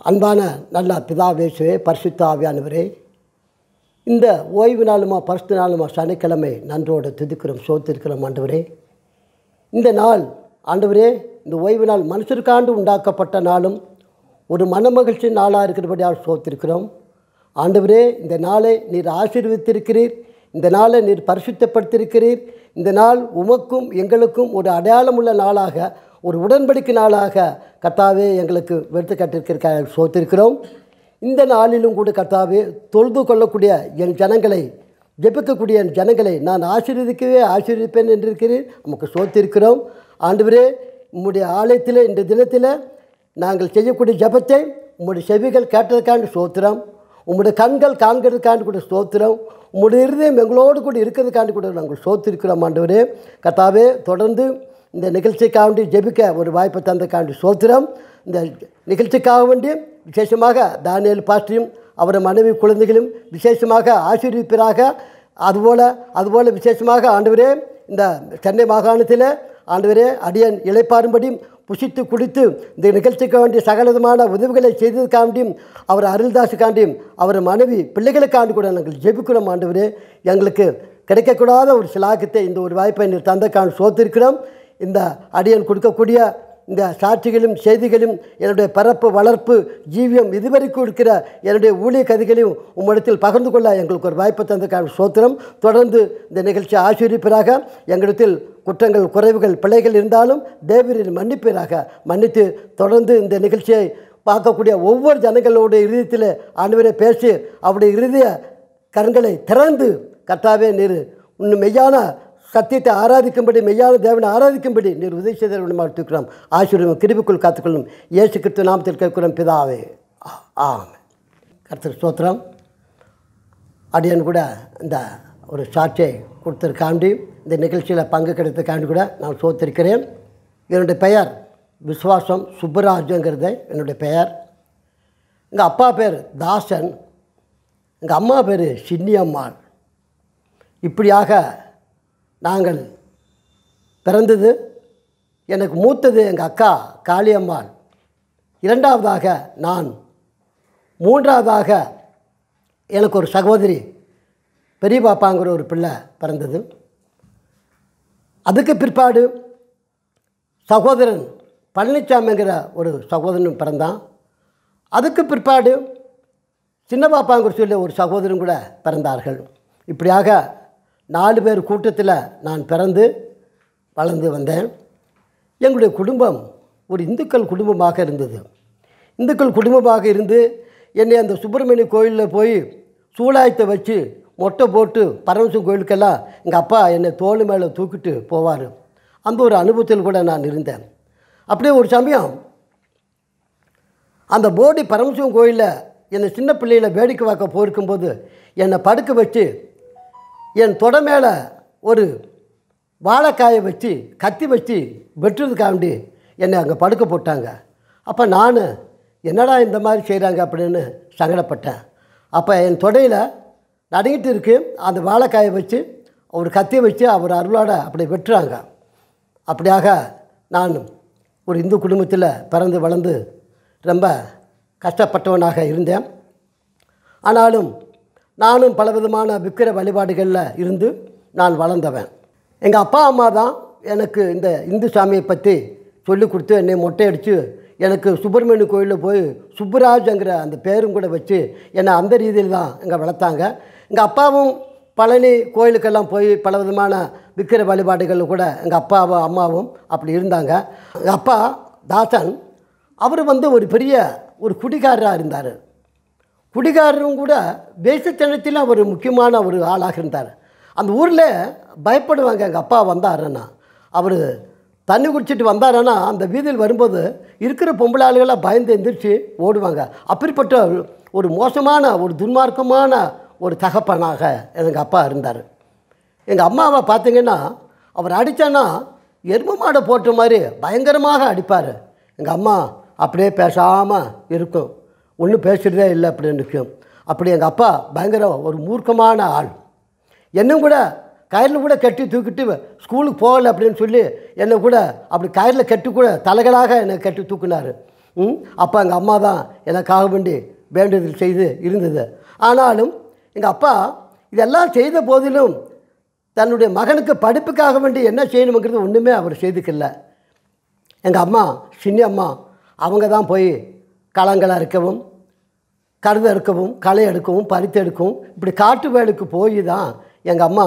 அன்பான நல்ல பிதாவேசுவே பரிசுத்த ஆவியானவரே, இந்த ஓய்வு நாளுமா பரிசுத்த நாளுமா சனிக்கிழமை நன்றோடு துதிக்கிறோம், சோத்திருக்கிறோம். ஆண்டவரே, இந்த நாள் ஆண்டவரே, இந்த ஓய்வு நாள் மனுஷருக்காண்டு உண்டாக்கப்பட்ட நாளும் ஒரு மனமகிழ்ச்சி நாளாக இருக்கிறபடியால் சோத்திருக்கிறோம். ஆண்டவரே, இந்த நாளை நீர் ஆசீர்வதித்திருக்கிறீர், இந்த நாளை நீர் பரிசுத்தப்படுத்தியிருக்கிறீர். இந்த நாள் உமக்கும் எங்களுக்கும் ஒரு அடையாளமுள்ள நாளாக, ஒரு உடன்படிக்கை நாளாக கர்த்தாவே எங்களுக்கு எடுத்துக்காட்டிருக்கிற சோத்திருக்கிறோம். இந்த நாளிலும் கூட கர்த்தாவே, தொழுது கொள்ளக்கூடிய என் ஜனங்களை, ஜெபிக்கக்கூடிய என் ஜனங்களை நான் ஆசீர்வதிப்பேன் என்றிருக்கிறேன். நமக்கு சோத்திருக்கிறோம். ஆண்டவரே, உம்முடைய ஆலயத்தில் இந்த தினத்தில் நாங்கள் செய்யக்கூடிய ஜெபத்தை உம்முடைய செவிகள் கேட்டதுக்காண்டு சோத்திரம், உம்முடைய கண்கள் காண்கிறதுக்காண்டு கூட சோத்திரம், உம்முடைய இருதயம் எங்களோடு கூட இருக்கிறதுக்காண்டு கூட நாங்கள் சோத்திருக்கிறோம். ஆண்டவரே கர்த்தாவே, தொடர்ந்து இந்த நிகழ்ச்சிக்காக ஜெபிக்க ஒரு வாய்ப்பை தந்தக்காண்டி சோத்திரம். இந்த நிகழ்ச்சிக்காக வேண்டி விசேஷமாக தானியேல் பாஸ்டரையும் அவரை மனைவி குழந்தைகளும் விசேஷமாக ஆசீர்வதிப்பீராக. அதுபோல் விசேஷமாக ஆண்டவரே, இந்த சென்னை மாகாணத்தில் ஆண்டவரே அடியன் இளைப்பாறும்படியும் புசித்து குடித்து இந்த நிகழ்ச்சிக்கு வேண்டிய சகலவிதமான உதவிகளை செய்ததுக்காண்டியும் அவர் அருள்தாசுக்காண்டியும் அவர் மனைவி பிள்ளைகளுக்காண்டி கூட நாங்கள் ஜெபிக்கிறோம். ஆண்டவரே, எங்களுக்கு கிடைக்கக்கூடாத ஒரு சிலாக்கத்தை இந்த ஒரு வாய்ப்பை நீர் தந்தக்காண்டு சோத்திருக்கிறோம். இந்த அடியன் கொடுக்கக்கூடிய இந்த சாட்சிகளும் செய்திகளும் என்னுடைய பரப்பு வளர்ப்பு ஜீவியம் இதுவரைக்கும் இருக்கிற என்னுடைய ஊழிய கதைகளையும் உம்மிடத்தில் பகிர்ந்து கொள்ள எங்களுக்கு ஒரு வாய்ப்பை தந்தக்கான சோத்திரம். தொடர்ந்து இந்த நிகழ்ச்சியை ஆசீர்வதிப்பீராக. எங்களிடத்தில் குற்றங்கள் குறைவுகள் பிழைகள் இருந்தாலும் தேவரில் மன்னிப்பீராக. மன்னித்து தொடர்ந்து இந்த நிகழ்ச்சியை பார்க்கக்கூடிய ஒவ்வொரு ஜனங்களுடைய இருதயத்தில் ஆண்டவரே பேசி அவருடைய இருதய கண்களை திறந்து கர்த்தாவே நீர் இன்னும் மெய்யான சத்தியத்தை ஆராதிக்கும்படி, மெய்யான தேவனை ஆராதிக்கும்படி நீர் உதவி செய்த இருக்கிறோம். ஆசீர்வாதம் கிருபைக்குள் காத்துக்கொள்ளும். இயேசு கிறிஸ்து நாமத்தில் கேட்கிறோம் பிதாவே, ஆமென். கர்த்தர் ஸ்தோத்திரம். அடியன் கூட இந்த ஒரு சாட்சியை கொடுத்துருக்காண்டி இந்த நிகழ்ச்சியில் பங்கு கிடைத்தக்காண்டி கூட நான் சோத்திருக்கிறேன். என்னுடைய பெயர் விஸ்வாசம் சுப்பராஜுங்கிறது என்னுடைய பெயர். எங்கள் அப்பா பேர் தாசன், எங்கள் அம்மா பேர் சின்னியம்மாள். இப்படியாக நாங்கள் பிறந்தது. எனக்கு மூத்தது எங்கள் அக்கா காளியம்மாள், இரண்டாவதாக நான், மூன்றாவதாக எனக்கு ஒரு சகோதரி பெரிய பாப்பாங்கிற ஒரு பிள்ளை பிறந்தது. அதுக்கு பிற்பாடு சகோதரன் பழனிசாமிங்கிற ஒரு சகோதரனும் பிறந்தான். அதுக்கு பிற்பாடு சின்ன பாப்பாங்கிற சொல்லி ஒரு சகோதரன் கூட பிறந்தார்கள். இப்படியாக 4 பேர் கூட்டத்தில் நான் பிறந்து வளர்ந்து வந்தேன். எங்களுடைய குடும்பம் ஒரு இந்துக்கள் குடும்பமாக இருந்தது. இந்துக்கள் குடும்பமாக இருந்து என்னை அந்த சுப்பிரமணிய கோயிலில் போய் சூலாயத்தை வச்சு மொட்டை போட்டு பரமசிவம் கோயிலுக்கெல்லாம் எங்கள் அப்பா என்னை தோள் மேலே தூக்கிட்டு போவார். அந்த ஒரு அனுபவத்தில் கூட நான் இருந்தேன். அப்படியே ஒரு சமயம் அந்த போடி பரமசிவம் கோயிலில் என்னை சின்ன பிள்ளையில் வேடிக்கை பார்க்க போயிருக்கும்போது என்னை படுக்க வச்சு என் தொடை மேலே ஒரு வாழைக்காயை வச்சு கத்தி வச்சு வெட்டுறதுக்காண்டி என்னை அங்கே படுக்க போட்டாங்க. அப்போ நான் என்னடா இந்த மாதிரி செய்கிறாங்க அப்படின்னு சங்கடப்பட்டேன். அப்போ என் தொடையில் நடுங்கிட்டு இருக்கு, அந்த வாழைக்காயை வச்சு ஒரு கத்தியை வச்சு அவர் அருளோட அப்படி வெட்டுறாங்க. அப்படியாக நான் ஒரு இந்து குடும்பத்தில் பிறந்து வளர்ந்து ரொம்ப கஷ்டப்பட்டவனாக இருந்தேன். ஆனாலும் நானும் பலவிதமான விக்கிர வழிபாடுகளில் இருந்து நான் வளர்ந்தவன். எங்கள் அப்பா அம்மா தான் எனக்கு இந்த இந்து சாமியை பற்றி சொல்லி கொடுத்து என்னை மொட்டை அடித்து எனக்கு சுப்பிரமணிய கோயிலில் போய் சுப்புராஜுங்கிற அந்த பேரும் கூட வச்சு என்னை அந்த ரீதியில் தான் எங்கள் வளர்த்தாங்க. எங்கள் அப்பாவும் பழனி கோயிலுக்கெல்லாம் போய் பலவிதமான விக்கிர வழிபாடுகளில் கூட எங்கள் அப்பாவும் அம்மாவும் அப்படி இருந்தாங்க. எங்கள் அப்பா தாசன் அவர் ஒரு பெரிய ஒரு குடிகாரராக இருந்தார். குடிகாரரும் கூட வேசத்தனத்தில் ஒரு முக்கியமான ஒரு ஆளாக இருந்தார். அந்த ஊரில் பயப்படுவாங்க. எங்கள் அப்பா வந்தாருன்னா, அவர் தண்ணி குடிச்சிட்டு வந்தாருன்னா அந்த வீதியில் வரும்போது இருக்கிற பொம்பளை ஆளுகளாக பயந்து எந்திரிச்சு ஓடுவாங்க. அப்படிப்பட்ட ஒரு மோசமான ஒரு துன்மார்க்கமான ஒரு தகப்பனாக எங்கள் அப்பா இருந்தார். எங்கள் அம்மாவை பார்த்திங்கன்னா அவர் அடித்தான்னா எரும மாடை போட்ட மாதிரி பயங்கரமாக அடிப்பார். எங்கள் அம்மா அப்படியே பேசாமல் இருக்கும், ஒன்றும் பேசுகிறதே இல்லை அப்படின்னு நிற்கும். அப்படி எங்கள் அப்பா பயங்கர ஒரு மூர்க்கமான ஆள். என்னும் கூட கயிறில் கூட கட்டி தூக்கிட்டு ஸ்கூலுக்கு போகலை அப்படின்னு சொல்லி என்னை கூட அப்படி கயிறில் கட்டி கூட தலைகளாக என்னை கட்டி தூக்கினார். அப்போ எங்கள் அம்மா தான் எனக்காக வேண்டி வேண்டுதல் செய்து இருந்தது. ஆனாலும் எங்கள் அப்பா இதெல்லாம் செய்த போதிலும் தன்னுடைய மகனுக்கு படிப்புக்காக வேண்டி என்ன செய்யணுங்கிறது ஒன்றுமே அவர் செய்துக்கல. எங்கள் அம்மா சின்ன அம்மா அவங்க தான் போய் களங்களை அறுக்கவும், கருதை எடுக்கவும், களை எடுக்கவும், பறித்து எடுக்கவும், இப்படி காட்டு வேலைக்கு போய் தான் எங்கள் அம்மா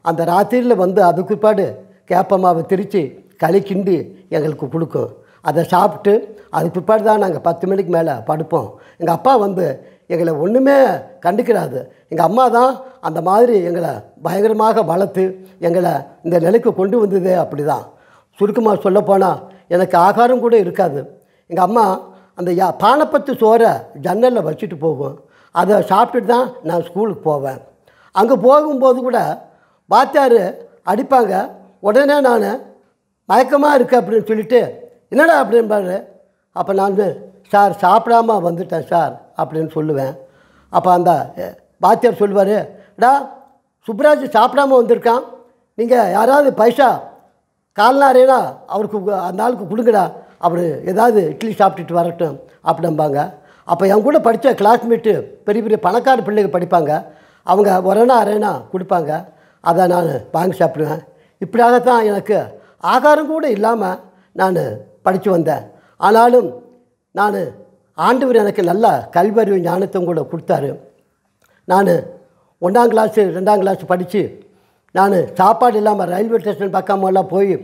அந்த ராத்திரியில் வந்து அதுக்கு பிற்பாடு கேப்பமாவை திரித்து களி கிண்டி எங்களுக்கு கொடுக்கும். அதை சாப்பிட்டு அதுக்கு பிற்பாடு தான் நாங்கள் 10 மணிக்கு மேலே படுப்போம். எங்கள் அப்பா வந்து எங்களை ஒன்றுமே கண்டுக்கிறாது. எங்கள் அம்மா தான் அந்த மாதிரி எங்களை பயங்கரமாக வளர்த்து எங்களை இந்த நிலைக்கு கொண்டு வந்ததே அப்படி தான். சுருக்கமாக சொல்லப்போனால் எனக்கு ஆகாரம் கூட இருக்காது. எங்கள் அம்மா அந்த பானைப்பத்து சோறை ஜன்னலில் வச்சுட்டு போகும். அதை சாப்பிட்டுட்டு தான் நான் ஸ்கூலுக்கு போவேன். அங்கே போகும்போது கூட வாத்தியார் அடிப்பாங்க. உடனே நான் மயக்கமாக இருக்குது அப்படின்னு சொல்லிவிட்டு என்னடா அப்படின்பாரு. அப்போ நான் சார் சாப்பிடாம வந்துட்டேன் சார் அப்படின்னு சொல்லுவேன். அப்போ அந்த வாத்தியார் சொல்லுவார், டா சுப்ராஜ் சாப்பிடாம வந்திருக்கான், நீங்கள் யாராவது பைசா கால்னாரேனா அவருக்கு அந்த ஆளுக்கு கொடுங்கடா, அவர் ஏதாவது இட்லி சாப்பிட்டுட்டு வரட்டும் அப்படிம்பாங்க. அப்போ என் கூட படித்த கிளாஸ்மேட்டு பெரிய பெரிய பணக்கார பிள்ளைங்க படிப்பாங்க. அவங்க ஒரணா அரேனா கொடுப்பாங்க. அதை நான் வாங்கி சாப்பிடுவேன். இப்படியாகத்தான் எனக்கு ஆகாரம் கூட இல்லாமல் நான் படித்து வந்தேன். ஆனாலும் நான் ஆண்டவர் எனக்கு நல்ல கல்வியறிவு ஞானத்தை கூட கொடுத்தாரு. நான் 1ஆம் கிளாஸு 2ஆம் கிளாஸ் படித்து நான் சாப்பாடு இல்லாமல் ரயில்வே ஸ்டேஷன் பக்கமெல்லாம் போய்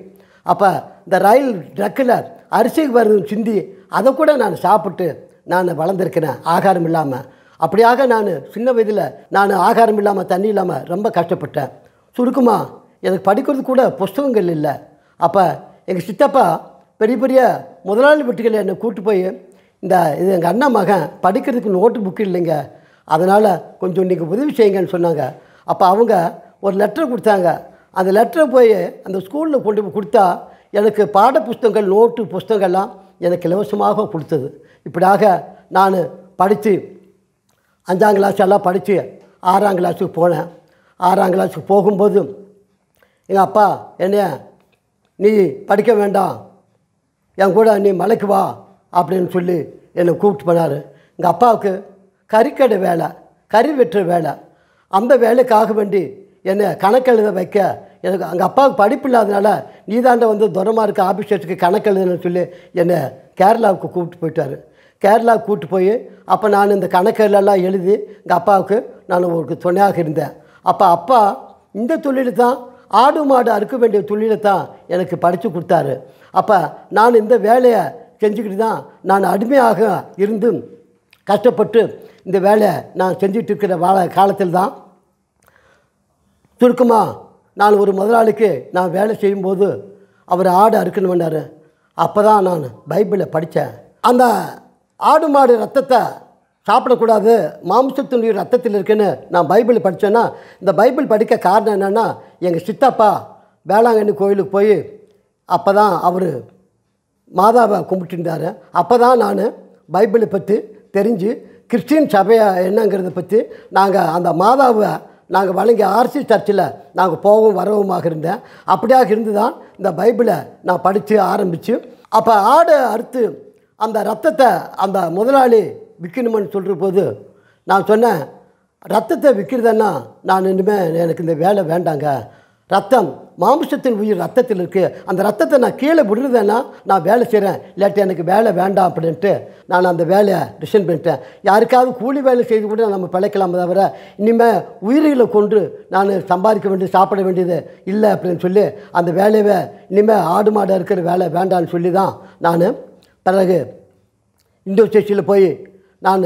அப்போ இந்த ரயில் ட்ரக்கில் அரிசிக்கு வருது சிந்தி அதை கூட நான் சாப்பிட்டு நான் வளர்ந்துருக்கிறேன் ஆகாரம் இல்லாமல். அப்படியாக நான் சின்ன வயதில் நான் ஆகாரம் இல்லாமல் தண்ணி இல்லாமல் ரொம்ப கஷ்டப்பட்டேன். சுருக்கமாக எனக்கு படிக்கிறது கூட புஸ்தகங்கள் இல்லை. அப்போ எங்கள் சித்தப்பா பெரிய பெரிய முதலாளி வீட்டுகளை என்னை கூப்பிட்டு போய் இது எங்கள் அண்ணன் மகன் படிக்கிறதுக்கு நோட்டு புக்கு இல்லைங்க, அதனால் கொஞ்சம் நீங்கள் உதவி செய்யுங்கன்னு சொன்னாங்க. அப்போ அவங்க ஒரு லெட்டர் கொடுத்தாங்க. அந்த லெட்டரை போய் அந்த ஸ்கூலில் கொண்டு போய் கொடுத்தா எனக்கு பாட புஸ்தகங்கள் நோட்டு புஸ்தகங்கள்லாம் எனக்கு இலவசமாக கொடுத்தது. இப்படியாக நான் படித்து 5ஆம் கிளாஸ் எல்லாம் படித்து 6ஆம் கிளாஸுக்கு போனேன். 6ஆம் கிளாஸுக்கு போகும்போது எங்கள் அப்பா என்னைய நீ படிக்க வேண்டாம், என் கூட நீ மலைக்கு வா அப்படின்னு சொல்லி என்னை கூப்பிட்டு போனார். எங்கள் அப்பாவுக்கு கறிக்கடை வேலை, கறி வெட்டுற வேலை, அந்த வேலைக்காக வேண்டி என்னை கணக்கெழுத வைக்க எனக்கு எங்கள் அப்பாவுக்கு படிப்பு இல்லாதனால நீதாண்ட வந்து துரமாக இருக்க ஆஃபீஸர்ஸுக்கு கணக்கெழுதுன்னு சொல்லி என்னை கேரளாவுக்கு கூப்பிட்டு போயிட்டார். கேரளாவுக்கு கூப்பிட்டு போய் அப்போ நான் இந்த கணக்கெல்லாம் எழுதி எங்கள் அப்பாவுக்கு நான் ஒரு துணையாக இருந்தேன். அப்போ அப்பா இந்த தொழில் தான் ஆடு மாடு அறுக்க வேண்டிய தொழிலை தான் எனக்கு படித்து கொடுத்தாரு. அப்போ நான் இந்த வேலையை செஞ்சுக்கிட்டு தான் நான் அடிமையாக இருந்து கஷ்டப்பட்டு இந்த வேலையை நான் செஞ்சுட்டு இருக்கிற காலத்தில் தான் சுருக்கமாக நான் ஒரு முதலாளிக்கு நான் வேலை செய்யும்போது அவர் ஆடு அறுக்கணும்னாரு. அப்போ தான் நான் பைபிளை படித்தேன். அந்த ஆடு மாடு ரத்தத்தை சாப்பிடக்கூடாது, மாம்சத்தினுடைய ரத்தத்தில் இருக்குன்னு நான் பைபிள் படித்தேன்னா இந்த பைபிள் படிக்க காரணம் என்னென்னா எங்கள் சித்தப்பா வேளாங்கண்ணி கோயிலுக்கு போய் அப்போ தான் அவர் மாதாவை கும்பிட்டுருந்தார். அப்போ தான் நான் பைபிளை பற்றி தெரிஞ்சு கிறிஸ்டின் சபையை என்னங்கிறத பற்றி நாங்கள் அந்த மாதாவை நாங்கள் வழங்கிய ஆர்சி சர்ச்சில் நாங்கள் போகவும் வரவுமாக இருந்தேன். அப்படியாக இருந்து தான் இந்த பைபிளை நான் படித்து ஆரம்பித்து அப்போ ஆடு அறுத்து அந்த ரத்தத்தை அந்த முதலாளி விற்கணுமென்னு சொல்கிற போது நான் சொன்னேன், ரத்தத்தை விற்கிறதுன்னா நான் இனிமேல் எனக்கு இந்த வேலை வேண்டாங்க, ரத்தம் மாம்சத்தின் உயிர் ரத்தத்தில் இருக்குது, அந்த ரத்தத்தை நான் கீழே விடுறதுன்னா நான் வேலை செய்கிறேன், இல்லாட்டி எனக்கு வேலை வேண்டாம் அப்படின்ட்டு நான் அந்த வேலையை ரிசைன் பண்ணிட்டேன். யாருக்காவது கூலி வேலை செய்து கூட நம்ம பிழைக்கலாம், தவிர இனிமேல் உயிரிகளை கொண்டு நான் சம்பாதிக்க வேண்டியது சாப்பிட வேண்டியது இல்லை அப்படின்னு சொல்லி அந்த வேலையை இனிமேல் ஆடு மாடு இருக்கிற வேலை வேண்டான்னு சொல்லி தான் நான் பிறகு இண்டோஸ்டேஷனில் போய் நான்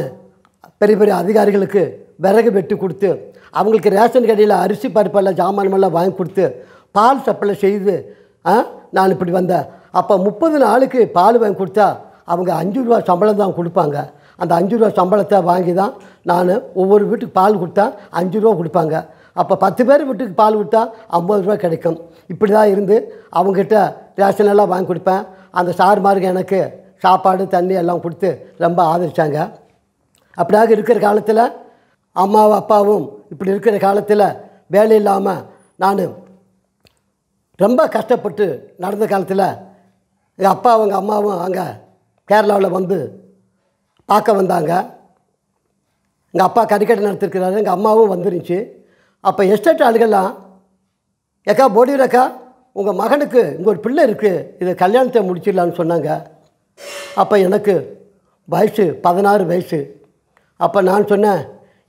பெரிய பெரிய அதிகாரிகளுக்கு விறகு வெட்டி கொடுத்து அவங்களுக்கு ரேஷன் கடையில் அரிசி பருப்பெல்லாம் ஜாமானமெல்லாம் வாங்கி கொடுத்து பால் சப்ளை செய்து நான் இப்படி வந்தேன். அப்போ 30 நாளுக்கு பால் வாங்கி கொடுத்தா அவங்க 5 ரூபா சம்பளம் தான் கொடுப்பாங்க. அந்த 5 ரூபா சம்பளத்தை வாங்கி தான் நான் ஒவ்வொரு வீட்டுக்கு பால் கொடுத்தா 5 ரூபா கொடுப்பாங்க. அப்போ 10 பேர் வீட்டுக்கு பால் கொடுத்தா 50 ரூபா கிடைக்கும். இப்படி தான் இருந்து அவங்ககிட்ட ரேஷனெல்லாம் வாங்கி கொடுப்பேன். அந்த சார்மாருக்கு எனக்கு சாப்பாடு தண்ணி எல்லாம் கொடுத்து ரொம்ப ஆதரித்தாங்க. அப்படியாக இருக்கிற காலத்தில் அம்மாவும் அப்பாவும் இப்படி இருக்கிற காலத்தில் வேலை இல்லாமல் நான் ரொம்ப கஷ்டப்பட்டு நடந்த காலத்தில் எங்கள் அப்பாவும் எங்கள் அம்மாவும் அங்கே கேரளாவில் வந்து பார்க்க வந்தாங்க. எங்கள் அப்பா கறிக்கடை நடத்திருக்கிறாரு, எங்கள் அம்மாவும் வந்துருந்துச்சு. அப்போ எஸ்டேட் ஆளுகள்லாம், ஏக்கா போடிரக்கா, உங்கள் மகனுக்கு இங்கே ஒரு பிள்ளை இருக்குது, இதை கல்யாணத்தை முடிச்சிடலான்னு சொன்னாங்க. அப்போ எனக்கு வயசு 16 வயசு. அப்போ நான் சொன்னேன்,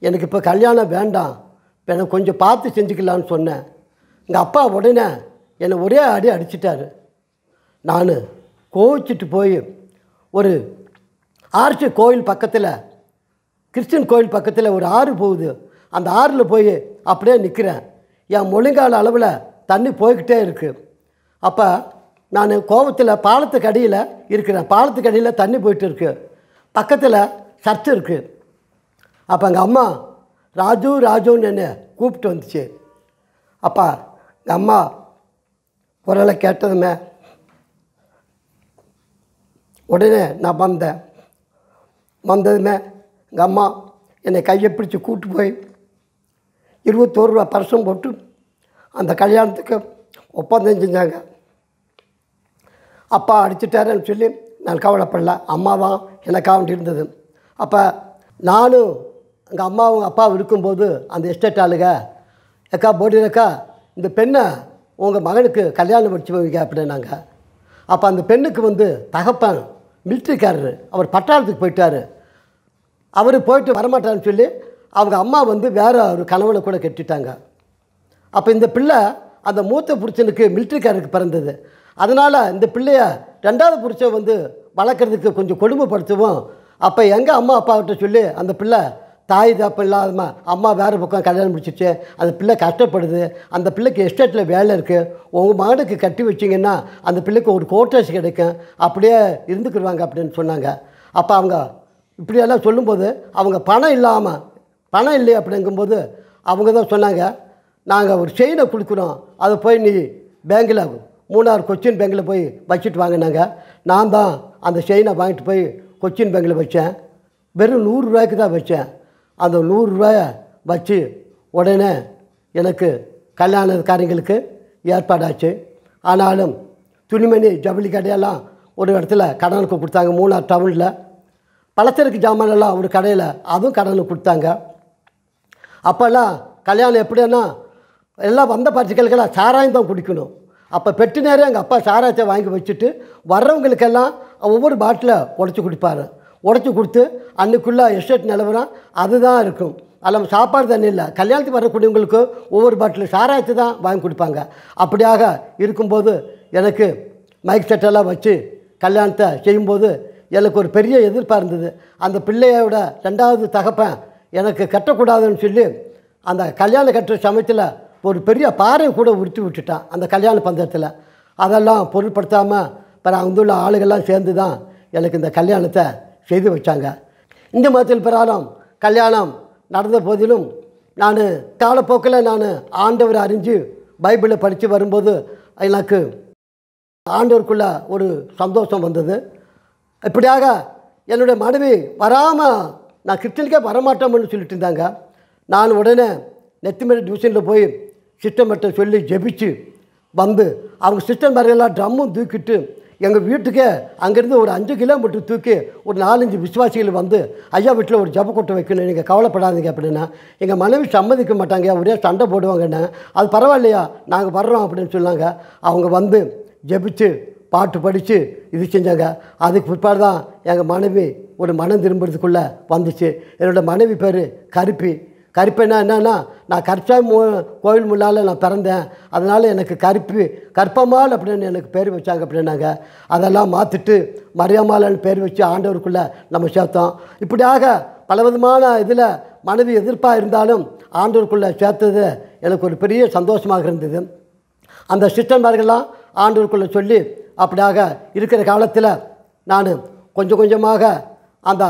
எனக்கு இப்போ கல்யாணம் வேண்டாம், இப்போ எனக்கு கொஞ்சம் பார்த்து செஞ்சுக்கலான்னு சொன்னேன். எங்கள் அப்பா உடனே என்னை ஒரே அடி அடிச்சிட்டாரு. நான் கோவிச்சிட்டு போய் ஒரு ஆர்ச்சி கோயில் பக்கத்தில், கிறிஸ்டின் கோயில் பக்கத்தில் ஒரு ஆறு போகுது, அந்த ஆறில் போய் அப்படியே நிற்கிறேன். என் முழங்கால அளவில் தண்ணி போய்கிட்டே இருக்குது. அப்போ நான் கோபத்தில் பாலத்துக்கு அடியில் இருக்கிறேன். பாலத்துக்கு அடியில் தண்ணி போயிட்டு இருக்கு, பக்கத்தில் சர்ச் இருக்குது. அப்போ எங்கள் அம்மா ராஜு ராஜுன்னு என்னை கூப்பிட்டு வந்துச்சு. அப்போ எங்கள் அம்மா குரலை கேட்டதுமே உடனே நான் வந்ததுமே எங்கள் அம்மா என்னை கையை பிடிச்சி கூப்பிட்டு போய் 21 ரூபா பர்சம் போட்டு அந்த கல்யாணத்துக்கு ஒப்பந்தம் செஞ்சாங்க. அப்பா அடிச்சிட்டாருன்னு சொல்லி நான் கவலைப்படல, அம்மா தான் எனக்காக வேண்டி இருந்தது. அப்போ நானும் எங்கள் அம்மாவும் அப்பாவும் இருக்கும்போது அந்த எஸ்டேட் ஆளுங்க, அக்கா போடிரக்கா, இந்த பெண்ணை உங்கள் மகனுக்கு கல்யாணம் படித்து வைங்க அப்படின்னாங்க. அப்போ அந்த பெண்ணுக்கு வந்து தகப்பன் மிலிட்ரிக்காரரு, அவர் பட்டாளத்துக்கு போயிட்டார். அவர் போயிட்டு வரமாட்டான்னு சொல்லி அவங்க அம்மா வந்து வேறு ஒரு கணவனை கூட கட்டிட்டாங்க. அப்போ இந்த பிள்ளை அந்த மூத்த புருஷனுக்கு மிலிட்ரிக்காரருக்கு பிறந்தது. அதனால் இந்த பிள்ளைய 2வது புருஷன் வந்து வளர்க்குறதுக்கு கொஞ்சம் கொடுமைப்படுத்துவோம். அப்போ எங்கள் அம்மா அப்பாக்கிட்ட சொல்லி அந்த பிள்ளை தாய் தப்பம் இல்லாதமா அம்மா வேறு பக்கம் கல்யாணம் முடிச்சிச்சு, அந்த பிள்ளை கஷ்டப்படுது, அந்த பிள்ளைக்கு எஸ்டேட்டில் வேலை இருக்குது, உங்கள் மகனுக்கு கட்டி வச்சிங்கன்னா அந்த பிள்ளைக்கு ஒரு கோட்டர்ஸ் கிடைக்கும், அப்படியே இருந்துக்கிடுவாங்க அப்படின்னு சொன்னாங்க. அப்போ அவங்க இப்படியெல்லாம் சொல்லும்போது அவங்க பணம் இல்லை அப்படிங்கும்போது அவங்க தான் சொன்னாங்க, நாங்கள் ஒரு செயினை கொடுக்குறோம், அதை போய் நீ பேங்கில் மூணார் கொச்சின் பேங்கில் போய் வச்சுட்டு வாங்கினாங்க. நான் தான் அந்த செயினை வாங்கிட்டு போய் கொச்சின் பேங்கில் வச்சேன். வெறும் 100 ரூபாய்க்கு தான் வச்சேன். அந்த 100 ரூபாயை வச்சு உடனே எனக்கு கல்யாண காரியங்களுக்கு ஏற்பாடாச்சு. ஆனாலும் துணிமணி ஜவுளி கடையெல்லாம் ஒரு இடத்துல கடனுக்கு கொடுத்தாங்க. மூணார் டவுனில் பலசரக்கு ஜாமானெல்லாம் ஒரு கடையில் அதுவும் கடனுக்கு கொடுத்தாங்க. அப்போல்லாம் கல்யாணம் எப்படின்னா எல்லாம் வந்த பரிசுகளுக்கெல்லாம் சாராயம் தான் குடிக்கணும். அப்போ பெட்டு நேரம் எங்கள் அப்பா சாராயத்தை வாங்கி வச்சுட்டு வர்றவங்களுக்கெல்லாம் ஒவ்வொரு பாட்டில் உடச்சி குடிப்பார். உடச்சி கொடுத்து அன்றைக்குள்ளே எஸ்டேட் நிலவரம் அதுதான் இருக்கும். அதில் சாப்பாடு தண்ணி இல்லை. கல்யாணத்துக்கு வரக்கூடியவங்களுக்கு ஒவ்வொரு பாட்டில் சாராயத்தை தான் வாங்கி கொடுப்பாங்க. அப்படியாக இருக்கும்போது எனக்கு மைக் செட்டெல்லாம் வச்சு கல்யாணத்தை செய்யும்போது எனக்கு ஒரு பெரிய எதிர்ப்பாக இருந்தது. அந்த பிள்ளையோட 2வது தகப்பன் எனக்கு கட்டக்கூடாதுன்னு சொல்லி அந்த கல்யாணம் கட்டுற சமயத்தில் ஒரு பெரிய பாறையை கூட உருட்டி விட்டுட்டான் அந்த கல்யாண பந்தயத்தில். அதெல்லாம் பொருட்படுத்தாமல் பிறகு அங்குள்ள ஆளுகள்லாம் சேர்ந்து தான் எனக்கு இந்த கல்யாணத்தை செய்து வச்சாங்க. இந்த மதத்தில் பிரகாரம் கல்யாணம் நடந்த போதிலும் நான் காலப்போக்கில் நான் ஆண்டவரை அறிஞ்சு பைபிளை படித்து வரும்போது எனக்கு ஆண்டவருக்குள்ள ஒரு சந்தோஷம் வந்தது. இப்படியாக என்னுடைய மனைவி வராமல் நான் கிறிஸ்டினுக்கே வரமாட்டோம்னு சொல்லிட்டு இருந்தாங்க. நான் உடனே நெத்திமேடு டிவிஷனில் போய் சிஸ்டர்கிட்ட சொல்லி ஜெபிச்சு வந்து அவங்க சிஸ்டர் மாதிரியெல்லாம் ட்ரம்மும் தூக்கிட்டு எங்கள் வீட்டுக்கே அங்கேருந்து ஒரு 5 கிலோமீட்டர் தூக்கி ஒரு 4-5 விசுவாசிகள் வந்து ஐயா வீட்டில் ஒரு ஜப கொட்டை வைக்கணும், நீங்கள் கவலைப்படாதீங்க அப்படின்னா எங்கள் மனைவி சம்மதிக்க மாட்டாங்க, ஒரே சண்டை போடுவாங்கன்னு. அது பரவாயில்லையா, நாங்கள் வர்றோம் அப்படின்னு சொன்னாங்க. அவங்க வந்து ஜெபிச்சு பாட்டு படித்து இது செஞ்சாங்க. அதுக்கு பிற்பாடு தான் எங்கள் மனைவி ஒரு மனம் திரும்புறதுக்குள்ளே வந்துச்சு. என்னோடய மனைவி பேர் கருப்பைன்னா என்னன்னா, நான் கருச்சாய் கோவில் முன்னால் நான் பிறந்தேன், அதனால் எனக்கு கற்பமால் அப்படின்னு எனக்கு பேர் வச்சாங்க அப்படின்னாங்க. அதெல்லாம் மாற்றிட்டு மரியாமாலன்னு பேர் வச்சு ஆண்டவருக்குள்ளே நம்ம சேர்த்தோம். இப்படியாக பலவிதமான இதில் மனைவி எதிர்ப்பாக இருந்தாலும் ஆண்டவருக்குள்ளே சேர்த்தது எனக்கு ஒரு பெரிய சந்தோஷமாக இருந்தது. அந்த சிஸ்டர்மார்கள்லாம் ஆண்டவருக்குள்ளே சொல்லி அப்படியாக இருக்கிற காலத்தில் நான் கொஞ்சம் கொஞ்சமாக அந்த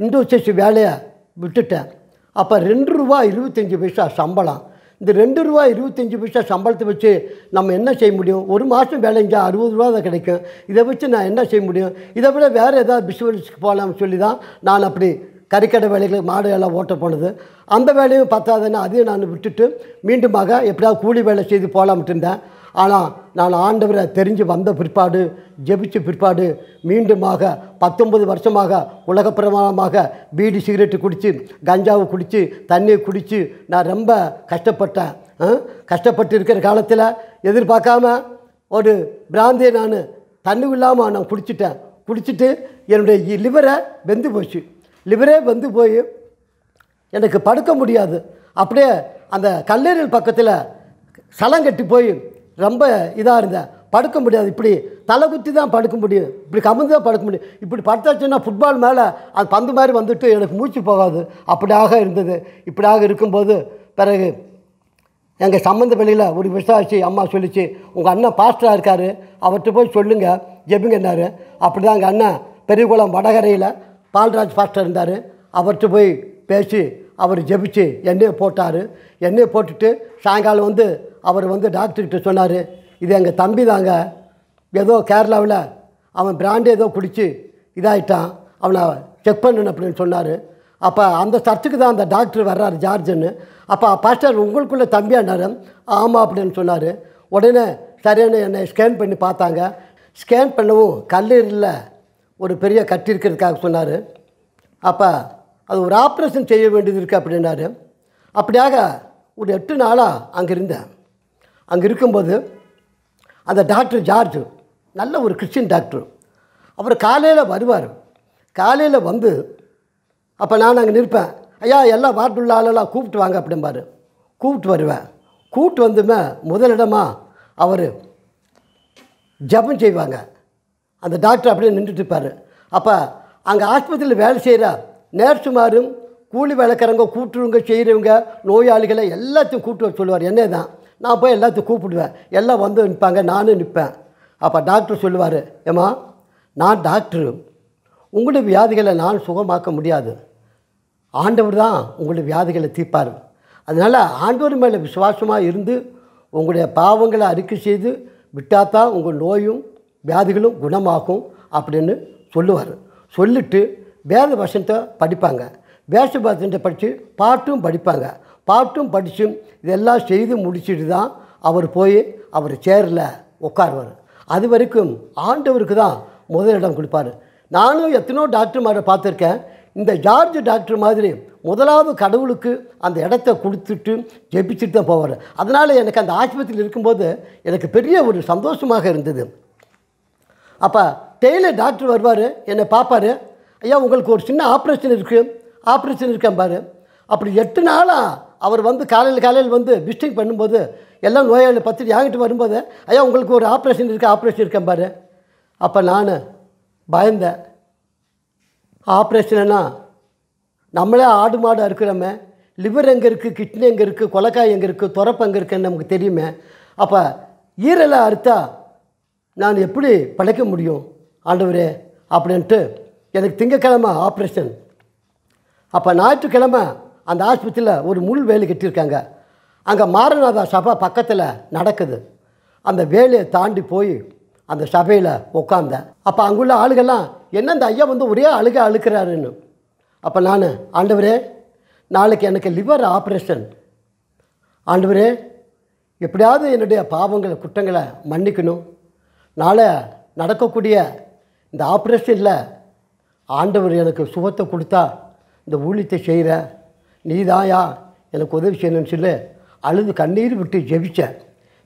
இண்டஸ்ட்ரி வேலையை விட்டுட்டேன். அப்போ 2 ரூபா 25 பைசா சம்பளம். இந்த 2 ரூபா 25 பைசா சம்பளத்தை வச்சு நம்ம என்ன செய்ய முடியும்? ஒரு மாதம் வேலை செஞ்சால் 60 ரூபா தான் கிடைக்கும். இதை வச்சு நான் என்ன செய்ய முடியும்? இதை விட வேறு ஏதாவது பிஸ்னஸ்க்கு போகலாம்னு சொல்லி தான் நான் அப்படி கறிக்கடை வேலைகள் மாடு எல்லாம் ஓட்ட போனது. அந்த வேலையும் பத்தாதுன்னு அதையும் நான் விட்டுட்டு மீண்டுமாக எப்படியாவது கூலி வேலை செய்து போகலாம்ட்டு இருந்தேன். ஆனால் நான் ஆண்டவரை தெரிஞ்சு வந்த பிற்பாடு ஜெபிச்ச பிற்பாடு மீண்டுமாக 19 வருஷமாக உலக பிரமாணமாக பீடி சிகரெட்டு குடித்து கஞ்சாவை குடித்து தண்ணியை குடித்து நான் ரொம்ப கஷ்டப்பட்டேன். கஷ்டப்பட்டு இருக்கிற காலத்தில் எதிர்பார்க்காம ஒரு பிராந்தியை நான் தண்ணி இல்லாமல் நான் குடிச்சிட்டு என்னுடைய லிவரை வெந்து போச்சு. லிவரே வெந்து போய் எனக்கு படுக்க முடியாது. அப்படியே அந்த கல்லீரல் பக்கத்தில் சலங்கட்டி போய் ரொம்ப இதாக இருந்தேன். படுக்க முடியாது. இப்படி தலை குத்தி தான் படுக்க முடியும், இப்படி கமுந்து தான் படுக்க முடியும். இப்படி படுத்தாச்சுன்னா ஃபுட்பால் மேலே அது பந்து மாதிரி வந்துட்டு எனக்கு மூச்சு போகாது. அப்படியாக இருந்தது. இப்படியாக இருக்கும்போது பிறகு எங்கள் சம்மந்த வெளியில் ஒரு விசாரிச்சு அம்மா சொல்லிச்சு, உங்கள் அண்ணன் பாஸ்டராக இருக்கார், அவர்கிட்ட போய் சொல்லுங்கள் ஜெபிங்கன்னாரு. அப்படி தான் எங்கள் அண்ணன் பெரியகுளம் வடகரையில் பால்ராஜ் பாஸ்டர் இருந்தார். அவர்கிட்ட போய் பேசி அவர் ஜெபிச்சு எண்ணெயை போட்டார். எண்ணெயை போட்டுட்டு சாயங்காலம் வந்து அவர் வந்து டாக்டர்கிட்ட சொன்னார், இது எங்கள் தம்பி தாங்க, ஏதோ கேரளாவில் அவன் பிராண்டு ஏதோ குடித்து இதாகிட்டான், அவனை செக் பண்ணணும் அப்படின்னு சொன்னார். அப்போ அந்த சர்ச்சுக்கு தான் அந்த டாக்டர் வர்றாரு ஜார்ஜுன்னு. அப்போ பாஸ்டர் உங்களுக்குள்ளே தம்பியானார். ஆமாம் அப்படின்னு சொன்னார். உடனே சரியான என்னை ஸ்கேன் பண்ணி பார்த்தாங்க. ஸ்கேன் பண்ணவும் கல்லீரலில் ஒரு பெரிய கட்டி இருக்கிறதுக்காக சொன்னார். அப்போ அது ஒரு ஆப்ரேஷன் செய்ய வேண்டியது இருக்குது அப்படின்னாரு. அப்படியாக ஒரு 8 நாளாக அங்கே இருந்தேன். அங்கே இருக்கும்போது அந்த டாக்டர் ஜார்ஜ் நல்ல ஒரு கிறிஸ்டின் டாக்டர். அவர் காலையில் வருவார். காலையில் வந்து அப்போ நான் அங்கே நிற்பேன். ஐயா எல்லாம் வார்டுள்ள ஆளெல்லாம் கூப்பிட்டு வாங்க அப்படிம்பார். கூப்பிட்டு வருவேன். கூப்பிட்டு வந்துமே முதலிடமாக அவர் ஜெபம் செய்வாங்க. அந்த டாக்டர் அப்படியே நின்றுட்டுருப்பார். அப்போ அங்கே ஆஸ்பத்திரியில் வேலை செய்கிற நேர்ஸுமாரும் கூலி வேலைக்காரங்க கூட்டுறவங்க செய்கிறவங்க நோயாளிகளை எல்லாத்தையும் கூப்பிட்டு வர சொல்லுவார். என்ன தான் நான் போய் எல்லாத்தையும் கூப்பிடுவேன். எல்லாம் வந்து நிற்பாங்க, நானும் நிற்பேன். அப்போ டாக்டர் சொல்லுவார், ஏம்மா நான் டாக்டரு, உங்களுடைய வியாதிகளை நான் சுகமாக்க முடியாது, ஆண்டவர் தான் உங்களுடைய வியாதிகளை தீர்ப்பார். அதனால் ஆண்டவர் மேலே விசுவாசமாக இருந்து உங்களுடைய பாவங்களை அறிக்கை செய்து விட்டால் தான் உங்கள் நோயும் வியாதிகளும் குணமாகும் அப்படின்னு சொல்லுவார். சொல்லிவிட்டு வேத வசனத்தை படிப்பாங்க. வேத வசனத்தை படித்து பாட்டும் படிப்பாங்க. பாட்டும் படித்து இதெல்லாம் செய்து முடிச்சுட்டு தான் அவர் போய் அவர் சேரில் உட்காருவார். அது வரைக்கும் ஆண்டவருக்கு தான் முதலிடம் கொடுப்பார். நானும் எத்தனோ டாக்டர்மாரை பார்த்துருக்கேன். இந்த ஜார்ஜ் டாக்டர் மாதிரி முதலாவது கடவுளுக்கு அந்த இடத்த கொடுத்துட்டு ஜெபிச்சுட்டு தான் போவார். அதனால் எனக்கு அந்த ஆஸ்பத்திரியில் இருக்கும்போது எனக்கு பெரிய ஒரு சந்தோஷமாக இருந்தது. அப்போ டெய்லர் டாக்டர் வருவார், என்னை பார்ப்பார். ஐயா உங்களுக்கு ஒரு சின்ன ஆப்ரேஷன் இருக்கேன் பாரு. அப்படி 8 நாளாக அவர் வந்து காலையில் வந்து விசிட்டிங் பண்ணும்போது எல்லாம் நோயாளி பத்திரிக்கை என்கிட்ட வரும்போது, ஐயா உங்களுக்கு ஒரு ஆப்ரேஷன் இருக்கேன் பாரு. அப்போ நான் பயந்தேன். ஆப்ரேஷன்னா நம்மளே ஆடு மாடு அறுக்கிறோமே, லிவர் எங்கே இருக்குது, கிட்னி எங்கே இருக்குது, கொலைக்காய் எங்கே இருக்குது, துறப்பு எங்கே இருக்குன்னு நமக்கு தெரியுமே. அப்போ ஈரலை அறுத்தா நான் எப்படி படைக்க முடியும் ஆண்டவரே அப்படின்ட்டு எனக்கு திங்கக்கிழமை ஆப்ரேஷன். அப்போ ஞாயிற்றுக்கிழமை அந்த ஆஸ்பத்திரியில் ஒரு முள் வேலி கட்டியிருக்காங்க. அங்கே மாரநாதா சபை பக்கத்தில் நடக்குது. அந்த வேலையை தாண்டி போய் அந்த சபையில் உட்காந்தேன். அப்போ அங்குள்ள ஆளுகள்லாம் என்ன இந்த ஐயா வந்து ஒரே அழுக்கிறாருன்னு. அப்போ நான், ஆண்டவரே நாளைக்கு எனக்கு லிவர் ஆப்ரேஷன், ஆண்டவரே எப்படியாவது என்னுடைய பாவங்களை குற்றங்களை மன்னிக்கணும், நாளை நடக்கக்கூடிய இந்த ஆப்ரேஷனில் ஆண்டவர் எனக்கு சுகத்தை கொடுத்தா இந்த ஊழியத்தை செய்கிற நீதாயா எனக்கு உதவி செய்யணும்னு சொல்லி அழுது கண்ணீர் விட்டு ஜெபித்தேன்.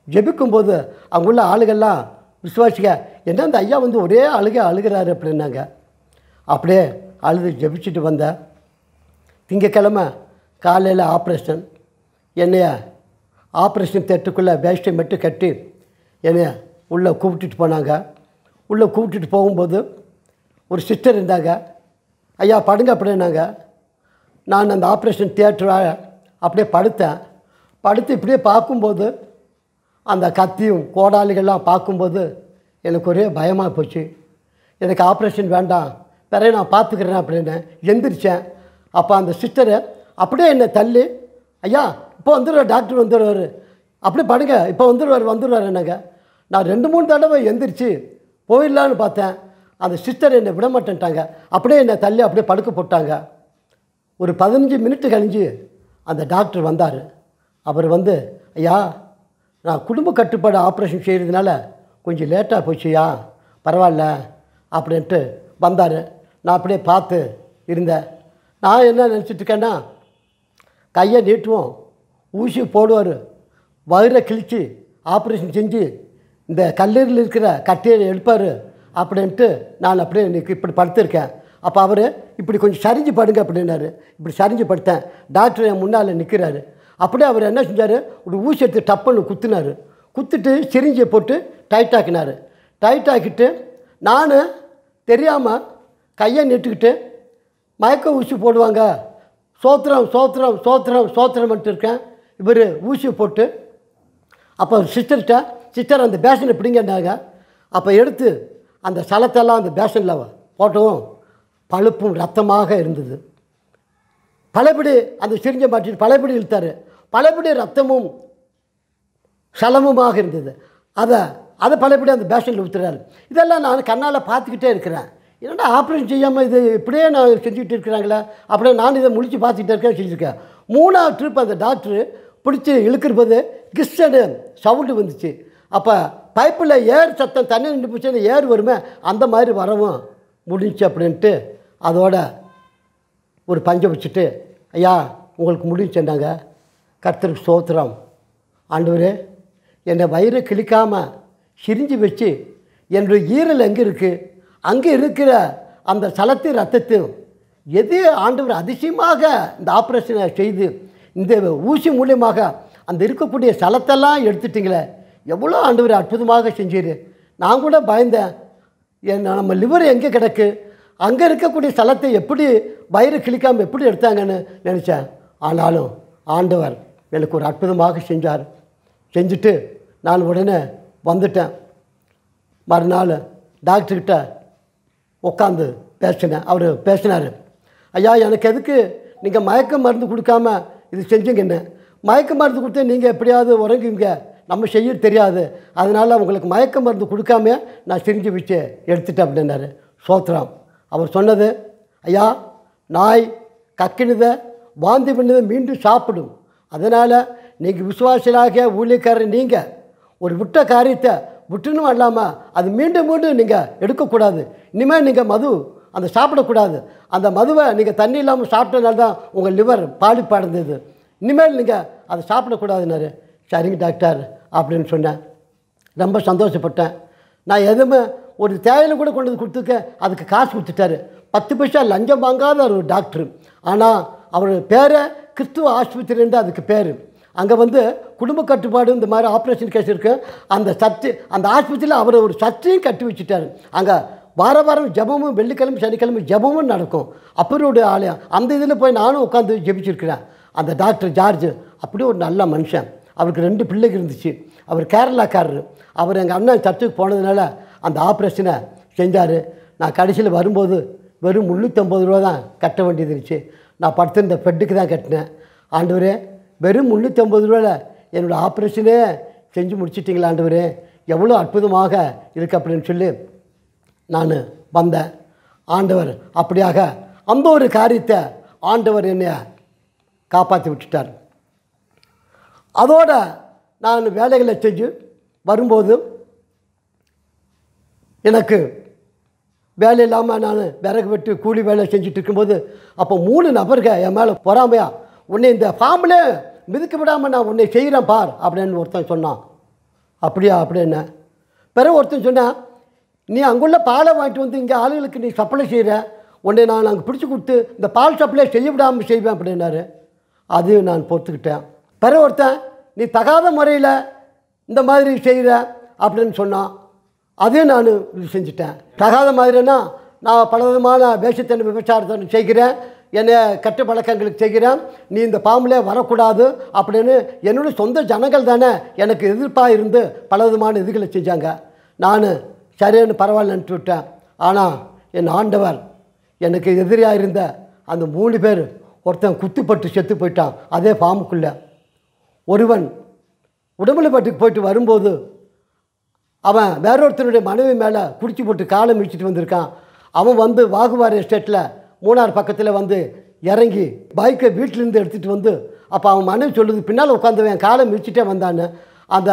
ஜெபிக்கும்போது அங்குள்ள ஆளுகள்லாம் விசுவாசிக்க, என்ன அந்த ஐயா வந்து ஒரே அழுகிறாரு அப்படின்னாங்க. அப்படியே அழுது ஜெபிச்சுட்டு வந்தேன். திங்கக்கிழமை காலையில் ஆப்ரேஷன். என்னைய ஆப்ரேஷன் தேட்டருக்குள்ளே வேஷ்டை மட்டும் கட்டி என்னைய உள்ளே கூப்பிட்டுட்டு போனாங்க. உள்ளே கூப்பிட்டுட்டு போகும்போது ஒரு சிஸ்டர் இருந்தாங்க. ஐயா படுங்க அப்படின்னாங்க. நான் அந்த ஆப்ரேஷன் தியேட்டராக அப்படியே படுத்து இப்படியே பார்க்கும்போது அந்த கத்தியும் கோடாலிகள்லாம் பார்க்கும்போது எனக்கு ஒரே பயமாக போச்சு. எனக்கு ஆப்ரேஷன் வேண்டாம், பிறகு நான் பார்த்துக்கிறேன் அப்படின்னு எந்திரிச்சேன். அப்போ அந்த சிஸ்டரை அப்படியே என்னை தள்ளி, ஐயா இப்போ வந்துடுவார், டாக்டர் வந்துடுவார், அப்படியே படுங்க இப்போ வந்துடுவார் என்னங்க. நான் 2-3 தடவை எந்திரிச்சு போயிடலான்னு பார்த்தேன். அந்த சிஸ்டர் என்னை விட மாட்டேன்ட்டாங்க. அப்படியே என்னை தள்ளி அப்படியே படுக்க போட்டாங்க. ஒரு 15 மினிட்டு கழிஞ்சு அந்த டாக்டர் வந்தார். அவர் வந்து, ஐயா நான் குடும்ப கட்டுப்பாடு ஆப்ரேஷன் செய்கிறதுனால கொஞ்சம் லேட்டாக போச்சுயா, பரவாயில்ல அப்படின்ட்டு வந்தார். நான் அப்படியே பார்த்து இருந்தேன். நான் என்ன நினச்சிட்ருக்கேன்னா, கையை நீட்டுவோம், ஊசி போடுவார், வயிறை கிழித்து ஆப்ரேஷன் செஞ்சு இந்த கல்லீரலில் இருக்கிற கட்டையை எடுப்பார் அப்படின்ட்டு நான் அப்படியே இன்றைக்கி இப்படி படுத்திருக்கேன். அப்போ அவர் இப்படி கொஞ்சம் சரிஞ்சு படுங்க அப்படின்னாரு. இப்படி சரிஞ்சு படுத்தேன். டாக்டர் என் முன்னால் நிற்கிறாரு. அப்படியே அவர் என்ன செஞ்சார், ஒரு ஊசி எடுத்து டப்புன்னு குத்துனார். குத்துட்டு சிரிஞ்சியை போட்டு டைட்டாக்கினார். டைட்டாக்கிட்டு நான் தெரியாமல் கையை நீட்டுக்கிட்டு மயக்க ஊசி போடுவாங்க, சோத்திரம் சோத்திரம் சோத்திரம் சோத்திரம்ன்ட்டு இருக்கேன். இவர் ஊசி போட்டு அப்போ சிஸ்டர் அந்த பேஷனை பிடிங்கன்னாங்க. அப்போ எடுத்து அந்த சலத்தெல்லாம் அந்த பேஷனில் போட்டவும் பழுப்பும் ரத்தமாக இருந்தது. பழையபடி அந்த சிரிஞ்சை மாட்டிட்டு பழையபடி இழுத்தார். பழையபடி ரத்தமும் சலமுமாக இருந்தது. அதை பழையபடி அந்த பேஷனில் ஊற்றுறாரு. இதெல்லாம் நான் கண்ணால் பார்த்துக்கிட்டே இருக்கிறேன். என்னடா ஆப்ரேஷன் செய்யாமல் இது இப்படியே நான் செஞ்சுக்கிட்டு இருக்கிறாங்களே, அப்படியே நான் இதை முடித்து பார்த்துக்கிட்டே இருக்கேன், செஞ்சுருக்கேன். 3ஆவது ட்ரிப் அந்த டாக்டரு பிடிச்சி இழுக்கிறபோது கிஸ்ஸனு சவுண்டு வந்துச்சு. அப்போ பைப்பில் ஏர் சத்தம் தண்ணி நின்று போச்சுன்னு ஏர் வருமே, அந்த மாதிரி வரவும் முடிஞ்சு அப்படின்ட்டு அதோட ஒரு பஞ்சை வச்சுட்டு, ஐயா உங்களுக்கு முடிஞ்சுன்னாங்க. கர்த்தருக்கு ஸ்தோத்திரம். ஆண்டவரே, என்னை வயிறு கிழிக்காமல் சிரிஞ்சு வச்சு என்னுடைய ஈரல் எங்கே இருக்குது, அங்கே இருக்கிற அந்த சலத்து ரத்தத்தையும் எது ஆண்டவர் அதிசயமாக இந்த ஆப்ரேஷனை செய்து இந்த ஊசி மூலியமாக அந்த இருக்கக்கூடிய சலத்தெல்லாம் எடுத்துட்டிங்களே, எவ்வளோ ஆண்டவர் அற்புதமாக செஞ்சீர். நான் கூட பயந்தேன், நம்ம லிவர் எங்கே கிடக்கு, அங்கே இருக்கக்கூடிய சலத்தை எப்படி வயிறு கிழிக்காமல் எப்படி எடுத்தாங்கன்னு நினச்சேன். ஆனாலும் ஆண்டவர் எனக்கு ஒரு அற்புதமாக செஞ்சார். செஞ்சுட்டு நான் உடனே வந்துட்டேன். மறுநாள் டாக்டர்கிட்ட உட்காந்து பேசினேன். அவர் பேசினார், ஐயா எனக்கு எதுக்கு நீங்கள் மயக்க மருந்து கொடுக்காம இது செஞ்சுங்கன்னு. மயக்க மருந்து கொடுத்து நீங்கள் எப்படியாவது உறங்குவீங்க, நம்ம செய்ய தெரியாது, அதனால் உங்களுக்கு மயக்க மருந்து கொடுக்காம நான் சிரிஞ்சு வச்சு எடுத்துட்டேன் அப்படின்னாரு. சோத்திரம். அவர் சொன்னது, ஐயா நாய் கக்கினதை வாந்தி பண்ணதை மீண்டும் சாப்பிடும், அதனால் நீங்கள் விசுவாசிகளாக ஊழியக்காரர் நீங்கள் ஒரு விட்ட காரியத்தை விட்டுணும் இல்லாமல் அது மீண்டும் மீண்டும் நீங்கள் எடுக்கக்கூடாது. இனிமேல் நீங்கள் மது அந்த சாப்பிடக்கூடாது. அந்த மதுவை நீங்கள் தண்ணி இல்லாமல் சாப்பிட்டனால தான் உங்கள் லிவர் பாதிப்படைந்தது. இனிமேல் நீங்கள் அதை சாப்பிடக்கூடாதுன்னாரு. சரிங்க டாக்டர் அப்படின்னு சொன்னேன். ரொம்ப சந்தோஷப்பட்டேன். நான் எதுவுமே ஒரு தேயிலை கூட கொண்டு வந்து கொடுத்துக்க அதுக்கு காசு கொடுத்துட்டாரு. 10 பைசா லஞ்சம் வாங்காத ஒரு டாக்டரு. ஆனால் அவர் பேரை கிறிஸ்துவ ஆஸ்பத்திரின்னு அதுக்கு பேர். அங்கே வந்து குடும்ப கட்டுப்பாடு இந்த மாதிரி ஆப்ரேஷன் கேஸ் இருக்குது. அந்த ஆஸ்பத்திரியில் அவர் ஒரு சர்ச்சையும் கட்டி வச்சுட்டார். அங்கே வாரம் ஜபமும் வெள்ளிக்கிழமை சனிக்கிழமை ஜபமும் நடக்கும். அப்பருடைய ஆலயம் அந்த இதில் போய் நானும் உட்காந்து ஜெபிச்சிருக்கிறேன். அந்த டாக்டர் ஜார்ஜ் அப்படி ஒரு நல்ல மனுஷன். அவருக்கு 2 பிள்ளைங்க இருந்துச்சு. அவர் கேரளாக்காரர். அவர் எங்கள் அண்ணன் சர்ச்சுக்கு போனதுனால அந்த ஆப்ரேஷனை செஞ்சார். நான் கடைசியில் வரும்போது வெறும் 350 ரூபா தான் கட்ட வேண்டியது இருந்துச்சு. நான் படுத்திருந்த பெட்டுக்கு தான் கட்டினேன். ஆண்டவரே, வெறும் 350 ரூபாயில் என்னோடய ஆப்ரேஷனே செஞ்சு முடிச்சிட்டிங்களா ஆண்டவரே, எவ்வளோ அற்புதமாக இருக்குது அப்படின்னு சொல்லி நான் வந்தேன். ஆண்டவர் அப்படியாக அந்த ஒரு காரியத்தை ஆண்டவர் என்னை காப்பாற்றி விட்டுட்டார். அதோடு நான் வேலைகளை செஞ்சு வரும்போது எனக்கு வேலை இல்லாமல் நான் விறகு வெட்டு கூலி வேலை செஞ்சுட்டு இருக்கும்போது அப்போ 3 நபர்கள் என் மேலே பொறாமையா, உன்னை இந்த ஃபார்மில் மிதிக்க விடாமல் நான் உன்னை செய்கிறேன் பார் அப்படின்னு ஒருத்தன் சொன்னான். அப்படியா அப்படின்னு. பிறகு ஒருத்தன் சொன்னான், நீ அங்குள்ள பாலை வாங்கிட்டு வந்து இங்கே ஆளுகளுக்கு நீ சப்ளை செய்கிற, உன்னை நான் அங்கே பிடிச்சி கொடுத்து இந்த பால் சப்ளை செய்ய விடாமல் செய்வேன் அப்படின்னாரு. அதையும் நான் பொறுத்துக்கிட்டேன். பிறகு ஒருத்தன், நீ தகாத முறையில் இந்த மாதிரி செய்கிற அப்படின்னு சொன்னான். அதையும் நான் இது செஞ்சுட்டேன். தகாத மாதிரின்னா நான் பல விதமான வேஷத்தன்மை விபச்சாரத்தை செய்கிறேன், என்னை கட்டு பழக்கங்களுக்கு செய்கிறேன், நீ இந்த பாம்பில் வரக்கூடாது அப்படின்னு என்னுடைய சொந்த ஜனங்கள் தானே எனக்கு எதிர்ப்பாக இருந்து பல விதமான இதுகளை செஞ்சாங்க. நான் சரியான பரவாயில்லன்ட்டு விட்டேன். ஆனால் என் ஆண்டவர் எனக்கு எதிரியாக இருந்த அந்த 3 பேர் ஒருத்தன் குத்துப்பட்டு செத்து போயிட்டான் அதே ஃபார்முக்குள்ளே. ஒருவன் உடம்புலப்பட்டுக்கு போயிட்டு வரும்போது அவன் வேறொருத்தனுடைய மனைவி மேலே குடிச்சு போட்டு காலை மிதிச்சிட்டு வந்திருக்கான். அவன் வந்து வாகுவாரி எஸ்டேட்டில் 3ஆர் பக்கத்தில் வந்து இறங்கி பைக்கை வீட்டிலேருந்து எடுத்துகிட்டு வந்து அப்போ அவன் மனைவி சொல்லுது, பின்னால் உட்காந்துவன் காலை மிதிச்சிட்டே வந்தான்னு. அந்த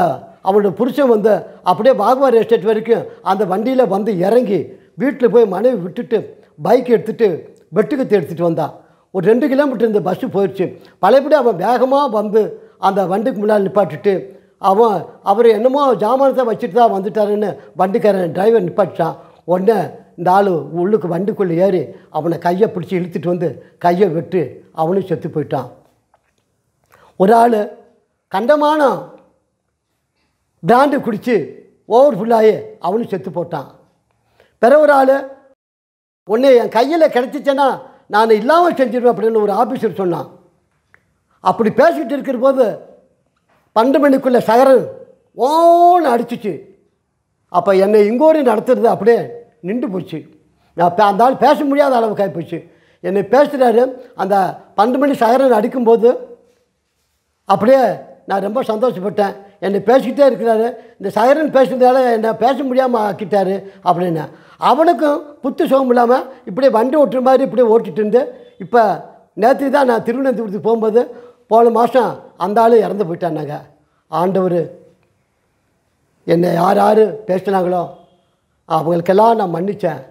அவனோட புருஷன் வந்து அப்படியே வாகுவாரி எஸ்டேட் வரைக்கும் அந்த வண்டியில் வந்து இறங்கி வீட்டில் போய் மனைவி விட்டுட்டு பைக் எடுத்துகிட்டு வெட்டுக்கத்தை எடுத்துகிட்டு வந்தான். ஒரு 2 கிலோமீட்டர் இந்த பஸ்ஸு போயிடுச்சு. பழையபடி அவன் வேகமாக வந்து அந்த வண்டிக்கு முன்னால் நிப்பாட்டிட்டு அவர் என்னமோ ஜாமானத்தை வச்சுட்டு தான் வந்துட்டாருன்னு வண்டிக்காரன் டிரைவர் நிப்பாட்டிட்டான். உடனே இந்த ஆள் உள்ளுக்கு வண்டிக்குள்ளே ஏறி அவனை கையை பிடிச்சி இழுத்துட்டு வந்து கையை வெட்டு அவனும் செத்து போயிட்டான். ஒரு ஆள் கண்டமான பிராண்டு குடித்து ஓவர் ஃபுல்லாகி அவனும் செத்து போட்டான். பிற ஒரு ஆள் ஒன்று என் கையில் கிடச்சிச்சேன்னா நான் இல்லாமல் செஞ்சிடுவேன் அப்படின்னு ஒரு ஆஃபீஸர் சொன்னான். அப்படி பேசிக்கிட்டு இருக்கிற போது 12 மணிக்குள்ளே சகரன் ஓன்னு அடிச்சிச்சு. அப்போ என்னை இங்கோரி நடத்துறது அப்படியே நின்று போச்சு. நான் அந்த ஆள் பேச முடியாத அளவுக்கு ஆகிப்போச்சு. என்னை பேசுகிறாரு. அந்த 12 மணி சகரன் அடிக்கும்போது அப்படியே நான் ரொம்ப சந்தோஷப்பட்டேன். என்னை பேசிக்கிட்டே இருக்கிறாரு. இந்த சகரன் பேசுகிறதால என்னை பேச முடியாமல் ஆக்கிட்டாரு அப்படின்னு. அவனுக்கும் புத்து சுகம் இல்லாமல் இப்படியே வண்டி ஓட்டுற மாதிரி இப்படியே ஓட்டிகிட்டு இருந்து இப்போ நேற்று தான் நான் திருவனந்தபுரத்துக்கு போகும்போது போன மாதம் அந்த ஆள் இறந்து போயிட்டானாங்க. ஆண்டவர் என்னை யார் யார் பேசினாங்களோ அவங்களுக்கெல்லாம் நான் மன்னித்தேன்.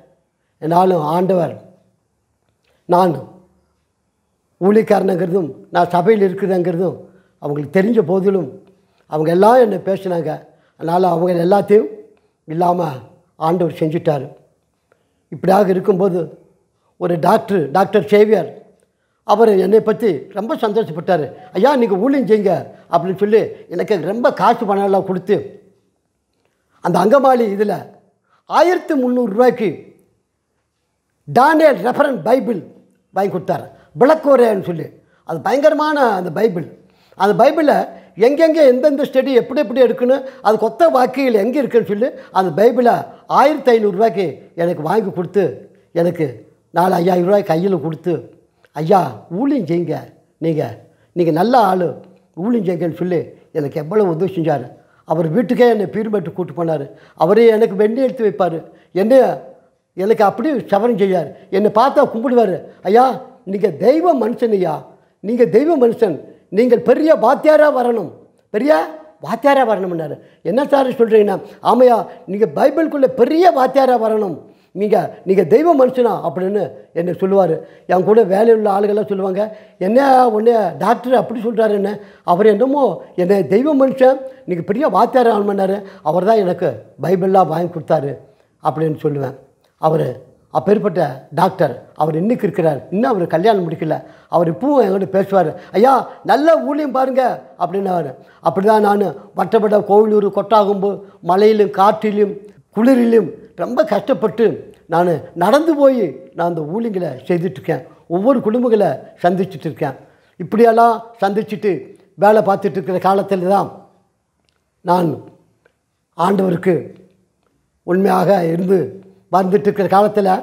என்னாலும் ஆண்டவர் நான் ஊழியக்காரனுங்கிறதும் நான் சபையில் இருக்குதுங்கிறதும் அவங்களுக்கு தெரிஞ்ச போதிலும் அவங்க எல்லாம் என்னை பேசினாங்க. அதனால் அவங்க எல்லாத்தையும் இல்லாமல் ஆண்டவர் செஞ்சிட்டார். இப்படியாக இருக்கும்போது ஒரு டாக்டர் சேவியர் அவர் என்னை பற்றி ரொம்ப சந்தோஷப்பட்டார். ஐயா நீங்கள் ஊழியம் செய்யுங்க அப்படின்னு சொல்லி எனக்கு ரொம்ப காசு பணம்லாம் கொடுத்து அந்த அங்கமாளி இதில் 1300 ரூபாய்க்கு டானியல் ரெஃபரன்ஸ் பைபிள் வாங்கி கொடுத்தார். விளக்கோரேன்னு சொல்லி அது பயங்கரமான அந்த பைபிள். அந்த பைபிளில் எங்கெங்கே எந்தெந்த ஸ்டடி எப்படி எப்படி இருக்குன்னு அது கொத்த வாக்கியங்கள் எங்கே இருக்குன்னு சொல்லி அந்த பைபிளை 1500 ரூபாய்க்கு எனக்கு வாங்கி கொடுத்து எனக்கு 4,000 ரூபாய்க்கு கையில் கொடுத்து ஐயா ஊழியம் செய்யுங்க, நீங்கள் நல்ல ஆள் ஊழியம் செய்யுங்கன்னு சொல்லி எனக்கு எவ்வளோ உதவி செஞ்சார். அவர் வீட்டுக்கே என்னை பீர்மேட்டு கூப்பிட்டு போனார். அவரே எனக்கு வெண்ணி எடுத்து வைப்பார். எனக்கு அப்படி சவரம் செய்யார். என்னை பார்த்தா கும்பிடுவார். ஐயா நீங்கள் தெய்வ மனுஷன், ஐயா நீங்கள் தெய்வ மனுஷன், நீங்கள் பெரிய வாத்தியாராக வரணும், பெரிய வாத்தியாராக வரணும்னாரு. என்ன சார் சொல்கிறீங்கன்னா, ஆமையா நீங்கள் பைபிளுக்குள்ளே பெரிய வாத்தியாராக வரணும், நீங்கள் தெய்வ மனுஷனா அப்படின்னு என்னை சொல்லுவார். என் கூட வேலையுள்ள ஆளுகள்லாம் சொல்லுவாங்க, என்ன உடனே டாக்டர் அப்படி சொல்கிறாரு என்ன, அவர் என்னமோ என்னை தெய்வ மனுஷன் நீங்கள் பெரிய வாத்தியார் ஆகணும்னாரு. அவர் தான் எனக்கு பைபிள்லாம் வாங்கி கொடுத்தாரு அப்படின்னு சொல்லுவேன். அவர் அப்பேற்பட்ட டாக்டர் அவர் இன்றைக்கி இருக்கிறார். இன்னும் அவர் கல்யாணம் முடிக்கல. அவர் இப்பவும் என்கிட்ட பேசுவார். ஐயா நல்ல ஊழியம் பாருங்கள் அப்படின்னாரு. அப்படி தான் நான் வட்டப்பட்ட கோவிலூர் கொட்டாகும்பு மழையிலும் காற்றிலும் குளிரிலும் ரொம்ப கஷ்டப்பட்டு நான் நடந்து போய் நான் அந்த ஊழியங்களை செய்துட்ருக்கேன். ஒவ்வொரு குடும்பங்களை சந்திச்சுட்டு இருக்கேன். இப்படியெல்லாம் சந்திச்சுட்டு வேலை பார்த்துட்டு இருக்கிற காலத்தில் தான் நான் ஆண்டவருக்கு உண்மையாக இருந்து வந்துட்டு இருக்கிற காலத்தில்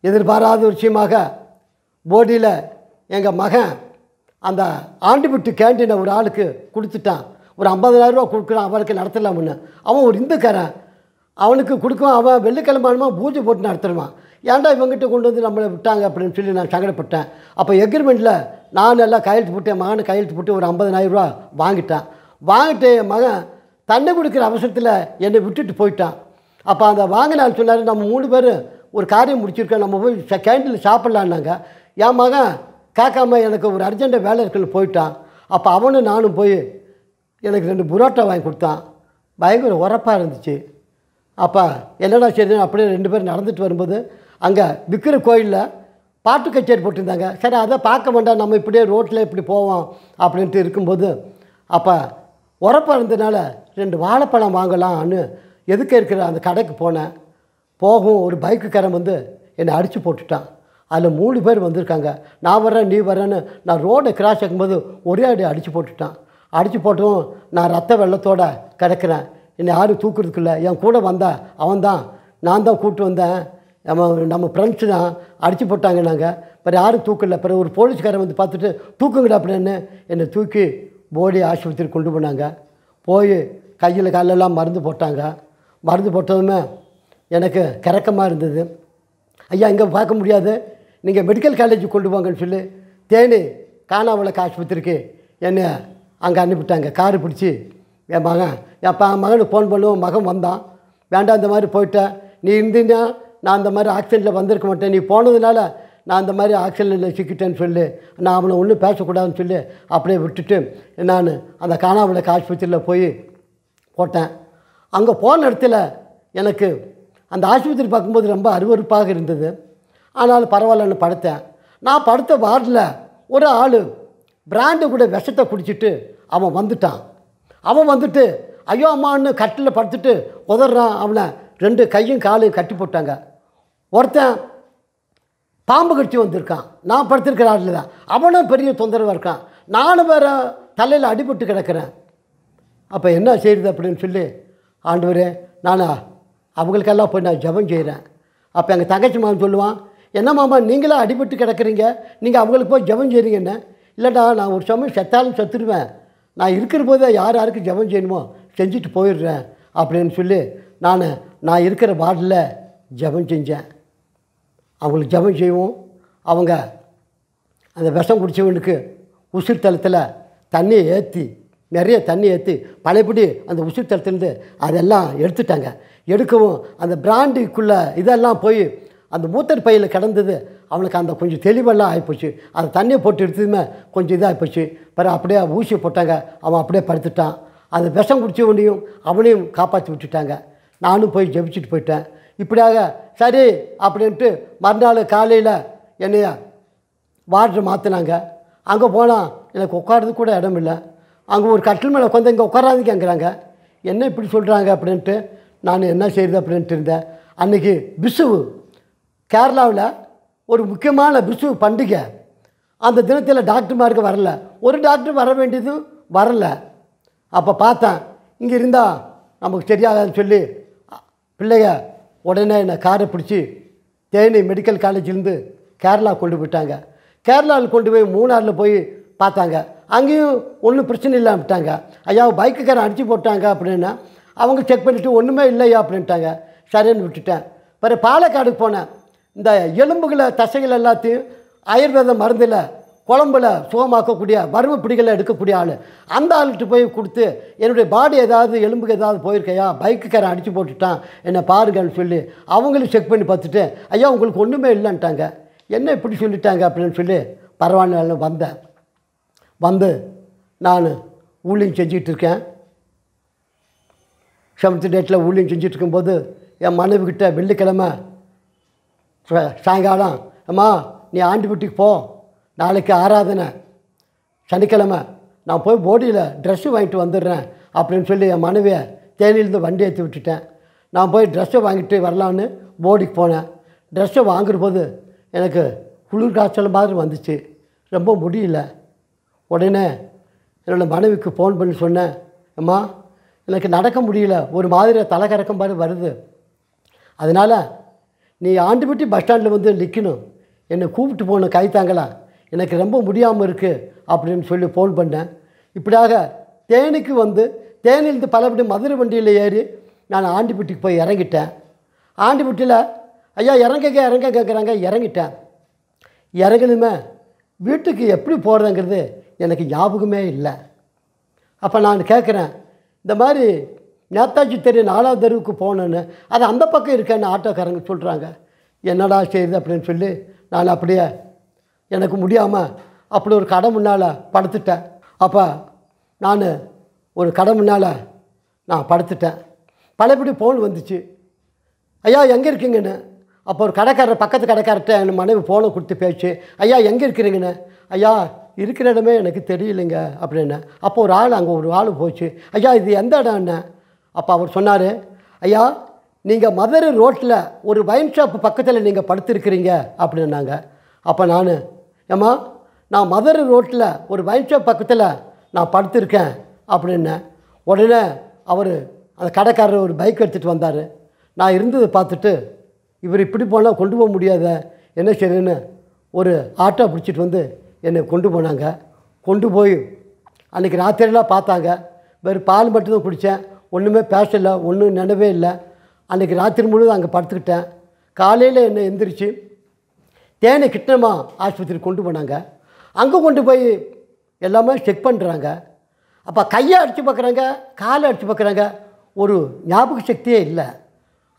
எதிர்பாராத விஷயமாக போடியில் எங்கள் மகன் அந்த ஆண்டிபட்டு கேண்டீனை ஒரு ஆளுக்கு கொடுத்துட்டான். ஒரு 50,000 ரூபா கொடுக்குறான் அவருக்கு நடத்தலாம்னு. அவன் ஒரு இந்துக்காரன், அவனுக்கு கொடுக்குவான். அவன் வெள்ளிக்கிழமானமா பூஜை போட்டு நடத்துடுவான். ஏன்டா இவங்ககிட்ட கொண்டு வந்து நம்மளை விட்டாங்க அப்படின்னு சொல்லி நான் சங்கடப்பட்டேன். அப்போ எக்ரிமெண்ட்டில் நான் எல்லாம் கையெழுத்து போட்டு என் மகனை கையெழுத்து போட்டு ஒரு 50,000 ரூபா வாங்கிட்டு என் மகன் தண்ணி கொடுக்குற அவசரத்தில் என்னை விட்டுட்டு போயிட்டான். அப்போ அந்த வாங்கினான்னு சொன்னார், நம்ம 3 பேர் ஒரு காரியம் முடிச்சிருக்கோம், நம்ம போய் கேண்டீனில் சாப்பிட்லான்னாங்க. என் மகன் கேட்காம எனக்கு ஒரு அர்ஜென்ட்டாக வேலை இருக்குன்னு போயிட்டான். அப்போ அவனும் நானும் போய் எனக்கு 2 புரோட்டா வாங்கி கொடுத்தான். பயங்கர உரப்பாக இருந்துச்சு. அப்போ என்னடா சரி அப்படியே 2 பேர் நடந்துட்டு வரும்போது அங்கே விற்கிற கோயிலில் பாட்டு கச்சேரி போட்டிருந்தாங்க. சரி அதை பார்க்க வேண்டாம், நம்ம இப்படியே ரோட்டில் இப்படி போவோம் அப்படின்ட்டு இருக்கும்போது அப்போ உரப்பாக இருந்ததுனால 2 வாழைப்பழம் வாங்கலாம்னு எதுக்கு இருக்கிற அந்த கடைக்கு போனேன். ஒரு பைக்குக்காரன் வந்து என்னை அடித்து போட்டுட்டான். அதில் 3 பேர் வந்திருக்காங்க. நான் வர்றேன் நீ வர்றேன்னு நான் ரோடை கிராஸ் ஆகும்போது ஒரே அடி அடித்து போட்டுட்டான். அடித்து போட்டவும் நான் ரத்த வெள்ளத்தோடு கிடக்கிறேன். என்னை யாரும் தூக்குறதுக்கு இல்லை. என் கூட வந்தா அவன்தான், நான் தான் கூப்பிட்டு வந்தேன். நம்ம ஃப்ரெண்ட்ஸு தான் அடித்து போட்டாங்க. நாங்கள் பிறகு யாரும் தூக்கல. பிறகு ஒரு போலீஸ்காரன் வந்து பார்த்துட்டு தூக்குங்கடா அப்படின்னு என்னை தூக்கி போடி ஆஸ்பத்திரிக்கு கொண்டு போனாங்க. போய் கையில் காலெல்லாம் மருந்து போட்டாங்க. மருந்து போட்டதுமே எனக்கு கிறக்கமாக இருந்தது. ஐயா இங்கே பார்க்க முடியாது, நீங்கள் மெடிக்கல் காலேஜுக்கு கொண்டு போங்கன்னு சொல்லி தேனி காணாவளக்கு ஆஸ்பத்திரிக்கு என்னை அங்கே அனுப்பிட்டாங்க. காரு பிடிச்சி என் மகனுக்கு ஃபோன் பண்ணுவோம். மகன் வந்தான். வேண்டாம் இந்த மாதிரி போயிட்டேன், நீ இருந்தீங்கன்னா நான் அந்த மாதிரி ஆக்சிடெண்ட்டில் வந்திருக்க மாட்டேன், நீ போனதுனால நான் அந்த மாதிரி ஆக்சிடெண்ட்டில் சிக்கிட்டேன்னு சொல்லி நான் அவனை ஒன்றும் பேசக்கூடாதுன்னு சொல்லி அப்படியே விட்டுட்டு நான் அந்த காணாமலக்கு ஆஸ்பத்திரியில் போய் போட்டேன். அங்கே போன இடத்துல எனக்கு அந்த ஆஸ்பத்திரி பார்க்கும்போது ரொம்ப அருவருப்பாக இருந்தது. ஆனாலும் பரவாயில்லன்னு படுத்தேன். நான் படுத்த வார்டில் ஒரு ஆள் பிராண்டு கூட விஷத்தை குடிச்சிட்டு அவன் வந்துட்டான். அவன் வந்துட்டு ஐயோ அம்மான்னு கட்டில் படுத்துட்டு உதறான். அவனை 2 கையும் காலையும் கட்டி போட்டாங்க. ஒருத்தன் பாம்பு கடிச்சு வந்திருக்கான், நான் படுத்திருக்கிற ஆளில் தான். அவனும் பெரிய தொந்தரவாக இருக்கான், நானும் வேறு தலையில் அடிபட்டு கிடக்கிறேன். அப்போ என்ன செய்யுது அப்படின்னு சொல்லி ஆண்டவரே நான் அவங்களுக்கெல்லாம் போய் நான் ஜெபம் செய்கிறேன். அப்போ எங்கள் தங்கச்சி மாமன் சொல்லுவான், என்ன மாமா நீங்களாம் அடிபட்டு கிடக்கிறீங்க, நீங்கள் அவங்களுக்கு போய் ஜெபம் செய்கிறீங்கன்னு. இல்லைடா நான் ஒரு சமயம் செத்தாலும் செத்துருவேன், நான் இருக்கிற போதே யாருக்கு ஜெபம் செய்யணுமோ செஞ்சுட்டு போயிடுறேன் அப்படின்னு சொல்லி நான் இருக்கிற வார்டில் ஜெபம் செஞ்சேன். அவங்களுக்கு ஜெபம் செய்வோம். அவங்க அந்த விஷம் குடித்தவனுக்கு உசிர் தளத்தில் தண்ணியை ஏற்றி நிறைய தண்ணி ஏற்றி பழையபடி அந்த உசிர் தளத்துலேருந்து அதெல்லாம் எடுத்துட்டாங்க. எடுக்கவும் அந்த பிராண்டிக்குள்ளே இதெல்லாம் போய் அந்த மூத்தர் பையில் கிடந்தது. அவனுக்கு அந்த கொஞ்சம் தெளிவெல்லாம் ஆகிப்போச்சு. அந்த தண்ணியை போட்டு எடுத்ததுமே கொஞ்சம் இதாகிப்போச்சு. பிறகு அப்படியே ஊசி போட்டாங்க, அவன் அப்படியே படுத்துட்டான். அந்த விஷம் குடித்தவனையும் அவனையும் காப்பாற்றி விட்டுட்டாங்க. நானும் போய் ஜெபிச்சுட்டு போயிட்டேன். இப்படியாக சரி அப்படின்ட்டு மறுநாள் காலையில் என்னைய வார்டு மாற்றினாங்க. அங்கே போனால் எனக்கு உட்காரது கூட இடம் இல்லை. அங்கே ஒரு கட்டில் மேலே உட்காந்து இங்கே உட்காராதுங்கிறாங்க. என்ன இப்படி சொல்கிறாங்க அப்படின்ட்டு நான் என்ன செய்யுது அப்படின்ட்டு இருந்தேன். அன்றைக்கி பிசுவு கேரளாவில் ஒரு முக்கியமான பிசுவு பண்டிகை. அந்த தினத்தில் டாக்டர்மாருக்கு வரல, ஒரு டாக்டர் வர வேண்டியதும் வரல. அப்போ பார்த்தேன் இங்கே இருந்தால் நமக்கு சரியாகாதுன்னு சொல்லி பிள்ளைங்க உடனே என்னை காரை பிடிச்சி தேனி மெடிக்கல் காலேஜிலேருந்து கேரளா கொண்டு போயிட்டாங்க. கேரளாவில் கொண்டு போய் மூணாரில் போய் பார்த்தாங்க. அங்கேயும் ஒன்றும் பிரச்சனை இல்லாமல் விட்டாங்க. ஐயா பைக்குக்காரன் அடித்து போட்டாங்க அப்படின்னா அவங்க செக் பண்ணிவிட்டு ஒன்றுமே இல்லையா அப்படின்ட்டாங்க. சரின்னு விட்டுட்டேன். பிறகு பாலக்காடுக்கு போனேன். இந்த எலும்புகளை தசைகள் எல்லாத்தையும் ஆயுர்வேத மருந்தில் குழம்புல சுகமாக்கக்கூடிய வறுமை பிடிகளை எடுக்கக்கூடிய ஆள். அந்த ஆள்கிட்ட போய் கொடுத்து என்னுடைய பாடி ஏதாவது எலும்புக்கு ஏதாவது போயிருக்கையா, பைக்குக்காரன் அடித்து போட்டுட்டான் என்னை பாருங்கன்னு சொல்லி அவங்களும் செக் பண்ணி பார்த்துட்டு ஐயா உங்களுக்கு ஒன்றுமே இல்லைன்ட்டாங்க. என்ன இப்படி சொல்லிட்டாங்க அப்படின்னு சொல்லி பரவாயில்ல வந்தேன். வந்து நான் ஊழியம் செஞ்சிகிட்டு இருக்கேன். 7th டேட்டில் ஊழியம் செஞ்சுட்டு இருக்கும்போது என் மனைவிக்கிட்ட வெள்ளிக்கிழமை சாயங்காலம் அம்மா நீ ஆண்டிபட்டிக்கு போ, நாளைக்கு ஆராதனை, சனிக்கிழமை நான் போய் போடியில் ட்ரெஸ்ஸு வாங்கிட்டு வந்துடுறேன் அப்படின்னு சொல்லி என் மனைவியை தேனியிலேருந்து வண்டி ஏற்றி விட்டுட்டேன். நான் போய் ட்ரெஸ்ஸை வாங்கிட்டு வரலான்னு போடிக்கு போனேன். ட்ரெஸ்ஸை வாங்குற போது எனக்கு குளிர் காய்ச்சல் மாதிரி வந்துச்சு, ரொம்ப முடியல. உடனே என்னோடய மனைவிக்கு ஃபோன் பண்ணி சொன்னேன், அம்மா எனக்கு நடக்க முடியல, ஒரு மாதிரி தலைக்கறக்கம் மாதிரி வருது, அதனால் நீ ஆண்டிபட்டி பஸ் ஸ்டாண்டில் வந்து நிற்கணும், என்னை கூப்பிட்டு போகணும் கைத்தாங்களா, எனக்கு ரொம்ப முடியாமல் இருக்குது அப்படின்னு சொல்லி ஃபோன் பண்ணேன். இப்படியாக தேனிக்கு வந்து தேனியிலேருந்து பலபடி மதுரை வண்டியில் ஏறி நான் ஆண்டிபட்டிக்கு போய் இறங்கிட்டேன். ஆண்டிபட்டியில் ஐயா இறங்க கேட்குறாங்க. இறங்கிட்டேன். இறங்கினுமே வீட்டுக்கு எப்படி போகிறதுங்கிறது எனக்கு ஞாபகமே இல்லை. அப்போ நான் கேட்குறேன், இந்த மாதிரி நேதாஜி தெரு 4வது தெருவுக்கு போகணுன்னு, அது அந்த பக்கம் இருக்கேன்னு ஆட்டோக்காரங்க சொல்கிறாங்க. என்னடா செய்யுது அப்படின்னு சொல்லி நான் அப்படியே எனக்கு முடியாமல் அப்படி ஒரு கடை முன்னால் படுத்துட்டேன். அப்போ நான் ஒரு கடை முன்னால் நான் படுத்துட்டேன். பழையபடி ஃபோன் வந்துச்சு, ஐயா எங்கே இருக்கீங்கன்னு. அப்போ ஒரு கடைக்காரர் பக்கத்து கடைக்காரர்கிட்ட என் மனைவி ஃபோனை கொடுத்து பேச்சு, ஐயா எங்கே இருக்கிறீங்கன்னு. ஐயா இருக்கிற இடமே எனக்கு தெரியலைங்க அப்படின்னு. அப்போ ஒரு ஆள் அங்கே ஒரு ஆள் போச்சு, ஐயா இது எந்த இடம்னு. அப்போ அவர் சொன்னார், ஐயா நீங்கள் மதுரை ரோட்டில் ஒரு வைன் ஷாப்பு பக்கத்தில் நீங்கள் படுத்துருக்கிறீங்க அப்படின்னாங்க. அப்போ நான் ஏம்மா நான் மதுரை ரோட்டில் ஒரு வைன் ஷாப் பக்கத்தில் நான் படுத்திருக்கேன் அப்படின்னேன். உடனே அவர் அந்த கடைக்காரர் ஒரு பைக் எடுத்துகிட்டு வந்தார். நான் இருந்ததை பார்த்துட்டு இவர் இப்படி போனால் கொண்டு போக முடியாத, என்ன செய்யணுன்னு ஒரு ஆட்டோ பிடிச்சிட்டு வந்து என்னை கொண்டு போனாங்க. கொண்டு போய் அன்றைக்கி ராத்திரியெல்லாம் பார்த்தாங்க. வெறும் பால் மட்டும்தான் குடித்தேன், ஒன்றுமே பேசலை, ஒன்றும் நினைவே இல்லை. அன்றைக்கி ராத்திரி முழுவதும் அங்கே படுத்துக்கிட்டேன். காலையில் என்னை எந்திரிச்சு தேனி கிருஷ்ணம்மா ஆஸ்பத்திரி கொண்டு போனாங்க. அங்கே கொண்டு போய் எல்லாமே செக் பண்ணுறாங்க. அப்போ கையை அடித்து பார்க்குறாங்க, காலை அடித்து பார்க்குறாங்க, ஒரு ஞாபக சக்தியே இல்லை.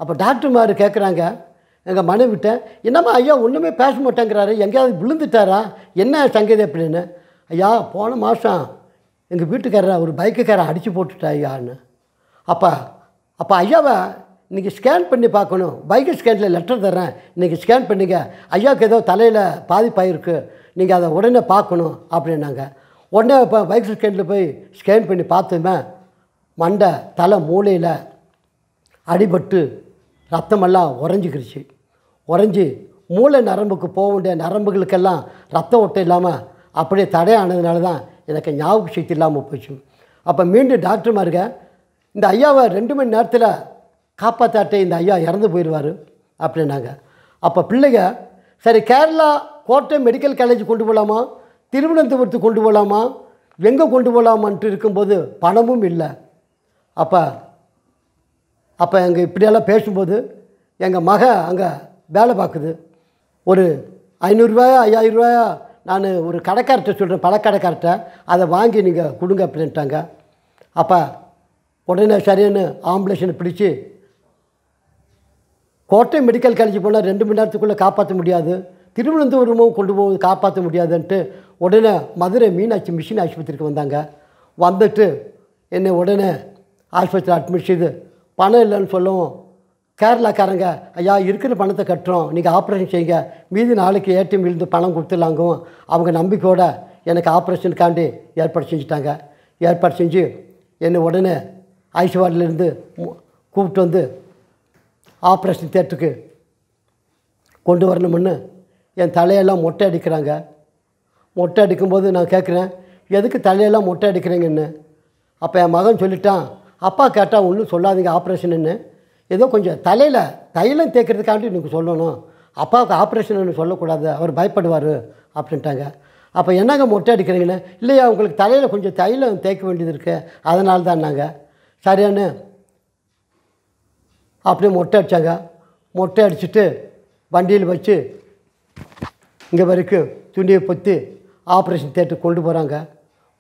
அப்போ டாக்டர்மார் கேட்குறாங்க, எங்கள் மனைவிட்ட, என்னம்மா ஐயா ஒன்றுமே பேச மாட்டேங்கிறாரு, எங்கேயாவது விழுந்துட்டாரா, என்ன சங்கதி அப்படின்னு. ஐயா போன மாதம் எங்கள் வீட்டுக்காரரை ஒரு பைக்குக்காரன் அடித்து போட்டுட்டா ஐயான்னு. அப்போ ஐயாவை இன்றைக்கி ஸ்கேன் பண்ணி பார்க்கணும், பைக்கு ஸ்கேனில் லெட்டர் தர்றேன், இன்றைக்கி ஸ்கேன் பண்ணிங்க, ஐயாவுக்கு ஏதோ தலையில் பாதிப்பாயிருக்கு, நீங்கள் அதை உடனே பார்க்கணும் அப்படின்னாங்க. உடனே இப்போ பைக் ஸ்கேனில் போய் ஸ்கேன் பண்ணி பார்த்துமே மண்டை தலை மூளையில் அடிபட்டு ரத்தமெல்லாம் உறைஞ்சிக்கிருச்சு. உறைஞ்சி மூளை நரம்புக்கு போக வேண்டிய நரம்புகளுக்கெல்லாம் ரத்த ஓட்டம் இல்லாமல் அப்படியே தடையானதுனால தான் எனக்கு ஞாபக சக்தி இல்லாமல் போச்சு. அப்போ மீண்டும் டாக்டர்மாருங்க, இந்த ஐயாவை 2 மணி நேரத்தில் காப்பாற்றாட்டே இந்த ஐயா இறந்து போயிடுவார் அப்படின்னாங்க. அப்போ பிள்ளைங்க, சரி கேரளா கோட்டை மெடிக்கல் காலேஜ் கொண்டு போகலாமா, திருவனந்தபுரத்துக்கு கொண்டு போகலாமா, எங்கே கொண்டு போகலாமான்ட்டு இருக்கும்போது பணமும் இல்லை. அப்போ எங்கள் இப்படியெல்லாம் பேசும்போது எங்கள் மக அங்கே வேலை பார்க்குது. ஒரு 500 ரூபாயா 5000 ரூபாயா நான் ஒரு கடைக்கார்ட்ட சொல்கிறேன், பழக்கடைக்கார்ட்ட, அதை வாங்கி நீங்கள் கொடுங்க அப்படின்ட்டாங்க. அப்போ உடனே சரியான ஆம்புலன்ஸை பிடிச்சி கோட்டை மெடிக்கல் காலேஜ் போனால் 2 மணி நேரத்துக்குள்ளே காப்பாற்ற முடியாது, திருவனந்தபுரமும் கொண்டு போக காப்பாற்ற முடியாதுன்ட்டு உடனே மதுரை மீனாட்சி மிஷின் ஆஸ்பத்திரிக்கு வந்தாங்க. வந்துட்டு என்னை உடனே ஆஸ்பத்திரியில் அட்மிட் செய்து பணம் இல்லைன்னு சொல்லவும், கேரளாக்காரங்க, ஐயா இருக்கிற பணத்தை கட்டுறோம், நீங்கள் ஆப்ரேஷன் செய்யுங்க, மீதி நாளைக்கு ஏடிஎம் இருந்து பணம் கொடுத்துடலாங்கும். அவங்க நம்பிக்கையோடு எனக்கு ஆப்ரேஷனுக்காண்டி ஏற்பாடு செஞ்சுட்டாங்க. ஏற்பாடு செஞ்சு என்னை உடனே ஐசிவார்டிலேருந்து கூப்பிட்டு வந்து ஆப்ரேஷன் தியேட்டருக்கு கொண்டு வரணும்னு என் தலையெல்லாம் மொட்டை அடிக்கிறாங்க. மொட்டை அடிக்கும்போது நான் கேட்குறேன், எதுக்கு தலையெல்லாம் மொட்டை அடிக்கிறீங்கன்னு. அப்போ என் மகன் சொல்லிட்டான், அப்பா கேட்டால் ஒன்றும் சொல்லாதீங்க ஆப்ரேஷனுன்னு, ஏதோ கொஞ்சம் தலையில் தைலம் தேய்க்கிறதுக்காண்டி நீங்கள் சொல்லணும், அப்பாவுக்கு ஆப்ரேஷன்னு சொல்லக்கூடாது, அவர் பயப்படுவார் அப்படின்ட்டாங்க. அப்போ என்னங்க மொட்டை அடிக்கிறீங்கன்னு, இல்லையா உங்களுக்கு தலையில் கொஞ்சம் தைலம் தேய்க்க வேண்டியது இருக்குது, அதனால தான்னாங்க. சரியானு அப்படியே மொட்டை அடித்தாங்க. மொட்டை அடிச்சுட்டு வண்டியில் வச்சு இங்கே வரைக்கும் துணியை பொத்தி ஆப்ரேஷன் தியேட்டருக்கு கொண்டு போகிறாங்க.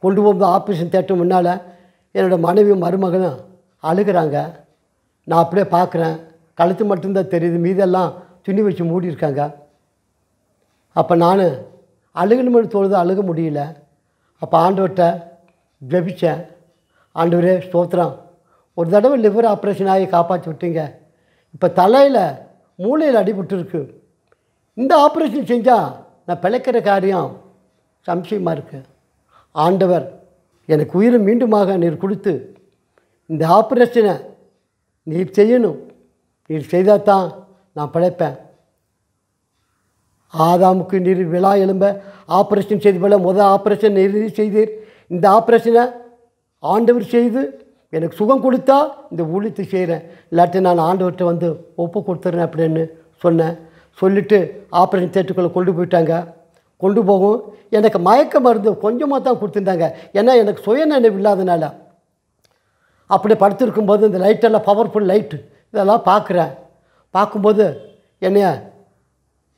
கொண்டு போகும்போது ஆப்ரேஷன் தியேட்டர் முன்னால் என்னோடய மனைவியும் மருமகனும் அழுகிறாங்க. நான் அப்படியே பார்க்குறேன், கழுத்து மட்டும்தான் தெரியுது, மீதெல்லாம் துணி வச்சு மூடியிருக்காங்க. அப்போ நான் அழுகணும்னு தோணுது, அழுக முடியல. அப்போ ஆண்டவர்கிட்ட ஜெபிச்சேன், ஆண்டவரே ஸ்தோத்திரம், ஒரு தடவை லிவர் ஆப்ரேஷன் ஆகி காப்பாற்றி விட்டீங்க, இப்போ தலையில் மூளையில் அடிபட்டுருக்கு, இந்த ஆப்ரேஷன் செஞ்சால் நான் பிழைக்கிற காரியம் சம்சயமாக இருக்குது. ஆண்டவர் எனக்கு உயிரை மீண்டுமாக நீர் கொடுத்து இந்த ஆப்ரேஷனை நீர் செய்யணும், நீர் செய்தால் தான் நான் பிழைப்பேன். ஆதாமுக்கு நீர் விழா எலும்ப ஆப்ரேஷன் செய்து போல முதல் ஆப்ரேஷன் நீர் செய்தீர், இந்த ஆப்ரேஷனை ஆண்டவர் செய்து எனக்கு சுகம் கொடுத்தா இந்த ஊழியத்தை செய்கிறேன், இல்லாட்டி நான் ஆண்டவர்கிட்ட வந்து ஒப்பு கொடுத்துட்றேன் அப்படின்னு சொன்னேன். சொல்லிவிட்டு ஆப்ரேஷன் தியேட்டருக்குள்ளே கொண்டு போயிட்டாங்க. கொண்டு போகும் எனக்கு மயக்க மருந்து கொஞ்சமாக தான் கொடுத்துருந்தாங்க, ஏன்னா எனக்கு சுய நினைவு இல்லாதனால. அப்படி படுத்திருக்கும்போது இந்த லைட்டெல்லாம் பவர்ஃபுல் லைட்டு இதெல்லாம் பார்க்குறேன். பார்க்கும்போது என்னைய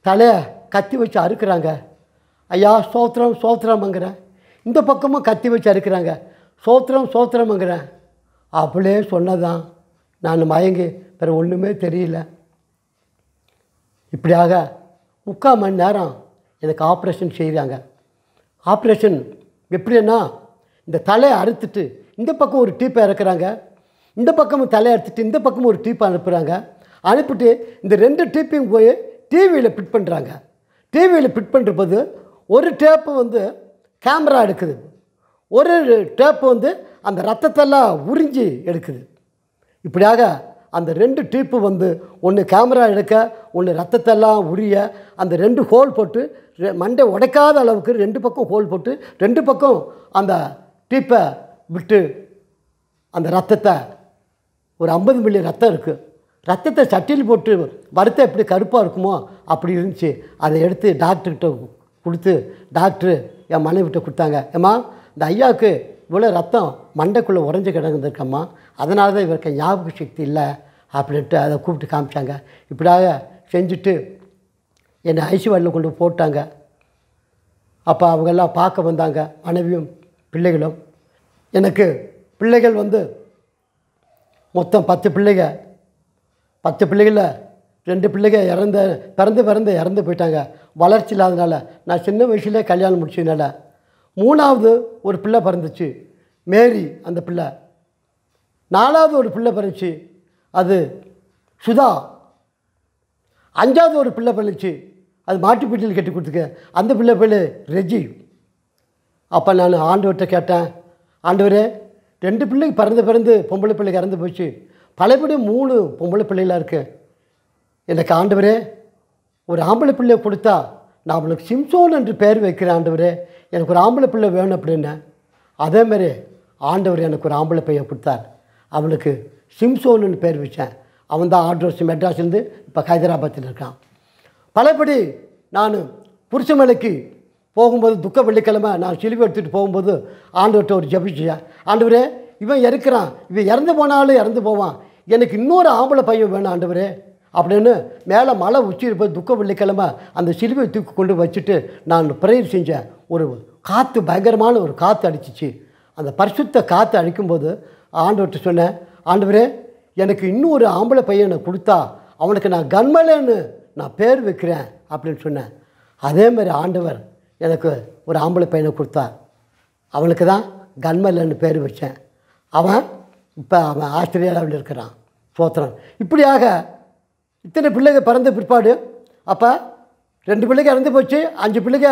தலையை கத்தி வச்சு அறுக்கிறாங்க. ஐயா சோத்திரம் சோத்திரம்ங்கிறேன், இந்த பக்கமும் கத்தி வச்சு அறுக்கிறாங்க, சோத்திரம் சோத்திரம்ங்கிறேன். அப்படியே சொன்னதான் நான் மயங்கி வேறு ஒன்றுமே தெரியல. இப்படியாக 3/4 மணி நேரம் எனக்கு ஆப்ரேஷன் செய்கிறாங்க. ஆப்ரேஷன் எப்படின்னா, இந்த தலையை அறுத்துட்டு இந்த பக்கம் ஒரு டீப்பை இறக்குறாங்க, இந்த பக்கமும் தலையை அறுத்துட்டு இந்த பக்கமும் ஒரு டீப்பை அனுப்புகிறாங்க. அனுப்பிட்டு இந்த 2 டீப்பையும் போய் டிவியில் ஃபிட் பண்ணுறாங்க. டிவியில் ஃபிட் பண்ணுறபோது ஒரு டேப்பு வந்து கேமரா எடுக்குது, ஒரு டேப்பு வந்து அந்த ரத்தத்தெல்லாம் உறிஞ்சி எடுக்குது. இப்படியாக அந்த 2 டீப்பு வந்து ஒன்று கேமரா எடுக்க, ஒன்று ரத்தத்தெல்லாம் உரிய, அந்த 2 ஹோல் போட்டு மண்டை உடைக்காத அளவுக்கு 2 பக்கம் ஹோல் போட்டு 2 பக்கம் அந்த டீப்பை விட்டு அந்த ரத்தத்தை, ஒரு 50 மில்லி ரத்தம் இருக்குது, ரத்தத்தை சட்டியில் போட்டு வறுத்த எப்படி கருப்பாக இருக்குமோ அப்படி இருந்துச்சு. அதை எடுத்து டாக்டர்கிட்ட கொடுத்து டாக்டரு என் மனைவிட்ட கொடுத்தாங்க. ஏம்மா இந்த ஐயாவுக்கு இவ்வளோ ரத்தம் மண்டைக்குள்ளே உறைஞ்சி கிடந்துருக்கம்மா, அதனால தான் இவருக்கு ஞாபக சக்தி இல்லை அப்படின்ட்டு அதை கூப்பிட்டு காமிச்சாங்க. இப்படியாக செஞ்சுட்டு என்னை ஐசிவார்டில் கொண்டு போட்டாங்க. அப்போ அவங்கெல்லாம் பார்க்க வந்தாங்க, மனைவியும் பிள்ளைகளும். எனக்கு பிள்ளைகள் வந்து மொத்தம் 10 பிள்ளைங்க. 10 பிள்ளைகளில் 2 பிள்ளைங்க இறந்து போயிட்டாங்க. வளர்ச்சி இல்லாதனால. நான் சின்ன வயசுலேயே கல்யாணம் முடிச்சதுனால. 3வது ஒரு பிள்ளை பிறந்துச்சு, மேரி அந்த பிள்ளை. 4வது ஒரு பிள்ளை பிறந்துச்சு, அது சுதா. 5வது ஒரு பிள்ளை பிறந்துச்சு, அது மாட்டுப்பீட்டில் கட்டி கொடுத்துக்க. அந்த பிள்ளை பேர் ரெஜி. அப்போ நான் ஆண்டவர்கிட்ட கேட்டேன், ஆண்டவரே 2 பிள்ளைக்கு பிறந்து பொம்பளை பிள்ளைக்கு இறந்து போச்சு, பழையபடி 3 பொம்பளை பிள்ளைகளாக இருக்குது. எனக்கு ஆண்டவரே ஒரு ஆம்பளை பிள்ளை கொடுத்தா நான் அவளுக்கு சிம்சோன் என்று பேர் வைக்கிறேன் ஆண்டவரே, எனக்கு ஒரு ஆம்பளை பிள்ளை வேணும் அப்படின்னேன். அதேமாரி ஆண்டவர் எனக்கு ஒரு ஆம்பளை பையன் கொடுத்தார். அவனுக்கு சிம்சோன்னு பேர் வச்சேன். அவன் தான் மெட்ராஸ்லேருந்து இப்போ ஹைதராபாத்தில் இருக்கான். பழையபடி நான் புருஷமலைக்கு போகும்போது துக்க வெள்ளிக்கிழமை நான் சிலுவை எடுத்துகிட்டு போகும்போது ஆண்டவர்கிட்ட ஒரு ஜெபிச்சேன். ஆண்டவரே இவன் இருக்கிறான், இவன் இறந்து போனாலும் இறந்து போவான், எனக்கு இன்னொரு ஆம்பளை பையன் வேணும் ஆண்டவரே அப்படின்னு மேலே மலை உச்சி இருப்பது துக்க வெள்ளிக்கிழமை அந்த சிலுவை தூக்கி கொண்டு வச்சுட்டு நான் ப்ரேயர் செஞ்சேன். ஒரு காற்று, பயங்கரமான ஒரு காற்று அடிச்சிச்சு. அந்த பரிசுத்த காற்று அடிக்கும்போது ஆண்டவர்கிட்ட சொன்னேன், ஆண்டவரே எனக்கு இன்னொரு ஆம்பளை பையனை கொடுத்தா அவனுக்கு நான் கன்மலேன்னு நான் பேர் வைக்கிறேன் அப்படின்னு சொன்னேன். அதேமாதிரி ஆண்டவர் எனக்கு ஒரு ஆம்பளை பையனை கொடுத்தார். அவனுக்கு தான் கன்மலேன்னு பேர் வச்சேன். அவன் இப்போ ஆஸ்திரேலியாவில் இருக்கிறான். சோத்திரம். இப்படியாக இத்தனை பிள்ளைங்க பிறந்த பிற்பாடு அப்போ 2 பிள்ளைங்க இறந்து போச்சு, 5 பிள்ளைங்க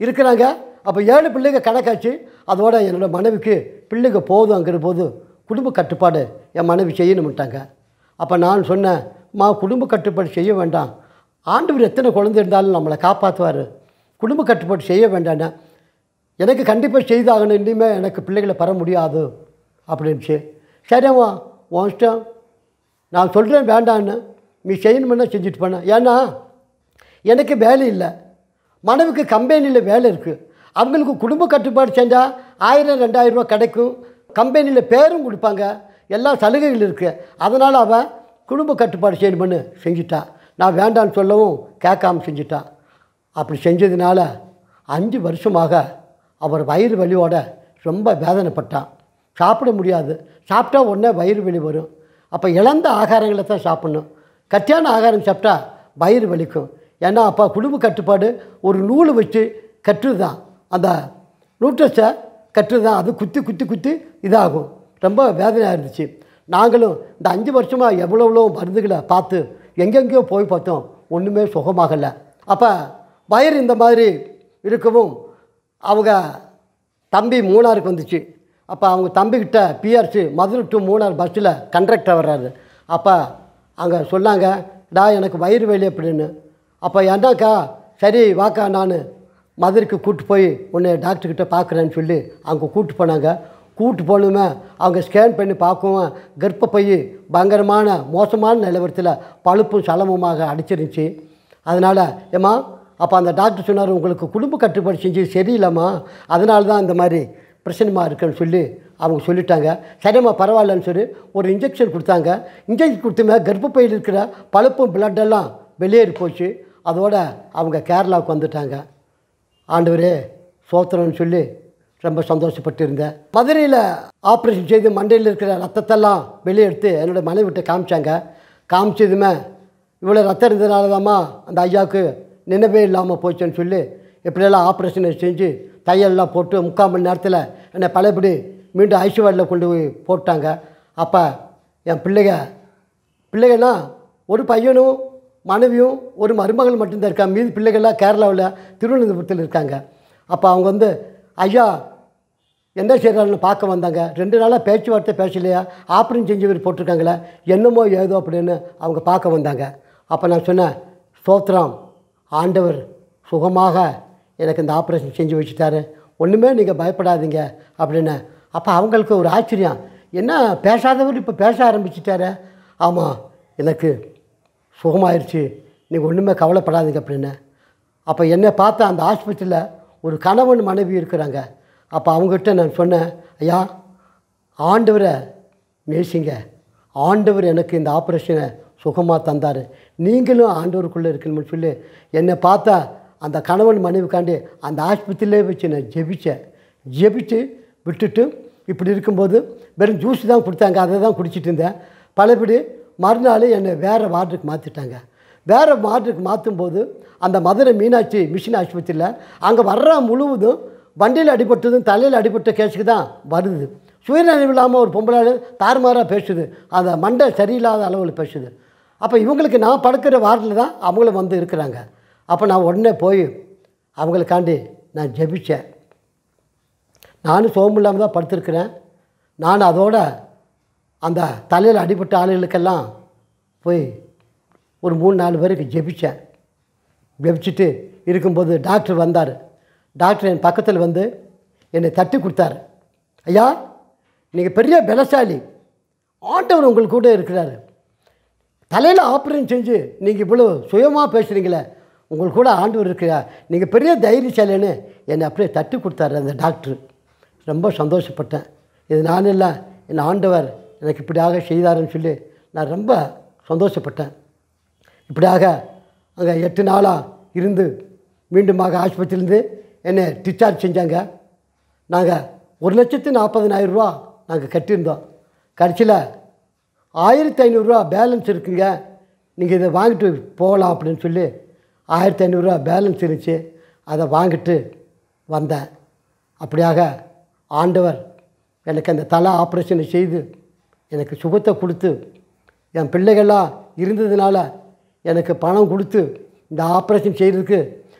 இருக்கிறாங்க. அப்போ 7 பிள்ளைங்க கணக்காச்சு. அதோட என்னோடய மனைவிக்கு பிள்ளைங்க போதுங்கிற போது குடும்ப கட்டுப்பாடு என் மனைவி செய்யணும்ட்டாங்க. அப்போ நான் சொன்னேன், குடும்ப கட்டுப்பாடு செய்ய வேண்டாம், ஆண்டவர் எத்தனை குழந்தை இருந்தாலும் நம்மளை காப்பாற்றுவார், குடும்ப கட்டுப்பாடு செய்ய வேண்டாண்ணே. எனக்கு கண்டிப்பாக செய்தாகணும், இனிமேல் எனக்கு பிள்ளைகளை பெற முடியாது அப்படின்ச்சு. சரிம்மா உன் இஷ்டம், நான் சொல்கிறேன் வேண்டான்னு, நீ செய்யணுமென்னா செஞ்சுட்டு போனேன். ஏன்னா எனக்கு வேலை இல்லை, மனைவிக்கு கம்பெனியில் வேலை இருக்குது. அவங்களுக்கு குடும்ப கட்டுப்பாடு செஞ்சால் 1000-2000 ரூபா கிடைக்கும், கம்பெனியில் பேரும் கொடுப்பாங்க, எல்லா சலுகைகள் இருக்குது. அதனால் அவன் குடும்ப கட்டுப்பாடு செய்யணுமென்னு செஞ்சுட்டா. நான் வேண்டான்னு சொல்லவும் கேட்காமல் செஞ்சுட்டா. அப்படி செஞ்சதுனால 5 வருஷமாக அவர் வயிறு வலியோட ரொம்ப வேதனைப்பட்டான். சாப்பிட முடியாது, சாப்பிட்டா உடனே வயிறு வலி வரும். அப்போ இழந்த ஆகாரங்களை தான் சாப்பிட்ணும். கட்டியான ஆகாரம் சாப்பிட்டா வயிறு வலிக்கும். ஏன்னா அப்போ குடும்ப கட்டுப்பாடு ஒரு நூல் வச்சு கட்டுறது தான், அந்த நியூட்ரஸை கட்டுறது தான், அது குத்தி இதாகும். ரொம்ப வேதனையாக இருந்துச்சு. நாங்களும் இந்த 5 வருஷமாக எவ்வளோ மருந்துகளை பார்த்து எங்கெங்கேயோ போய் பார்த்தோம், ஒன்றுமே சுகமாகலை. அப்போ வயிறு இந்த மாதிரி இருக்கவும் அவங்க தம்பி மூணாருக்கு வந்துச்சு. அப்போ அவங்க தம்பிக்கிட்ட பிஆர்சி மதுரை டு மூணார் பஸ்ஸில் கண்டக்டர் வர்றாரு. அப்போ அங்கே சொன்னாங்க, எனக்கு வயிறு வலி அப்படின்னு. அப்போ என்னக்கா, சரி வாக்கா நான் மதுரைக்கு கூப்பிட்டு போய் உன்னை டாக்டர்கிட்ட பார்க்குறேன்னு சொல்லி அங்கே கூப்பிட்டு போனாங்க. கூப்பிட்டு போகணுமே அவங்க ஸ்கேன் பண்ணி பார்க்கவும் கர்ப்பப்பை பயங்கரமான மோசமான நிலவரத்தில் பழுப்பும் சலமுமாக அடிச்சிருந்துச்சு. அதனால் ஏம்மா அப்போ அந்த டாக்டர் சொன்னார், உங்களுக்கு குடும்ப கட்டுப்பாடு செஞ்சு சரியில்லைம்மா, அதனால தான் இந்த மாதிரி பிரச்சனைமா இருக்குன்னு சொல்லி அவங்க சொல்லிட்டாங்க. சரிம்மா பரவாயில்லன்னு சொல்லி ஒரு இன்ஜெக்ஷன் கொடுத்தாங்க. இன்ஜெக்ஷன் கொடுத்துமே கர்ப்பப்பையில் இருக்கிற பழுப்பும் பிளட்டெல்லாம் வெளியேறி போச்சு. அதோடு அவங்க கேரளாவுக்கு வந்துட்டாங்க. ஆண்டவரே சோத்திரம்னு சொல்லி ரொம்ப சந்தோஷப்பட்டு இருந்தேன். மதுரையில் ஆப்ரேஷன் செய்து மண்டையில் இருக்கிற ரத்தத்தெல்லாம் வெளியே எடுத்து என்னோடய மனைவிட்ட காமிச்சாங்க. காமிச்சதுமே இவ்வளோ ரத்தம் இருந்ததுனால தான்மா அந்த ஐயாவுக்கு நினைவே இல்லாமல் போச்சுன்னு சொல்லி எப்படியெல்லாம் ஆப்ரேஷனை செஞ்சு தையல்லாம் போட்டு 3/4 மணி நேரத்தில் என்னை பழையபடி மீண்டும் ஐசியூவார்டில் கொண்டு போய் போட்டாங்க. அப்போ என் பிள்ளைகள்னா ஒரு பையனும் மனைவியும் ஒரு மருமகள் மட்டும்தான் இருக்காங்க. மீதி பிள்ளைகள்லாம் கேரளாவில் திருவனந்தபுரத்தில் இருக்காங்க. அப்போ அவங்க வந்து ஐயா என்ன செய்கிறாருன்னு பார்க்க வந்தாங்க. 2 நாளாக பேச்சுவார்த்தை பேசலையா, ஆப்ரேஷன் செஞ்சவர் போட்டிருக்காங்களே என்னமோ ஏதோ அப்படின்னு அவங்க பார்க்க வந்தாங்க. அப்போ நான் சொன்னேன், ஸ்தோத்திரம், ஆண்டவர் சுகமாக எனக்கு இந்த ஆப்ரேஷன் செஞ்சு வச்சுட்டாரு, ஒன்றுமே நீங்கள் பயப்படாதீங்க அப்படின்னு. அப்போ அவங்களுக்கு ஒரு ஆச்சரியம், என்ன பேசாதவர் இப்போ பேச ஆரம்பிச்சிட்டாரு. ஆமாம் எனக்கு சுகமாயிருச்சு, நீங்கள் ஒன்றுமே கவலைப்படாதீங்க அப்படின்னு. அப்போ என்னை பார்த்தா அந்த ஆஸ்பத்திரியில் ஒரு கணவன் மனைவி இருக்கிறாங்க. அப்போ அவங்ககிட்ட நான் சொன்னேன், ஐயா ஆண்டவரை நேசிங்க, ஆண்டவர் எனக்கு இந்த ஆப்ரேஷனை சுகமாக தந்தார், நீங்களும் ஆண்டவருக்குள்ளே இருக்கணும்னு சொல்லி என்னை பார்த்தா அந்த கணவன் மனைவிக்காண்டி அந்த ஆஸ்பத்திரியிலே வச்சு நான் ஜெபிச்சு விட்டுட்டு இப்படி இருக்கும்போது வெறும் ஜூஸ் தான் கொடுத்தாங்க, அதை தான் குடிச்சிட்டு இருந்தேன். பலபடி மறுநாள் என்னை வேறு வார்டுக்கு மாற்றிட்டாங்க. வேறு மாற்றுக்கு மாற்றும்போது அந்த மதுரை மீனாட்சி மிஷின் ஆஸ்பத்திரியில் அங்கே வர்ற முழுவதும் வண்டியில் அடிபட்டதும் தலையில் அடிபட்ட கேஸுக்கு தான் வருது. சுயநினைவு இல்லாமல் ஒரு பொம்பளை தாறுமாறாக பேசுது, அந்த மண்டை சரியில்லாத அளவில் பேசுது. அப்போ இவங்களுக்கு நான் படுக்கிற வார்டில் தான் அவங்களும் வந்து இருக்கிறாங்க. அப்போ நான் உடனே போய் அவங்களுக்காண்டி நான் ஜெபித்தேன். நானும் சோம்பு இல்லாமல் தான் படுத்திருக்கிறேன். நான் அதோட அந்த தலையில் அடிபட்ட ஆளுகளுக்கெல்லாம் போய் ஒரு 3-4 பேருக்கு ஜெபித்தேன். ஜெபிச்சுட்டு இருக்கும்போது டாக்டர் வந்தார். டாக்டர் என் பக்கத்தில் வந்து என்னை தட்டி கொடுத்தாரு. ஐயா, நீங்கள் பெரிய பலசாலி, ஆண்டவர் உங்களுக்கு கூட இருக்கிறாரு. தலையில் ஆப்ரேஷன் செஞ்சு நீங்கள் இவ்வளோ சுயமாக பேசுகிறீங்களே, உங்களுக்கு கூட ஆண்டவர் இருக்கிறா, நீங்கள் பெரிய தைரியசாலின்னு என்னை அப்படியே தட்டி கொடுத்தாரு அந்த டாக்டர். ரொம்ப சந்தோஷப்பட்டேன். இது நான் இல்லை, என் ஆண்டவர் எனக்கு இப்படியாக செய்தாருன்னு சொல்லி நான் ரொம்ப சந்தோஷப்பட்டேன். இப்படியாக அங்கே 8 நாளாக இருந்து மீண்டுமாக ஆஸ்பத்திரியிலேருந்து என்னை டிஸ்சார்ஜ் செஞ்சாங்க. நாங்கள் 1,40,000 ரூபா நாங்கள் கட்டியிருந்தோம். கடைசியில் 1,500 ரூபா பேலன்ஸ் இருக்குங்க, நீங்கள் இதை வாங்கிட்டு போகலாம் அப்படின்னு சொல்லி 1,500 ரூபா பேலன்ஸ் இருந்துச்சு. அதை வாங்கிட்டு வந்தேன். அப்படியாக ஆண்டவர் எனக்கு அந்த தலை ஆப்ரேஷனை செய்து எனக்கு சுகத்தை கொடுத்து, என் பிள்ளைகள்லாம் இருந்ததுனால எனக்கு பணம் கொடுத்து இந்த ஆப்ரேஷன் செய்கிறதுக்கு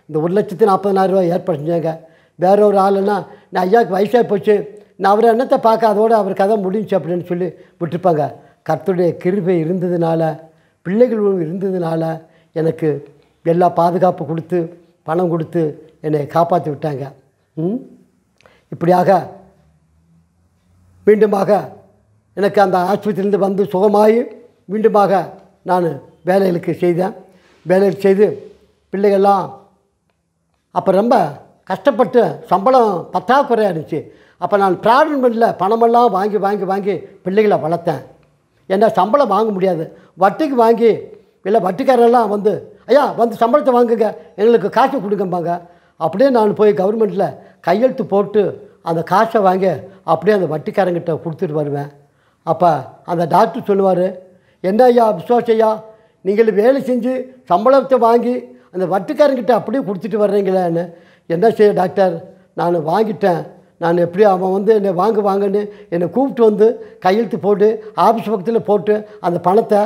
இந்த 1,40,000 ரூபா ஏற்பாடு செஞ்சாங்க. வேற ஒரு ஆளுன்னா நான் ஐயாவுக்கு வயசாக போச்சு, நான் அவரை என்னத்தை பார்க்க, அதோடு அவர் கதை முடிஞ்சு அப்படின்னு சொல்லி விட்டுருப்பாங்க. கர்த்தருடைய கிருபை இருந்ததுனால, பிள்ளைகள் இருந்ததுனால எனக்கு எல்லா பாதுகாப்பு கொடுத்து பணம் கொடுத்து என்னை காப்பாற்றி விட்டாங்க. இப்படியாக மீண்டுமாக எனக்கு அந்த ஆஸ்பத்திரியிலேருந்து வந்து சுகமாகி மீண்டுமாக நான் வேலைகளுக்கு செய்தேன். வேலைகள் செய்து பிள்ளைகள்லாம் அப்போ ரொம்ப கஷ்டப்பட்டு சம்பளம் பற்றாக்குறையாக இருந்துச்சு. அப்போ நான் ப்ராவிடென்ட்ல பணமெல்லாம் வாங்கி வாங்கி வாங்கி பிள்ளைகளை வளர்த்தேன். ஏன்னா சம்பளம் வாங்க முடியாது, வட்டிக்கு வாங்கி, இல்லை வட்டிக்காரெல்லாம் வந்து ஐயா வந்து சம்பளத்தை வாங்குங்க, எங்களுக்கு காசு கொடுங்கம்பாங்க. அப்படியே நான் போய் கவர்மெண்ட்டில் கையெழுத்து போட்டு அந்த காசை வாங்கி அப்படியே அந்த வட்டிக்காரங்கிட்ட கொடுத்துட்டு வருவேன். அப்போ அந்த டாக்டர் சொல்லுவார், என்ன ஐயா விசுவாச ஐயா, நீங்கள் வேலை செஞ்சு சம்பளத்தை வாங்கி அந்த வட்டிக்காரங்கிட்ட அப்படியே கொடுத்துட்டு வர்றீங்களேன்னு. என்ன செய்ய டாக்டர், நான் வாங்கிட்டேன், நான் எப்படி அவன் வந்து என்னை வாங்குன்னு என்னை கூப்பிட்டு வந்து கையெழுத்து போட்டு ஆஃபீஸ் பக்கத்தில் போட்டு அந்த பணத்தை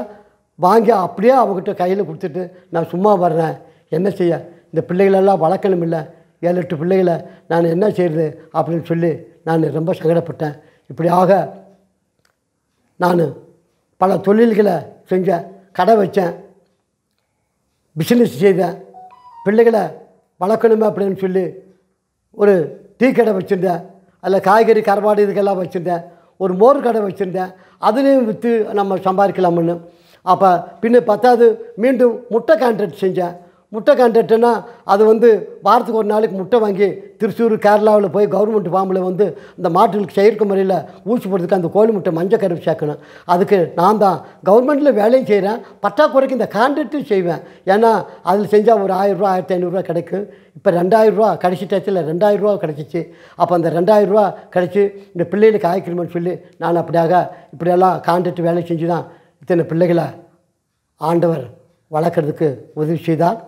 வாங்கி அப்படியே அவங்ககிட்ட கையில் கொடுத்துட்டு நான் சும்மா வர்றேன். என்ன செய்ய, இந்த பிள்ளைகளெல்லாம் வளர்க்கணும் இல்லை, 7-8 பிள்ளைகளை நான் என்ன செய்கிறது அப்படின்னு சொல்லி நான் ரொம்ப சங்கடப்பட்டேன். இப்படியாக நான் பல தொழில்களை செஞ்சேன், கடை வச்சேன், பிஸ்னஸ் செய்தேன், பிள்ளைகளை வளர்க்கணுமே அப்படின்னு சொல்லி ஒரு டீ கடை வச்சுருந்தேன், அதில் காய்கறி கருவாடு இதுக்கெல்லாம் வச்சுருந்தேன், ஒரு மோர் கடை வச்சுருந்தேன், அதுலேயும் விற்று நம்ம சம்பாதிக்கலாம்னு. அப்போ பின்ன 10வது மீண்டும் முட்டை கான்ட்ராக்ட் செஞ்சேன். முட்டை கான்ட்ராக்டுன்னா அது வந்து வாரத்துக்கு ஒரு நாளைக்கு முட்டை வாங்கி திருச்சூர் கேரளாவில் போய் கவர்மெண்ட் ஃபார்மில் வந்து இந்த மாட்டுகளுக்கு செயற்கை முறையில் ஊசி போடுறதுக்கு அந்த கோழி முட்டை மஞ்சள் கருவு சேர்க்கணும். அதுக்கு நான் தான் கவர்மெண்ட்டில் வேலையும் செய்கிறேன், பற்றாக்குறைக்கு இந்த கான்ட்ராக்டும் செய்வேன். ஏன்னா அதில் செஞ்சால் ஒரு 1000 ரூபா 1500 ரூபா கிடைக்கும். இப்போ 2000 ரூபா கடைசி டச்சில் 2000 ரூபா கிடச்சிச்சு. அப்போ அந்த 2000 ரூபா கிடச்சி இந்த பிள்ளைகளுக்கு ஆய்க்கணும்னு சொல்லி நான் அப்படியாக இப்படியெல்லாம் கான்ட்ராக்ட் வேலை செஞ்சு தான் இத்தனை பிள்ளைகளை ஆண்டவர் வளர்க்குறதுக்கு உதவி செய்தார்.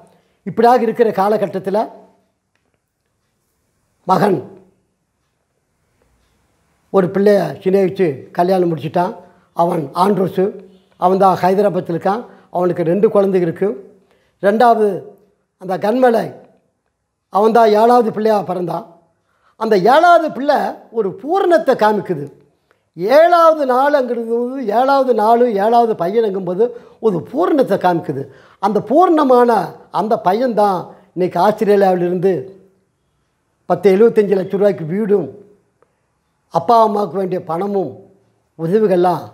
இப்படியாக இருக்கிற காலகட்டத்தில் மகன் ஒரு பிள்ளைய சிநேகிச்சு கல்யாணம் முடிச்சுட்டான். அவன் ஆண்ட்ரோஸு, அவன் தான் ஹைதராபாத்தில் இருக்கான். அவனுக்கு 2 குழந்தைங்க இருக்குது. 2வது அந்த கண்மலை, அவன் தான் 7வது பிள்ளையாக பிறந்தான். அந்த 7வது பிள்ளை ஒரு பூரணத்தை காமிக்குது. 7வது நாளுங்கிறது 7வது நாள் 7வது பையனுங்கும்போது ஒரு பூரணத்தை காமிக்குது. அந்த பூர்ணமான அந்த பையன்தான் இன்றைக்கி ஆஸ்திரேலியாவிலிருந்து 10-75 லட்ச ரூபாய்க்கு வீடும் அப்பா அம்மாவுக்கு வேண்டிய பணமும் உதவிகள்லாம்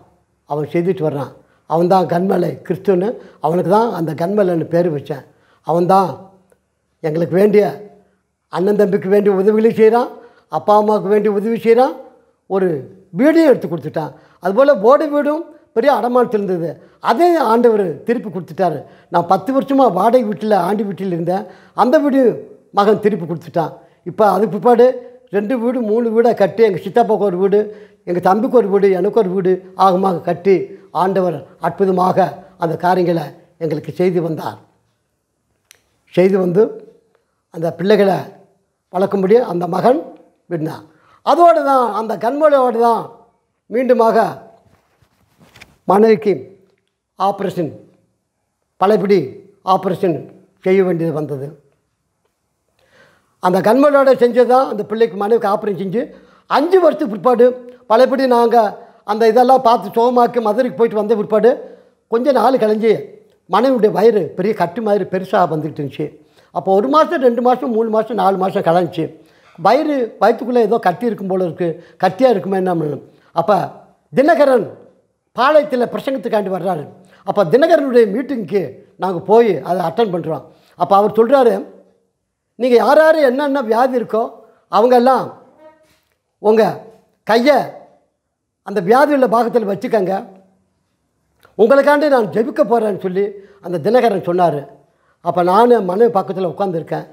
அவன் செய்துட்டு வர்றான். அவன் தான் கண்மலை கிறிஸ்துன்னு, அவனுக்கு தான் அந்த கண்மலைன்னு பேர் வச்சேன். அவன் தான் எங்களுக்கு வேண்டிய அண்ணன் தம்பிக்கு வேண்டிய உதவிகளையும் செய்கிறான், அப்பா அம்மாவுக்கு வேண்டிய உதவி செய்கிறான், ஒரு வீடையும் எடுத்து கொடுத்துட்டான். அதுபோல் போர்டு வீடும் பெரிய அடமானத்தில் இருந்தது, அதே ஆண்டவர் திருப்பி கொடுத்துட்டாரு. நான் 10 வருஷமாக வாடகை வீட்டில் ஆண்டி வீட்டில் இருந்தேன், அந்த வீடு மகன் திருப்பி கொடுத்துட்டான். இப்போ அதுக்கு பிற்பாடு 2 வீடு 3 வீடாக கட்டி எங்கள் சித்தப்பாவுக்கு ஒரு வீடு, எங்கள் தம்பிக்கு ஒரு வீடு, எனக்கு ஒரு வீடு ஆகமாக கட்டி ஆண்டவர் அற்புதமாக அந்த காரியங்களை எங்களுக்கு செய்தி வந்தார். செய்தி வந்து அந்த பிள்ளைகளை வளர்க்கும்படி அந்த மகன் விட்டான். அதோடு தான் அந்த கண்மொழியோடு தான் மீண்டுமாக மனைவிக்கு ஆப்ரேஷன், பலபடி ஆப்ரேஷன் செய்ய வேண்டியது வந்தது. அந்த கண்மொழியோடு செஞ்சது தான் அந்த பிள்ளைக்கு மனைவிக்கு ஆப்ரேஷன் செஞ்சு 5 வருஷத்துக்கு பிற்பாடு பலபடி நாங்கள் அந்த இதெல்லாம் பார்த்து சுகமாக்கி மதுரைக்கு போயிட்டு வந்த பிற்பாடு கொஞ்சம் நாள் கழிஞ்சு மனைவியுடைய வயிறு பெரிய கட்டு மாதிரி பெருசாக வந்துக்கிட்டு இருந்துச்சு. அப்போ 1 மாதம் 2 மாதம் 3 மாதம் 4 மாதம் கழிஞ்சி வயிற்றுக்குள்ளே ஏதோ கட்டி இருக்கும் போல இருக்குது, கட்டியாக இருக்குமே என்ன பண்ணணும். அப்போ தினகரன் பாளையத்தில் பிரசங்கத்துக்காண்டி வர்றாரு. அப்போ தினகரனுடைய மீட்டிங்க்கு நாங்கள் போய் அதை அட்டன் பண்ணுறோம். அப்போ அவர் சொல்கிறாரு, நீங்கள் யார் யார் என்னென்ன வியாதி இருக்கோ அவங்கெல்லாம் உங்கள் கையை அந்த வியாதி உள்ள பாகத்தில் வச்சுக்கங்க, உங்களுக்காண்டி நான் ஜெபிக்க போகிறேன்னு சொல்லி அந்த தினகரன் சொன்னார். அப்போ நான் மனைவி பக்கத்தில் உட்காந்துருக்கேன்.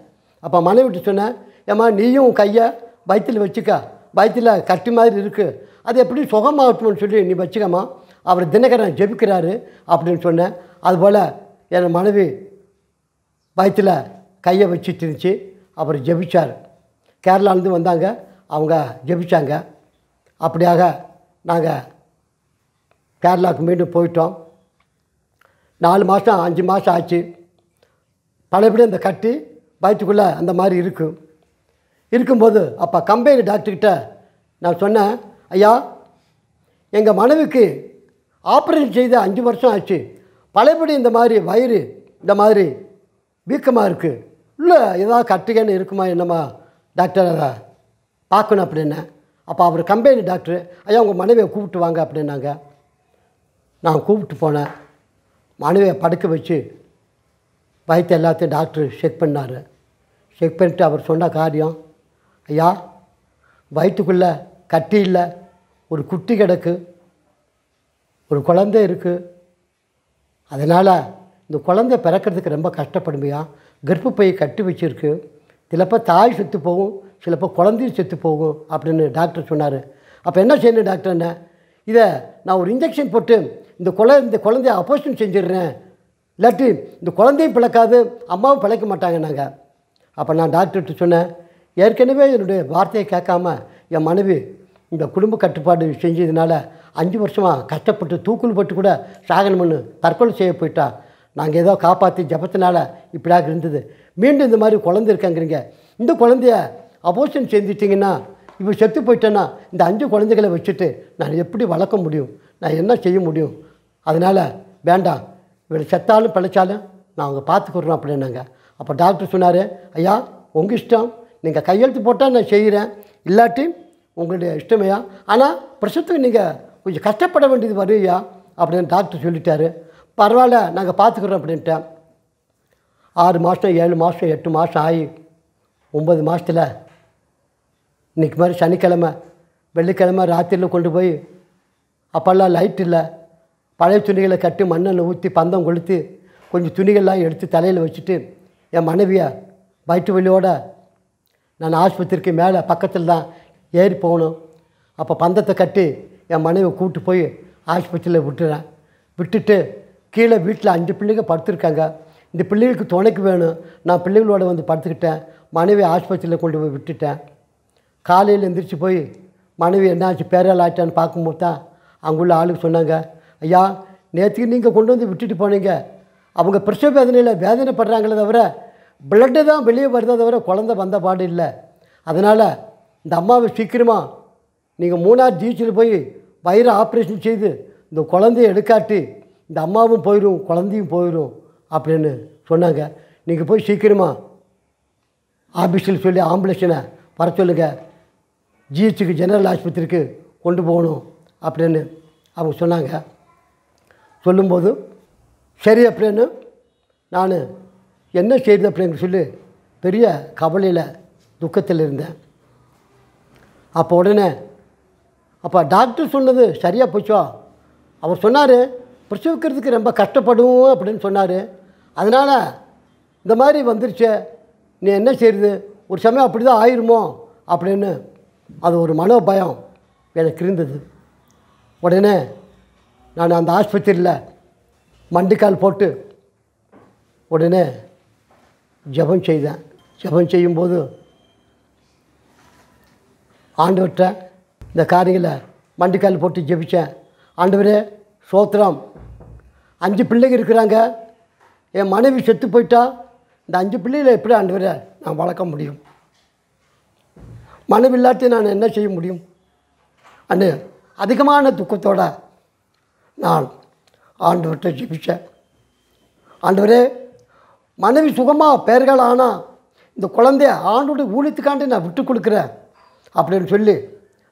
அப்போ மனைவிட்டு சொன்னேன், ஏம்மா நீயும் கையை வயிற்றில் வச்சுக்க, வயிற்றில் கட்டி மாதிரி இருக்குது, அது எப்படி சுகமாகட்டும்னு சொல்லி நீ வச்சுக்கம்மா, அவர் தினகரன் ஜெபிக்கிறாரு அப்படின்னு சொன்னேன். அதுபோல் என் மனைவி வயிற்றில் கையை வச்சுட்டு இருந்துச்சு. அவர் ஜெபிச்சார். கேரளாலேருந்து வந்தாங்க, அவங்க ஜெபிச்சாங்க. அப்படியாக நாங்கள் கேரளாவுக்கு மீண்டும் போயிட்டோம். 4 மாதம் 5 மாதம் ஆச்சு. பலபடி அந்த கட்டி வயிற்றுக்குள்ளே அந்த மாதிரி இருக்கும்போது அப்போ கம்பெனி டாக்டர்கிட்ட நான் சொன்னேன், ஐயா எங்கள் மனைவிக்கு ஆப்ரேஷன் செய்து 5 வருஷம் ஆச்சு, பழையபடி இந்த மாதிரி வயிறு இந்த மாதிரி வீக்கமாக இருக்குது, இல்லை ஏதாவது கட்டுக்கன்னு இருக்குமா என்னம்மா டாக்டர், அதை பார்க்கணும் அப்படின்னே. அப்போ அவர் கம்பெனி டாக்டர், ஐயா உங்கள் மனைவியை கூப்பிட்டு வாங்க அப்படின்னாங்க. நான் கூப்பிட்டு போனேன். மனைவியை படுக்க வச்சு வயிற்று எல்லாத்தையும் டாக்டர் செக் பண்ணார். செக் பண்ணிட்டு அவர் சொன்ன காரியம், ஐயா வயிற்றுக்குள்ளே கட்டி இல்லை, ஒரு குட்டி கிடக்கு, ஒரு குழந்தை இருக்குது, அதனால் இந்த குழந்தை பிறக்கிறதுக்கு ரொம்ப கஷ்டப்படுமையா, கர்ப்பப்பையை கட்டி வச்சுருக்கு, சிலப்போ தாய் செத்து போகும், சிலப்போ குழந்தையும் செத்து போகும் அப்படின்னு டாக்டர் சொன்னார். அப்போ என்ன செய்யணும் டாக்டர், என்ன இதை நான் ஒரு இன்ஜெக்ஷன் போட்டு இந்த குழந்தைய ஆப்ரேஷன் செஞ்சிடுறேன், இல்லாட்டி இந்த குழந்தையும் பிழைக்காது அம்மாவும் பிழைக்க மாட்டாங்க நாங்கள். அப்போ நான் டாக்டர்கிட்ட சொன்னேன், ஏற்கனவே என்னுடைய வார்த்தையை கேட்காம என் மனைவி இந்த குடும்ப கட்டுப்பாடு செஞ்சதுனால 5 வருஷமாக கஷ்டப்பட்டு தூக்குள் போட்டு கூட சாகனம்னு தற்கொலை செய்ய போயிட்டா. நாங்கள் ஏதோ காப்பாற்றி ஜபத்தினால இப்படியாக இருந்தது. மீண்டும் இந்த மாதிரி குழந்தை இருக்காங்கிறீங்க, இந்த குழந்தைய அபோஷன் செஞ்சிட்டிங்கன்னா இப்போ செத்து போயிட்டேன்னா இந்த 5 குழந்தைகளை வச்சுட்டு நான் எப்படி வளர்க்க முடியும், நான் என்ன செய்ய முடியும், அதனால் வேண்டாம், இவளை செத்தாலும் பிழைச்சாலும் நான் அவங்க பார்த்துக்குறோம் அப்படின்னாங்க. அப்போ டாக்டர் சொன்னார், ஐயா உங்கள் இஷ்டம், நீங்கள் கையெழுத்து போட்டால் நான் செய்கிறேன், இல்லாட்டி உங்களுடைய இஷ்டமையா, ஆனால் பிரசவத்துக்கு நீங்கள் கொஞ்சம் கஷ்டப்பட வேண்டியது வருயா அப்படின்னு டாக்டர் சொல்லிட்டாரு. பரவாயில்ல நாங்கள் பார்த்துக்குறோம் அப்படின்ட்டேன். 6 மாதம் 7 மாதம் 8 மாதம் ஆகி 9 மாதத்தில் இன்றைக்கி மாதிரி சனிக்கிழமை வெள்ளிக்கிழமை ராத்திரியில் கொண்டு போய், அப்போல்லாம் லைட் இல்லை, பழைய துணிகளை கட்டி மண்ணெண்ணெய் ஊற்றி பந்தம் கொளுத்து கொஞ்சம் துணிகள்லாம் எடுத்து தலையில் வச்சுட்டு என் மனைவியை வயிற்று வலியோடு நான் ஆஸ்பத்திரிக்கு மேலே பக்கத்தில் தான் ஏறி போகணும். அப்போ பந்தத்தை கட்டி என் மனைவியை கூப்பிட்டு போய் ஆஸ்பத்திரியில் விட்டுட்டு கீழே வீட்டில் 5 பிள்ளைங்க படுத்துருக்காங்க, இந்த பிள்ளைகளுக்கு துணைக்கு வேணும், நான் பிள்ளைகளோடு வந்து படுத்துக்கிட்டேன். மனைவி ஆஸ்பத்திரியில் கொண்டு போய் விட்டுட்டேன். காலையில் எந்திரிச்சு போய் மனைவி என்னாச்சு பேரால் ஆகிட்டான்னு பார்க்கும்போது தான் அங்குள்ள ஆளுக்கு சொன்னாங்க, ஐயா நேற்றுக்கு நீங்கள் கொண்டு வந்து விட்டுட்டு போனீங்க, அவங்க பிரசவ வேதனையில் வேதனைப்படுறாங்களே தவிர பிளட்டு தான் வெளியே வருதே தவிர குழந்தை வந்த பாடு இல்லை, அதனால் இந்த அம்மாவை சீக்கிரமாக நீங்கள் 3ஆவது ஜிஹெச்சில் போய் வயிறு ஆப்ரேஷன் செய்து இந்த குழந்தைய எடுக்காட்டி இந்த அம்மாவும் போயிடும் குழந்தையும் போயிடும் அப்படின்னு சொன்னாங்க. நீங்கள் போய் சீக்கிரமாக ஆஃபீஸில் சொல்லி ஆம்புலன்ஸனை வர சொல்லுங்கள், ஜிஹெச்சுக்கு ஜெனரல் ஆஸ்பத்திரிக்கு கொண்டு போகணும் அப்படின்னு அவங்க சொன்னாங்க. சொல்லும்போது சரி அப்படின்னு நான் என்ன செய்யுது அப்படின்னு சொல்லி பெரிய கவலையில் துக்கத்தில் இருந்தேன். அப்போ உடனே அப்போ டாக்டர் சொன்னது சரியாக போச்சோ, அவர் சொன்னார் பிரசவிக்கிறதுக்கு ரொம்ப கஷ்டப்படுவோம் அப்படின்னு சொன்னார், அதனால் இந்த மாதிரி வந்துருச்சு, நீ என்ன செய்யுது, ஒரு சமயம் அப்படி தான் ஆயிருமோ அப்படின்னு அது ஒரு மனோபயம் எனக்கு இருந்தது. உடனே நான் அந்த ஆஸ்பத்திரியில் மண்டிக்கால் போட்டு உடனே ஜெபம் செய்தேன். ஜெபம் செய்யும்போது ஆண்டவர்கிட்ட இந்த காரியங்களை மண்டிக்கால் போட்டு ஜெபித்தேன். ஆண்டவரே ஸ்தோத்திரம், 5 பிள்ளைங்க இருக்கிறாங்க, என் மனைவி செத்து போயிட்டா, இந்த 5 பிள்ளைகளை எப்படி ஆண்டவரே நான் வளர்க்க முடியும்? மனைவி இல்லாட்டி நான் என்ன செய்ய முடியும்? அன்று அதிகமான துக்கத்தோடு நான் ஆண்டவர்கிட்ட ஜெபித்தேன். ஆண்டவரே மனைவி சுகமாக பேர்கள் ஆனால் இந்த குழந்தைய ஆண்டோட ஊழியத்துக்காண்டி நான் விட்டு கொடுக்குறேன் அப்படின்னு சொல்லி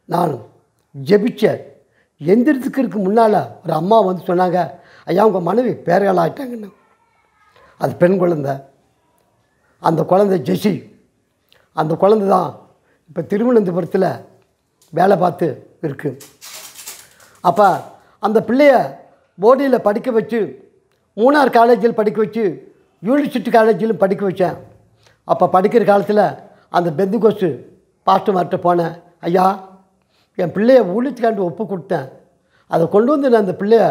நான் ஜெபித்தேன். எந்திரத்துக்கு முன்னால் ஒரு அம்மா வந்து சொன்னாங்க, ஐயா உங்கள் மனைவி பேர்கள் ஆகிட்டாங்கன்னு. அது பெண் குழந்தை. அந்த குழந்தை ஜெசி. அந்த குழந்தை தான் இப்போ திருவனந்தபுரத்தில் வேலை பார்த்து இருக்குது. அப்போ அந்த பிள்ளைய போடியில் படிக்க வச்சு, மூணார் காலேஜில் படிக்க வச்சு, யூனிவர்சிட்டி காலேஜிலும் படிக்க வச்சேன். அப்போ படிக்கிற காலத்தில் அந்த பெந்துகோஸ்து பாஸ்டர்மார்கிட்ட போனேன். ஐயா என் பிள்ளைய ஊழியத்துக்காண்டு ஒப்பு கொடுத்தேன், அதை கொண்டு வந்து நான் அந்த பிள்ளைய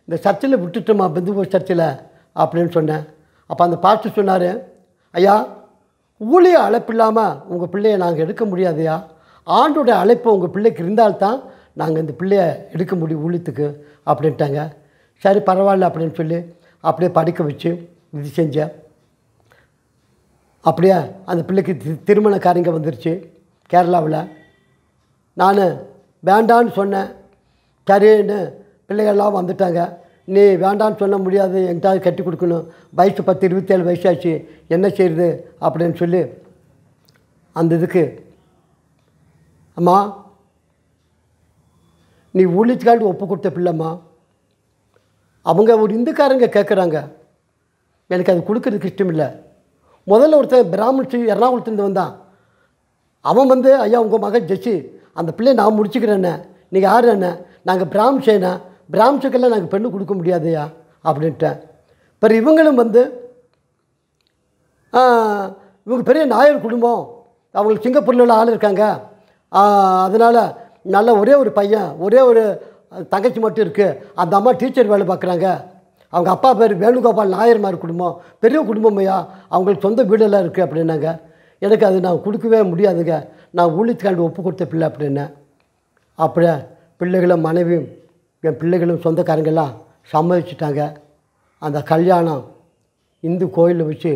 இந்த சர்ச்சில் விட்டுட்டோமா, பெந்துகோஸ்து சர்ச்சில் அப்படின்னு சொன்னேன். அப்போ அந்த பாஸ்டர் சொன்னார், ஐயா ஊழிய அழைப்பு இல்லாமல் உங்கள் பிள்ளையை நாங்கள் எடுக்க முடியாதையா, ஆண்டோடைய அழைப்பு உங்கள் பிள்ளைக்கு இருந்தால்தான் நாங்கள் இந்த பிள்ளைய எடுக்க முடியும் ஊழியத்துக்கு அப்படின்ட்டாங்க. சரி பரவாயில்ல அப்படின்னு சொல்லி அப்படியே படிக்க வச்சு இது செஞ்சேன். அப்படியே அந்த பிள்ளைக்கு திருமண காரியங்க வந்துருச்சு கேரளாவில். நான் வேண்டான்னு சொன்னேன். சரின்னு பிள்ளைகள்லாம் வந்துட்டாங்க. நீ வேண்டான்னு சொல்ல முடியாது, எங்கிட்டாவது கட்டி கொடுக்கணும், வயசு 10 27 வயசாச்சு, என்ன செய்யுது அப்படின்னு சொல்லி அந்த இதுக்கு, அம்மா நீ ஊழியத்துக்காண்டி ஒப்பு கொடுத்த பிள்ளைம்மா, அவங்க ஒரு இந்துக்காரங்க கேட்குறாங்க, எனக்கு அது கொடுக்கறதுக்கு இஷ்டம் இல்லை. முதல்ல ஒருத்தன் பிராமணிச்சு எர்ணாகுளத்துலேருந்து வந்தான். அவன் வந்து ஐயா உங்கள் மகன் ஜெசி, அந்த பிள்ளையை நான் முடிச்சுக்கிறேண்ணே, நீங்கள் யார் என்ன, நாங்கள் பிராமிச்சேண்ணா, பிராமிச்சுக்கெல்லாம் நாங்கள் பெண்ணு கொடுக்க முடியாதையா அப்படின்ட்டேன். பிறகு இவங்களும் வந்து இவங்க பெரிய நாயர் குடும்பம், அவங்களுக்கு சிங்கப்பூரில் உள்ள ஆள் இருக்காங்க, அதனால் நல்ல ஒரே ஒரு பையன், ஒரே ஒரு தங்கச்சி மட்டும் இருக்குது, அந்த அம்மா டீச்சர் வேலை பார்க்குறாங்க, அவங்க அப்பா பேர் வேணுகோபால் நாயர்மார் குடும்பம், பெரிய குடும்பம் ஐயா, அவங்களுக்கு சொந்த வீடெல்லாம் இருக்குது அப்படின்னாங்க. எனக்கு அது நான் கொடுக்கவே முடியாதுங்க, நான் ஊழியத்துக்காண்டி ஒப்பு கொடுத்த பிள்ளை அப்படின்னேன். அப்படியே பிள்ளைகளும் மனைவியும் என் பிள்ளைகளும் சொந்தக்காரங்கெல்லாம் சம்மதிச்சிட்டாங்க. அந்த கல்யாணம் இந்து கோயிலில் வச்சு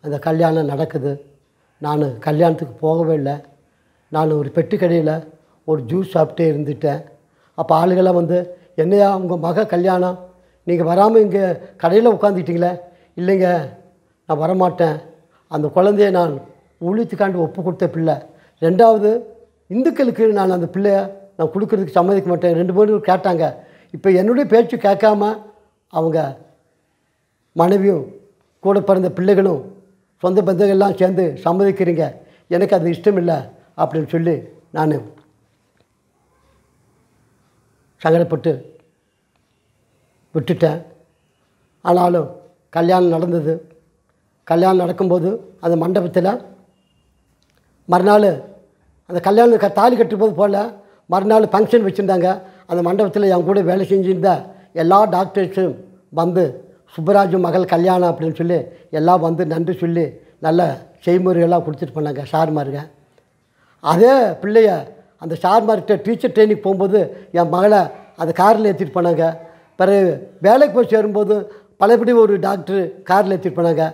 அந்த கல்யாணம் நடக்குது. நான் கல்யாணத்துக்கு போகவே இல்லை. நான் ஒரு பெட்டி கடையில் ஒரு ஜூஸ் சாப்பிட்டே இருந்துட்டேன். அப்போ ஆளுகளாம் வந்து, என்னையா உங்கள் மக கல்யாணம், நீங்கள் வராமல் இங்கே கடையில் உட்காந்துக்கிட்டீங்களே? இல்லைங்க நான் வரமாட்டேன், அந்த குழந்தைய நான் ஊழியத்துக்காண்டி ஒப்பு கொடுத்த பிள்ளை, ரெண்டாவது இந்துக்களுக்கு நான் அந்த பிள்ளைய நான் கொடுக்குறதுக்கு சம்மதிக்க மாட்டேன். 2 பேரும் கேட்டாங்க. இப்போ என்னுடைய பேச்சு கேட்காம அவங்க மனைவியும் கூட பிறந்த பிள்ளைகளும் சொந்த பந்தங்கள்லாம் சேர்ந்து சம்மதிக்கிறீங்க, எனக்கு அது இஷ்டம் இல்லை அப்படின்னு சொல்லி நான் சங்கடப்பட்டு விட்டுட்டேன். ஆனாலும் கல்யாணம் நடந்தது. கல்யாணம் நடக்கும்போது அந்த மண்டபத்தில் மறுநாள் அந்த கல்யாணம் தாலி கட்டும்போது போல் மறுநாள் ஃபங்க்ஷன் வச்சுருந்தாங்க. அந்த மண்டபத்தில் என் கூட வேலை செஞ்சுருந்த எல்லா டாக்டர்ஸும் வந்து சுப்பராஜு மகள் கல்யாணம் அப்படின்னு சொல்லி எல்லாம் வந்து நன்றி சொல்லி நல்ல செய்முறைகள்லாம் கொடுத்துட்டு போனாங்க சார்மாருங்க. அதே பிள்ளைய அந்த சார்மார்கிட்ட டீச்சர் ட்ரைனிங் போகும்போது என் மகளை அந்த காரில் ஏற்றிட்டு போனாங்க. பிறகு வேலைக்கு போய் சேரும்போது பழையபடி ஒரு டாக்டர் காரில் ஏற்றிட்டு போனாங்க.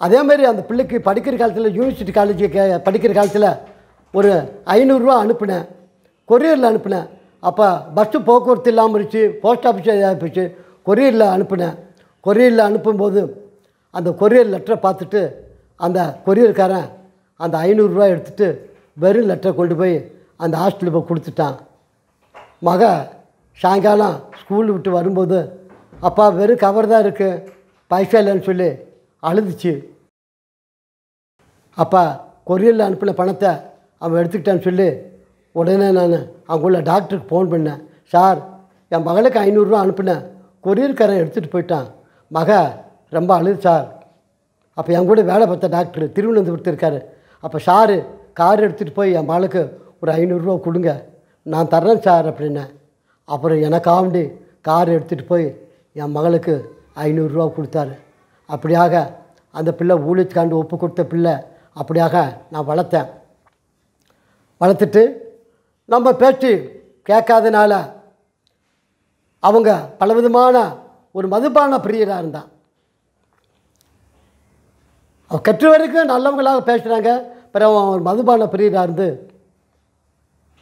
அதேமாதிரி அந்த பிள்ளைக்கு படிக்கிற காலத்தில் யூனிவர்சிட்டி காலேஜுக்கு படிக்கிற காலத்தில் ஒரு 500 ரூபா அனுப்பினேன், கொரியரில் அனுப்பினேன். அப்போ பஸ்ஸு போக்குவரத்து இல்லாமல் இருந்துச்சு, போஸ்ட் ஆஃபீஸ் போச்சு, கொரியரில் அனுப்பினேன். கொரியரில் அனுப்பும்போது அந்த கொரியர் லெட்டரை பார்த்துட்டு அந்த கொரியர்காரன் அந்த 500 ரூபா எடுத்துகிட்டு வெறும் லெட்டரை கொண்டு போய் அந்த ஹாஸ்டலில் போய் கொடுத்துட்டான். மக சாயங்காலம் ஸ்கூல் விட்டு வரும்போது, அப்பா வெறும் கவர் தான் இருக்குது, பைசா இல்லைன்னு சொல்லி அழுதுச்சு. அப்பா கொரியரில் அனுப்பின பணத்தை அவன் எடுத்துக்கிட்டான்னு சொல்லி உடனே நான் அவங்க உள்ள டாக்டருக்கு ஃபோன் பண்ணேன். சார் என் மகளுக்கு 500 ரூபா அனுப்பினேன், கொரியர்காரன் எடுத்துகிட்டு போயிட்டான், மக ரொம்ப அழுது சார். அப்போ என் கூட வேலை பார்த்த டாக்டர் திருவனந்தபுரத்து இருக்கார். அப்போ சாரு கார் எடுத்துகிட்டு போய் என் மகளுக்கு ஒரு 500 ரூபா கொடுங்க, நான் தர்றேன் சார் அப்படின்னேன். அப்புறம் எனக்காண்டி கார் எடுத்துகிட்டு போய் என் மகளுக்கு 500 ரூபா கொடுத்தாரு. அப்படியாக அந்த பிள்ளை ஊழியத்துக்காண்டு ஒப்பு கொடுத்த பிள்ளை. அப்படியாக நான் வளர்த்துட்டு நம்ம பேச்சு கேட்காதனால அவங்க பலவிதமான ஒரு மதுபான பிரியராக இருந்தான். அவன் கற்று வரைக்கும் நல்லவங்களாக பேசுகிறாங்க. பிறகு அவன் ஒரு மதுபான பிரியராக இருந்து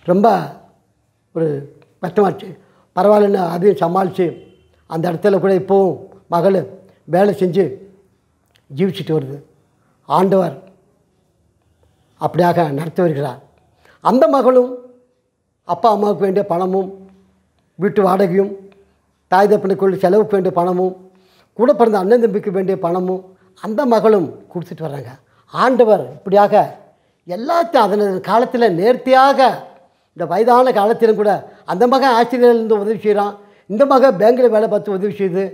ரொம்ப ஒரு கஷ்டமாச்சு. பரவாயில்லன்னு அதையும் சமாளித்து அந்த இடத்துல கூட இப்போவும் மகள் வேலை செஞ்சு ஜீவிச்சுட்டு வருது. ஆண்டவர் அப்படியாக நடத்தி வருகிறார். அந்த மகளும் அப்பா அம்மாவுக்கு வேண்டிய பணமும் வீட்டு வாடகையும் தாய் தப்பனுக்குள்ள செலவுக்கு வேண்டிய பணமும் கூட பிறந்த அண்ணன் தம்பிக்கு வேண்டிய பணமும் அந்த மகளும் கொடுத்துட்டு வர்றாங்க. ஆண்டவர் இப்படியாக எல்லாத்தையும் அதன் காலத்தில் நேர்த்தியாக இந்த வயதான காலத்திலும் கூட அந்த மகன் ஆசிரியர்லேருந்து உதவி செய்கிறான், இந்த மகன் பேங்கில் வேலை பார்த்து உதவி செய்யுது.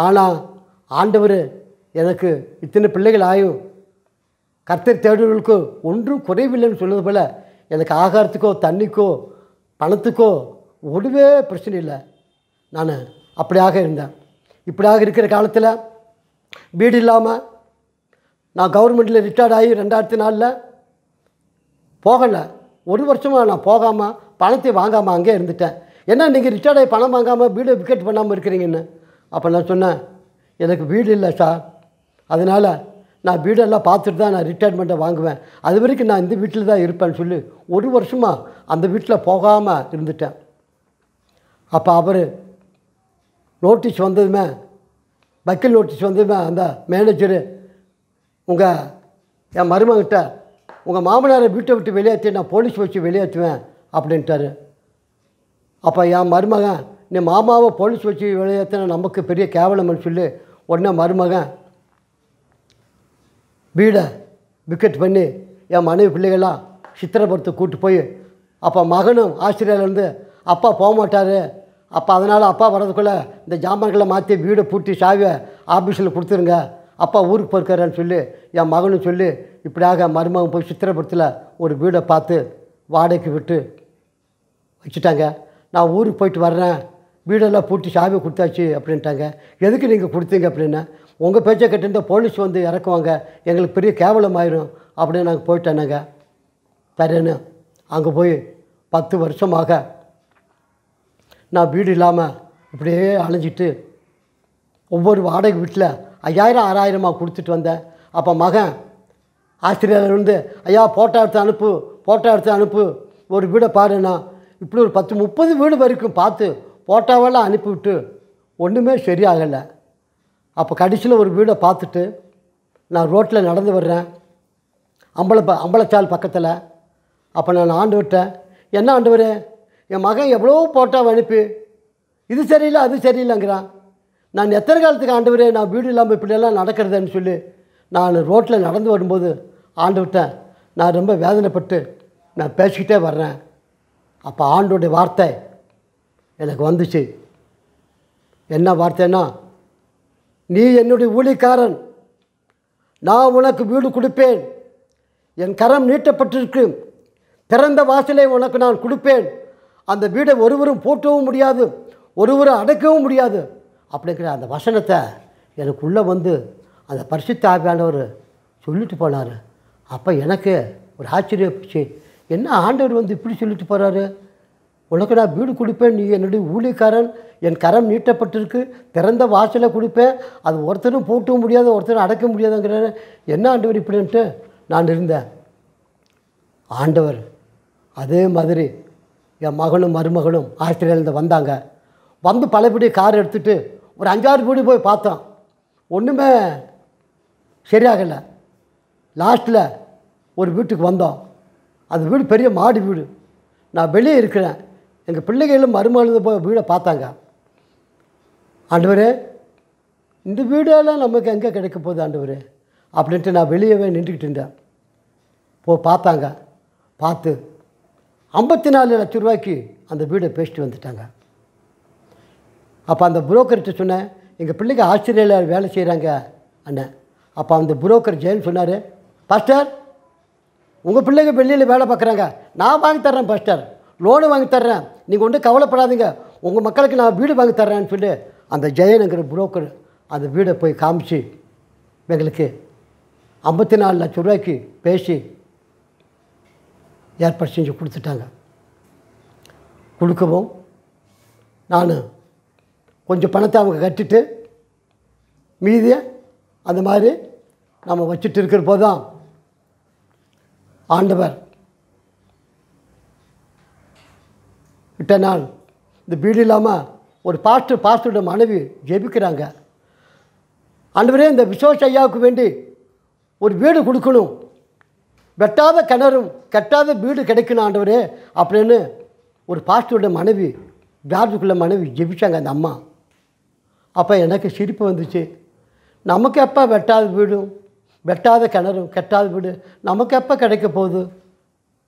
ஆனால் ஆண்டவர் எனக்கு இத்தனை பிள்ளைகள் ஆயும் கர்த்தர் தேடுவர்களுக்கு ஒன்றும் குறைவில்லைன்னு சொன்னது போல் எனக்கு ஆகாரத்துக்கோ தண்ணிக்கோ பணத்துக்கோ ஒருவே பிரச்சனை இல்லை. நான் அப்படியாக இருந்தேன். இப்படியாக இருக்கிற காலத்தில் வீடு இல்லாமல் நான் கவர்மெண்ட்டில் ரிட்டையர்ட் ஆகி 2004 போகலை. ஒரு வருஷமாக நான் போகாமல் பணத்தை வாங்காமல் அங்கே இருந்துட்டேன். ஏன்னா நீங்கள் ரிட்டையர்ட் ஆகி பணம் வாங்காமல் வீடை விக்கெட் பண்ணாமல் இருக்கிறீங்கன்னு. அப்போ நான் சொன்னேன், எனக்கு வீடு இல்லை சார், அதனால் நான் வீடெல்லாம் பார்த்துட்டு தான் நான் ரிட்டையர்மெண்ட்டை வாங்குவேன், அது வரைக்கும் நான் இந்த வீட்டில் தான் இருப்பேன்னு சொல்லி ஒரு வருஷமாக அந்த வீட்டில் போகாமல் இருந்துட்டேன். அப்போ அவர் நோட்டீஸ் வந்ததுமே, வக்கீல் நோட்டீஸ் வந்ததுமே அந்த மேனேஜரு என் மருமகிட்ட உங்கள் மாமனாரை வீட்டை விட்டு வெளியேற்றி நான் போலீஸ் வச்சு வெளியேற்றுவேன் அப்படின்ட்டாரு. அப்போ என் மருமகன், நீ மாமாவை போலீஸ் வச்சு வெளியேற்றினா நமக்கு பெரிய கேவலம்னு சொல்லி உடனே மருமகன் வீடை விக்கெட் பண்ணி என் மனைவி பிள்ளைகள்லாம் சித்திரப்படுத்த கூப்பிட்டு போய், அப்போ மகனும் ஆஸ்திரேலியாவிலேருந்து அப்பா போக மாட்டார், அப்போ அதனால் அப்பா வர்றதுக்குள்ளே இந்த ஜாமான்களை மாற்றி வீடை பூட்டி சாவியை ஆஃபீஸில் கொடுத்துருங்க, அப்பா ஊருக்கு போயிருக்காருன்னு சொல்லி என் மகனும் சொல்லி இப்படியாக மருமகன் போய் சித்திரப்படுத்தில் ஒரு வீடை பார்த்து வாடகைக்கு விட்டு வச்சுட்டாங்க. நான் ஊருக்கு போயிட்டு வர்றேன், வீடெல்லாம் பூட்டி சாவியை கொடுத்தாச்சு அப்படின்ட்டாங்க. எதுக்கு நீங்கள் கொடுத்தீங்க அப்படின்னா, உங்கள் பேச்சை கேட்டிருந்தால் போலீஸ் வந்து இறக்குவாங்க, எங்களுக்கு பெரிய கேவலம் ஆயிரும் அப்படின்னு நாங்கள் போயிட்டேனாங்க. சரின்னு அங்கே போய் 10 வருஷமாக நான் வீடு இல்லாமல் இப்படியே அலைஞ்சிட்டு ஒவ்வொரு வாடகை வீட்டில் 5000 6000 கொடுத்துட்டு வந்தேன். அப்போ மகன் ஆஸ்திரேலியாவிலேருந்து, ஐயா ஃபோட்டோ எடுத்து அனுப்பு ஒரு வீடை பாருண்ணா, இப்படி ஒரு 10 30 வீடு வரைக்கும் பார்த்து ஃபோட்டோவெல்லாம் அனுப்பிவிட்டு ஒன்றுமே சரியாகலை. அப்போ கடைசியில் ஒரு வீடை பார்த்துட்டு நான் ரோட்டில் நடந்து வர்றேன், அம்பலச்சால் பக்கத்தில். அப்போ நான் ஆண்டு விட்டேன், என்ன ஆண்டவரே, என் மகன் எவ்வளோ ஃபோட்டோவை அனுப்பி இது சரியில்லை அது சரியில்லைங்கிறான், நான் எத்தனை காலத்துக்கு ஆண்டவரே நான் வீடு இல்லாமல் இப்படியெல்லாம் நடக்கிறதுன்னு சொல்லி நான் ரோட்டில் நடந்து வரும்போது ஆண்டு விட்டேன். நான் ரொம்ப வேதனைப்பட்டு நான் பேசிக்கிட்டே வர்றேன். அப்போ ஆண்டோடைய வார்த்தை எனக்கு வந்துச்சு. என்ன வார்த்தைன்னா, நீ என்னுடைய ஊழியக்காரன், நான் உனக்கு வீடு கொடுப்பேன், என் கரம் நீட்டப்பட்டிருக்கு, திறந்த வாசலை உனக்கு நான் கொடுப்பேன், அந்த வீடை ஒருவரும் பூட்டவும் முடியாது, ஒருவரும் அடைக்கவும் முடியாது அப்படிங்கிற அந்த வசனத்தை எனக்குள்ளே வந்து அந்த பரிசுத்த ஆவியானவர் சொல்லிட்டு போனார். அப்போ எனக்கு ஒரு ஆச்சரியம் போச்சு, என்ன ஆண்டவர் வந்து இப்படி சொல்லிட்டு போகிறாரு, உனக்கு நான் வீடு கொடுப்பேன், நீ என்னுடைய ஊழியக்காரன், என் கரம் நீட்டப்பட்டிருக்கு, திறந்த வாசலை கொடுப்பேன், அது ஒருத்தரும் பூட்டவும் முடியாது ஒருத்தரும் அடைக்க முடியாதுங்கிறாரு, என்ன ஆண்டவர் இப்படின்ட்டு நான் இருந்தேன். ஆண்டவர் அதே மாதிரி என் மகனும் மருமகனும் ஆஸ்திரேலியாவிலேருந்து வந்தாங்க. வந்து பலபடி கார் எடுத்துகிட்டு ஒரு 5-6 வீடு போய் பார்த்தோம், ஒன்றுமே சரியாகலை. லாஸ்ட்டில் ஒரு வீட்டுக்கு வந்தோம், அந்த வீடு பெரிய மாடி வீடு, நான் வெளியே இருக்கிறேன், எங்கள் பிள்ளைகளும் மருமகளும் போய் வீடை பார்த்தாங்க. ஆண்டவரே, இந்த வீடெல்லாம் நமக்கு எங்கே கிடைக்க போகுது ஆண்டவரே அப்படின்ட்டு நான் வெளியவே நின்றுக்கிட்டு இருந்தேன். பார்த்தாங்க, பார்த்து 54 லட்சம் ரூபாய்க்கு அந்த வீடை பேசிட்டு வந்துட்டாங்க. அப்போ அந்த புரோக்கர்கிட்ட சொன்னேன், எங்கள் பிள்ளைங்க ஆஸ்திரேலியாவில் வேலை செய்கிறாங்க அண்ணன். அப்போ அந்த புரோக்கர் ஜெயன் சொன்னார், பாஸ்டர் உங்கள் பிள்ளைங்க வெளியில் வேலை பார்க்குறாங்க, நான் வாங்கி தர்றேன் பாஸ்டர், லோனு வாங்கி தர்றேன், நீங்கள் ஒன்றும் கவலைப்படாதீங்க, உங்கள் மக்களுக்கு நான் வீடு வாங்கி தர்றேன்னு சொல்லி அந்த ஜெயனுங்கிற புரோக்கர் அந்த வீடை போய் காமிச்சு எங்களுக்கு 54 லட்சம் ரூபாய்க்கு பேசி ஏற்பாடு செஞ்சு கொடுத்துட்டாங்க. கொடுக்கவும் நான் கொஞ்சம் பணத்தை அவங்க கட்டிட்டு மீதியை அந்த மாதிரி நம்ம வச்சுட்டு இருக்கிற போது தான் ஆண்டவர் இட்ட நாள் இந்த வீடு இல்லாமல் ஒரு பாஸ்டரோட மனைவி ஜெபிக்கிறாங்க. ஆண்டவரே, இந்த விசுவாச ஐயாவுக்கு வேண்டி ஒரு வீடு கொடுக்கணும், வெட்டாத கிணறும் கட்டாத வீடு கிடைக்கணும் ஆண்டவரே அப்படின்னு ஒரு பாஸ்டரோட மனைவி, ஜார்ஜுக்குள்ள மனைவி ஜெபிச்சாங்க அந்த அம்மா. அப்போ எனக்கு சிரிப்பு வந்துச்சு. நமக்கு எப்போ வெட்டாத வீடும் வெட்டாத கிணறும் கெட்டாத வீடு நமக்கு எப்போ கிடைக்க போகுது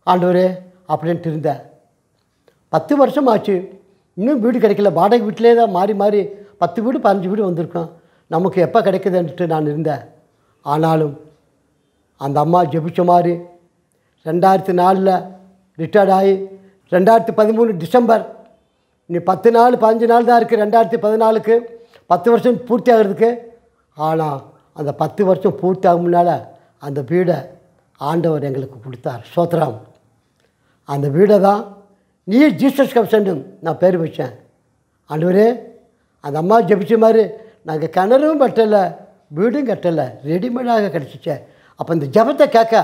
ஆண்டவரே அப்படின்ட்டு இருந்தேன். 10 வருஷம் ஆச்சு, இன்னும் வீடு கிடைக்கல. வாடகை வீட்டிலே தான் மாறி மாறி 10 வீடு 15 வீடு வந்திருக்கோம். நமக்கு எப்போ கிடைக்குதுன்ட்டு நான் இருந்தேன். ஆனாலும் அந்த அம்மா ஜெபிச்ச மாதிரி 2004 ரிட்டையர்ட் ஆகி 2013 டிசம்பர், நீ 10 நாள் 15 நாள் தான் இருக்குது 2014க்கு 10 வருஷம் பூர்த்தி ஆகிறதுக்கு. ஆனால் அந்த 10 வருஷம் பூர்த்தி ஆகும் முன்னால் அந்த வீடை ஆண்டவர் எங்களுக்கு கொடுத்தார். ஸ்தோத்திரம். அந்த வீடை தான் நீ ஜீசஸ் கம்சன்னு நான் பேர் வச்சேன். ஆண்டவரே, அந்த அம்மா ஜெபிச்ச மாதிரி நாங்கள் கிணறும் வெட்டலை வீடும் கட்டலை, ரெடிமேடாக கிடச்சிச்சே. அப்போ இந்த ஜெபத்தை கேட்க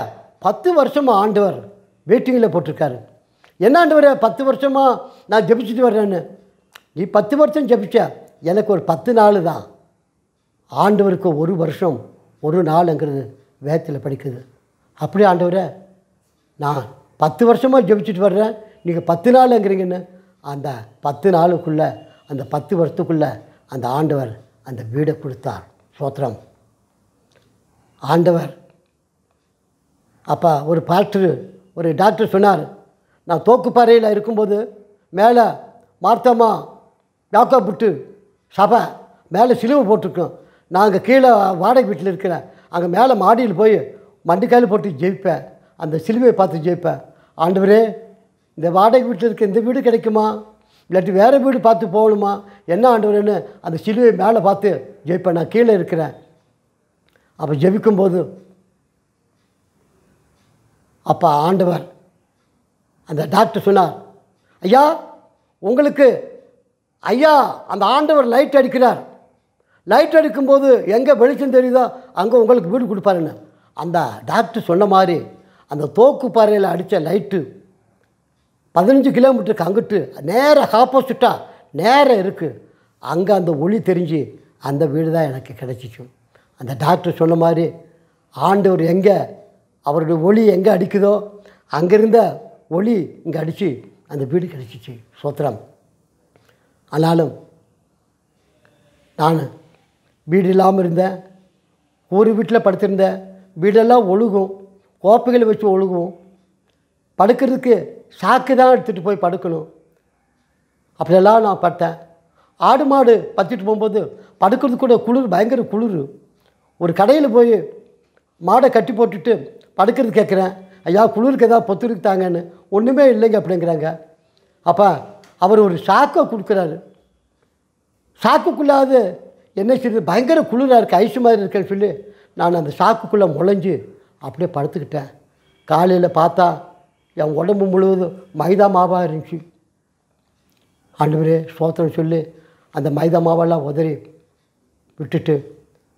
10 வருஷமாக ஆண்டவர் வெயிட்டிங்கில் போட்டிருக்காரு. என்ன ஆண்டவரே 10 வருஷமாக நான் ஜெபிச்சுட்டு வர்றேன்னு? நீ 10 வருஷம் ஜெபிச்ச, எனக்கு ஒரு 10 நாள் தான். ஆண்டவருக்கு 1 வருஷம் 1 நாளுங்கிறது வேதத்தில் படிக்குது. அப்படியே ஆண்டவரே, நான் 10 வருஷமாக ஜெபிச்சுட்டு வர்றேன், நீங்கள் 10 நாளுங்கிறீங்கன்னு. அந்த 10 நாளுக்குள்ளே அந்த 10 வருஷத்துக்குள்ளே அந்த ஆண்டவர் அந்த வீடை கொடுத்தார். ஸ்தோத்திரம். ஆண்டவர் அப்போ ஒரு டாக்டர் சொன்னார், நான் தோக்குப்பாறையில் இருக்கும்போது மேலே மார்த்தம்மா யாக்கோபுட்டு சபை மேலே சிலுவை போட்டிருக்கோம். நாங்கள் கீழே வாடகை வீட்டில் இருக்கிறேன், அங்கே மேலே மாடியில் போய் மண்டிக்காயில் போட்டு ஜெயிப்பேன், அந்த சிலுவையை பார்த்து ஜெயிப்பேன். ஆண்டவரே, இந்த வாடகை வீட்டில் இருக்க இந்த வீடு கிடைக்குமா, இல்லாட்டி வேறு வீடு பார்த்து போகணுமா, என்ன ஆண்டவரேன்னு அந்த சிலுவை மேலே பார்த்து ஜெயிப்பேன். நான் கீழே இருக்கிறேன். அப்போ ஜெபிக்கும்போது அப்போ ஆண்டவர் அந்த டாக்டர் சொன்னார், ஐயா உங்களுக்கு ஐயா அந்த ஆண்டவர் லைட் அடிக்கிறார், லைட் அடிக்கும்போது எங்கே வெளிச்சம் தெரியுதோ அங்கே உங்களுக்கு வீடு கொடுப்பாருன்னு. அந்த டாக்டர் சொன்ன மாதிரி அந்த தோக்குப்பாறையில் அடித்த லைட்டு 15 கிலோமீட்டருக்கு அங்கிட்டு நேராக ஆப்போசிட்டாக நேராக இருக்குது. அங்கே அந்த ஒளி தெரிஞ்சு அந்த வீடு தான் எனக்கு கிடச்சிச்சு. அந்த டாக்டர் சொன்ன மாதிரி ஆண்டவர் எங்கே அவருடைய ஒளி எங்கே அடிக்குதோ அங்கேருந்த ஒளி இங்கே அடித்து அந்த வீடு கிடச்சிச்சு. ஸ்தோத்திரம். ஆனாலும் நான் வீடு இல்லாமல் இருந்தேன், ஒரு வீட்டில் படுத்திருந்தேன். வீடெல்லாம் ஒழுகும், கோப்பைகளை வச்சு ஒழுகும், படுக்கிறதுக்கு சாக்கு தான் எடுத்துகிட்டு போய் படுக்கணும். அப்படியெல்லாம் நான் பட்டேன். ஆடு மாடு பற்றிட்டு போகும்போது படுக்கிறது கூட குளிர், பயங்கர குளிர். ஒரு கடையில் போய் மாடை கட்டி போட்டுட்டு படுக்கிறது கேட்குறேன், ஐயா குளிருக்கு ஏதாவது பொத்துருக்கு தாங்கன்னு. ஒன்றுமே இல்லைங்க அப்படிங்கிறாங்க. அப்போ அவர் ஒரு சாக்கை கொடுக்குறாரு. சாக்குக்குள்ளாது என்ன செய்யுது, பயங்கர குளிராக இருக்குது, ஐஸ் மாதிரி இருக்குன்னு சொல்லி நான் அந்த சாக்குக்குள்ளே முளைஞ்சி அப்படியே படுத்துக்கிட்டேன். காலையில் பார்த்தா என் உடம்பு முழுவதும் மைதா மாவாக இருந்துச்சு. ஆண்டவரே ஸ்தோத்திரம் சொல்லி அந்த மைதா மாவெல்லாம் உதறி விட்டுட்டு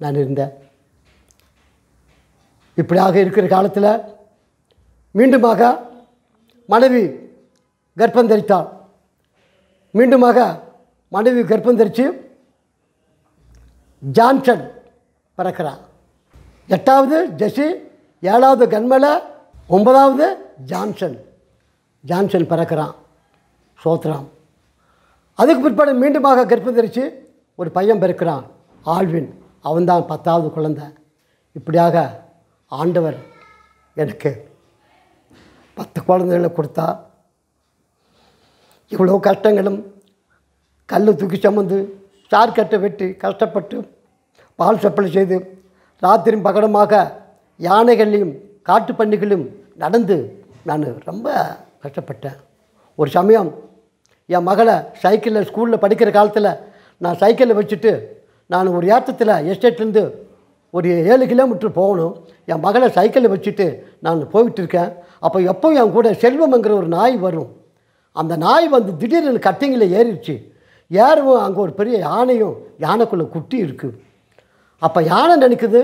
நான் இருந்தேன். இப்படியாக இருக்கிற காலத்தில் மீண்டுமாக மனைவி கர்ப்பம் தரித்தாள். மீண்டுமாக மனைவி கர்ப்பம் தரித்து ஜான்சன் பிறக்கிறான். 8வது ஜெசி, 7வது கன்மலை, 9வது ஜான்சன் பிறக்கிறான். ஸ்தோத்திரம். அதுக்கு பிற்பாடு மீண்டுமாக கர்ப்பம் தரித்து ஒரு பையன் பிறக்கிறான், ஆல்வின். அவன்தான் 10வது குழந்தை. இப்படியாக ஆண்டவர் எனக்கு 10 குழந்தைகளை கொடுத்தா. இவ்வளோ கஷ்டங்களும் கல் தூக்கி சுமந்து சார்கட்டை வெட்டி கஷ்டப்பட்டு பால் சப்பளை செய்து ராத்திரி பகடமாக யானைகளையும் காட்டு பன்னிகளும் நடந்து நான் ரொம்ப கஷ்டப்பட்டேன். ஒரு சமயம் என் மகளை ஸ்கூலில் படிக்கிற காலத்தில் நான் சைக்கிளில் வச்சுட்டு நான் ஒரு ஏற்றத்தில் எஸ்டேட்லேருந்து ஒரு 7 கிலோமீட்டர் போகணும். என் மகளை சைக்கிளில் வச்சுட்டு நான் போய்கிட்டு இருக்கேன். அப்போ எப்போ என் கூட செல்வம்ங்கிற ஒரு நாய் வரும். அந்த நாய் வந்து திடீர்னு கட்டிங்கில் ஏறிடுச்சு. ஏறவும் அங்கே ஒரு பெரிய யானையும் யானைக்குள்ளே குட்டி இருக்குது. அப்போ யானை நினைக்குது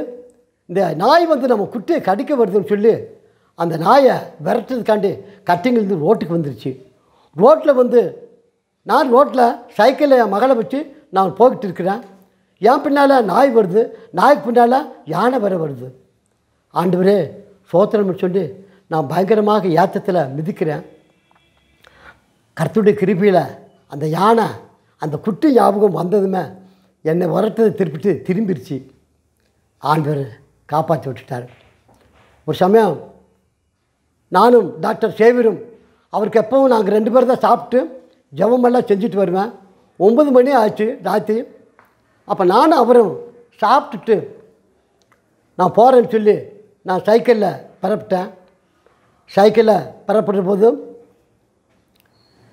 இந்த நாய் வந்து நம்ம குட்டியை கடிக்க வருதுன்னு சொல்லி அந்த நாயை விரட்டுறதுக்காண்டி கட்டிங்கிலேருந்து ரோட்டுக்கு வந்துருச்சு. ரோட்டில் வந்து நான் ரோட்டில் சைக்கிளில் என் மகளை வச்சு நான் போய்கிட்டு இருக்கிறேன். என் பின்னால் நாய் வருது, நாய்க்கு பின்னால் யானை வர வருது. ஆண்டவரே சோத்திரம்னு சொல்லி நான் பயங்கரமாக ஏத்தத்தில் மிதிக்கிறேன். கர்த்தருடைய கிருபையில் அந்த யானை அந்த குட்டி ஞாபகம் வந்ததுமே என்னை உரட்டதை திரும்பிடுச்சு. ஆண்டவர் காப்பாற்றி விட்டுட்டார். ஒரு சமயம் நானும் டாக்டர் சேவியரும் அவருக்கு எப்பவும் நாங்கள் 2 பேர் தான் சாப்பிட்டு ஜெபமெல்லாம் செஞ்சுட்டு வருவேன். 9 மணி ஆச்சு ராத்திரி. அப்போ நானும் அவரும் சாப்பிட்டுட்டு நான் போகிறேன்னு சொல்லி நான் சைக்கிளில் பரப்பிட்டேன். சைக்கிளில் பரப்புற போது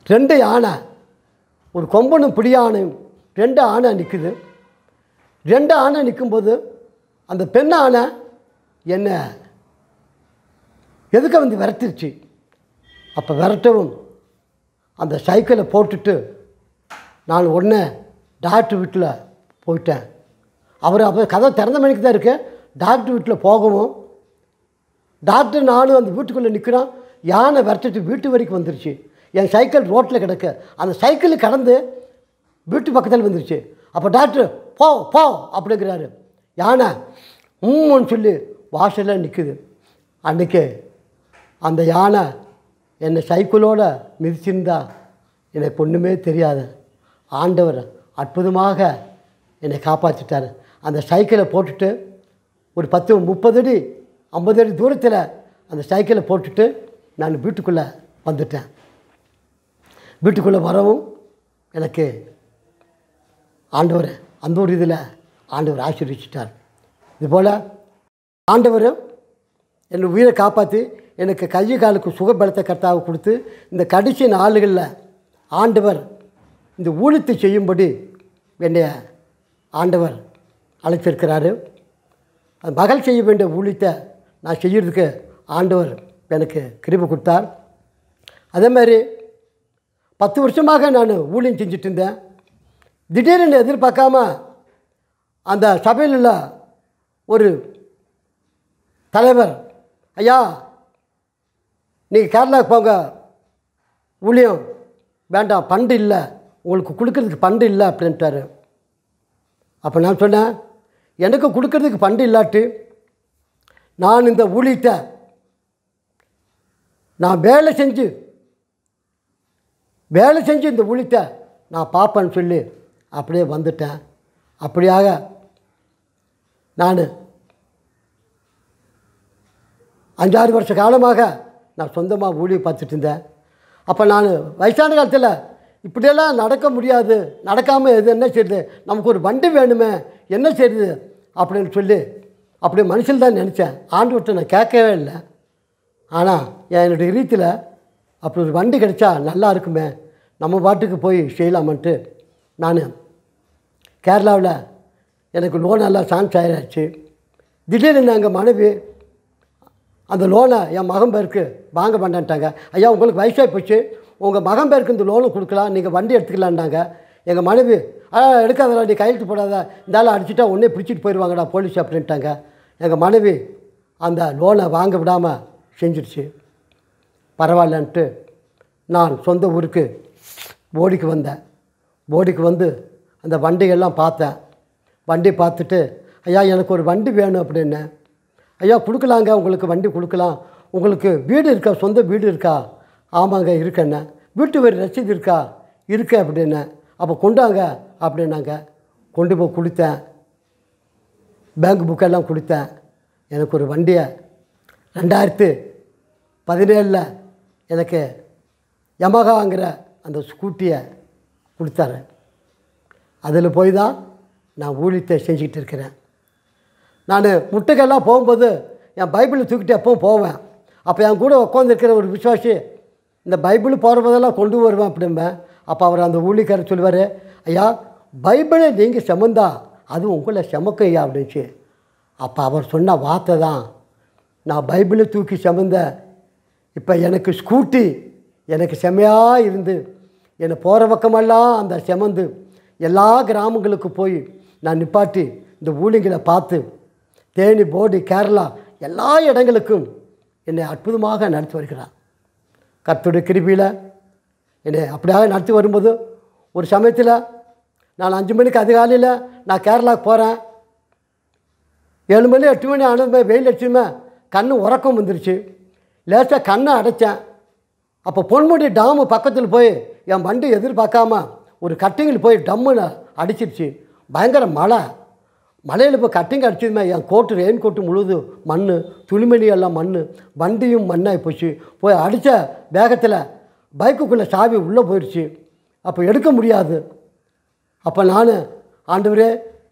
2 யானை, ஒரு கொம்பனும் பிடியானையும் 2 ஆனை நிற்குது. 2 ஆனை நிற்கும்போது அந்த பெண் ஆனை என்னை எதுக்க வந்து விரட்டிருச்சு. அப்போ விரட்டவும் அந்த சைக்கிளை போட்டுட்டு நான் உடனே டாக்டர் வீட்டில் போயிட்டேன். அப்போ கதை திறந்த மணிக்கு தான் இருக்கேன். டாக்டர் வீட்டில் போகவும் டாக்டர் நானும் அந்த வீட்டுக்குள்ளே நிற்கிறோம். யானை விரட்டிட்டு வீட்டு வரைக்கும் வந்துருச்சு. என் சைக்கிள் ரோட்டில் கிடக்க, அந்த சைக்கிள் கடந்து வீட்டு பக்கத்தில் வந்துருச்சு. அப்போ டாக்டர் போ போ அப்படிங்கிறாரு. யானை உம்முன்னு சொல்லி வாசலில் நிற்குது. அன்றைக்கி அந்த யானை என்னை சைக்கிளோடு மிதிச்சிருந்தா எனக்கு ஒன்றுமே தெரியாது. ஆண்டவர் அற்புதமாக என்னை காப்பாற்றிட்டார். அந்த சைக்கிளை போட்டுட்டு ஒரு 10-30 அடி 50 அடி தூரத்தில் அந்த சைக்கிளை போட்டுட்டு நான் வீட்டுக்குள்ளே வந்துட்டேன். வீட்டுக்குள்ளே வரவும் எனக்கு ஆண்டவர் அந்த ஒரு இதில் ஆண்டவர் ஆசீர்வதிச்சிட்டார். இதுபோல் ஆண்டவர் என்னை உயிரை காப்பாற்றி எனக்கு கை காலுக்கு சுகபலத்தை கர்த்தாவை கொடுத்து இந்த கடைசி நாளுகளில் ஆண்டவர் இந்த ஊழியத்தை செய்யும்படி என்னை ஆண்டவர் அழைச்சிருக்கிறாரு. அந்த மகள் செய்ய வேண்டிய ஊழியத்தை நான் செய்கிறதுக்கு ஆண்டவர் எனக்கு கிருபை கொடுத்தார். அதே மாதிரி 10 வருஷமாக நான் ஊழியம் செஞ்சுட்டு இருந்தேன். திடீர்னு எதிர்பார்க்காம அந்த சபையில் உள்ள ஒரு தலைவர், ஐயா நீங்கள் கேரளாவுக்கு போங்க, ஊழியம் வேண்டாம், ஃபண்டு இல்லை, உங்களுக்கு கொடுக்கறதுக்கு ஃபண்டு இல்லை அப்படின்ட்டாரு. அப்போ நான் சொன்னேன், எனக்கு கொடுக்கறதுக்கு ஃபண்டு இல்லாட்டி நான் இந்த ஊழியத்தை நான் வேலை செஞ்சு இந்த ஊழியத்தை நான் பார்ப்பேன்னு சொல்லி அப்படியே வந்துட்டேன். அப்படியாக நான் 5-6 வருஷ காலமாக நான் சொந்தமாக ஊழியம் பார்த்துட்டு இருந்தேன். அப்போ நான் வயசான காலத்தில் இப்படியெல்லாம் நடக்க முடியாது, நடக்காமல் எது என்ன செய்யுது, நமக்கு ஒரு வண்டி வேணுமே, என்ன செய்யுது அப்படின்னு சொல்லி அப்படி மனுஷன் தான் நினச்சேன். ஆண்டவர்கிட்ட நான் கேட்கவே இல்லை. ஆனால் என்னுடைய ரீதியில் அப்படி ஒரு வண்டி கிடைச்சா நல்லா இருக்குமே, நம்ம பாட்டுக்கு போய் செய்யலாமன்ட்டு நான் கேரளாவில் எனக்கு லோன் எல்லாம் சான்ஸ் ஆகிடுச்சு. திடீர்னு எங்கள் மனைவி அந்த லோனை என் மகன் பேருக்கு வாங்க வேண்டான்ட்டாங்க. ஐயா உங்களுக்கு வயசாகி போச்சு, உங்கள் மகன் பேருக்கு இந்த லோனை கொடுக்கலாம், நீங்கள் வண்டி எடுத்துக்கலான்ட்டாங்க. எங்கள் மனைவி எடுக்காதடா, நீ கையெழுத்து போடாத, இந்த அடிச்சுட்டா ஒன்றே பிடிச்சிட்டு போயிடுவாங்கடா போலீஸ் அப்படின்ட்டாங்க. எங்கள் மனைவி அந்த லோனை வாங்க விடாமல் செஞ்சிடுச்சு. பரவாயில்லன்ட்டு நான் சொந்த ஊருக்கு போடிக்கு வந்தேன். போடிக்கு வந்து அந்த வண்டிகள்லாம் பார்த்தேன். வண்டி பார்த்துட்டு, ஐயா எனக்கு ஒரு வண்டி வேணும் அப்படின்னு. ஐயா கொடுக்கலாங்க, உங்களுக்கு வண்டி கொடுக்கலாம். உங்களுக்கு வீடு இருக்கா, சொந்த வீடு இருக்கா? ஆமாங்க இருக்கேண்ணே. வீட்டு வரி ரசீது இருக்கா? இருக்கு அப்படின்னு. அப்போ கொண்டாங்க அப்படின்னாங்க. கொண்டு போய் கொடுத்தேன், பேங்க் புக்கெல்லாம் கொடுத்தேன். எனக்கு ஒரு வண்டியை 2017 எனக்கு யமஹாங்கிற அந்த ஸ்கூட்டியை கொடுத்தாரு. அதில் போய் தான் நான் ஊழியத்தை செஞ்சுக்கிட்டு இருக்கிறேன். நான் முட்டுக்கெல்லாம் போகும்போது என் பைபிளை தூக்கிட்டு எப்பவும் போவேன். அப்போ என் கூட உட்காந்துருக்கிற ஒரு விசுவாசி இந்த பைபிள் போகிற போதெல்லாம் கொண்டு வருவேன் அப்படிம்பேன். அப்போ அவர் அந்த ஊழியக்காரர் சொல்லுவார், ஐயா பைபிளை நீங்கள் சுமந்தா அது உங்களை சுமக்கும் ஐயா அப்படின்ச்சு. அப்போ அவர் சொன்ன வார்த்தை தான் நான் பைபிளை தூக்கி சுமந்த இப்போ எனக்கு ஸ்கூட்டி எனக்கு செமையாக இருந்து என்னை போகிற பக்கமெல்லாம் அந்த செமந்து எல்லா கிராமங்களுக்கு போய் நான் நிப்பாட்டி இந்த ஊழியங்களை பார்த்து தேனி போடி கேரளா எல்லா இடங்களுக்கும் என்னை அற்புதமாக நடத்தி வருகிறார். கர்த்தருடைய கிருபையில் என்னை அப்படியாக நடத்தி வரும்போது ஒரு சமயத்தில் நான் 5 மணிக்கு அதிகாலையில் நான் கேரளாவுக்கு போகிறேன். 7 மணி 8 மணி ஆனதுமே வெயில் அடிச்சுமே கண் உறக்கம் வந்துருச்சு. லேசாக கண்ணை அடைச்சேன். அப்போ பொன்முடி டாமு பக்கத்தில் போய் என் வண்டி எதிர்பார்க்காம ஒரு கட்டிங்கில் போய் டம்முன்னு அடிச்சிருச்சு. பயங்கர மழையில் போய் கட்டிங் அடிச்சதுமே என் கோட்டு ரெயின் கோட்டு முழுதும் மண், துணிமணி எல்லாம் மண், வண்டியும் மண்ணாகி போச்சு. போய் அடித்த வேகத்தில் பைக்குக்குள்ளே சாவி உள்ளே போயிடுச்சு. அப்போ எடுக்க முடியாது. அப்போ நான் ஆண்டவரே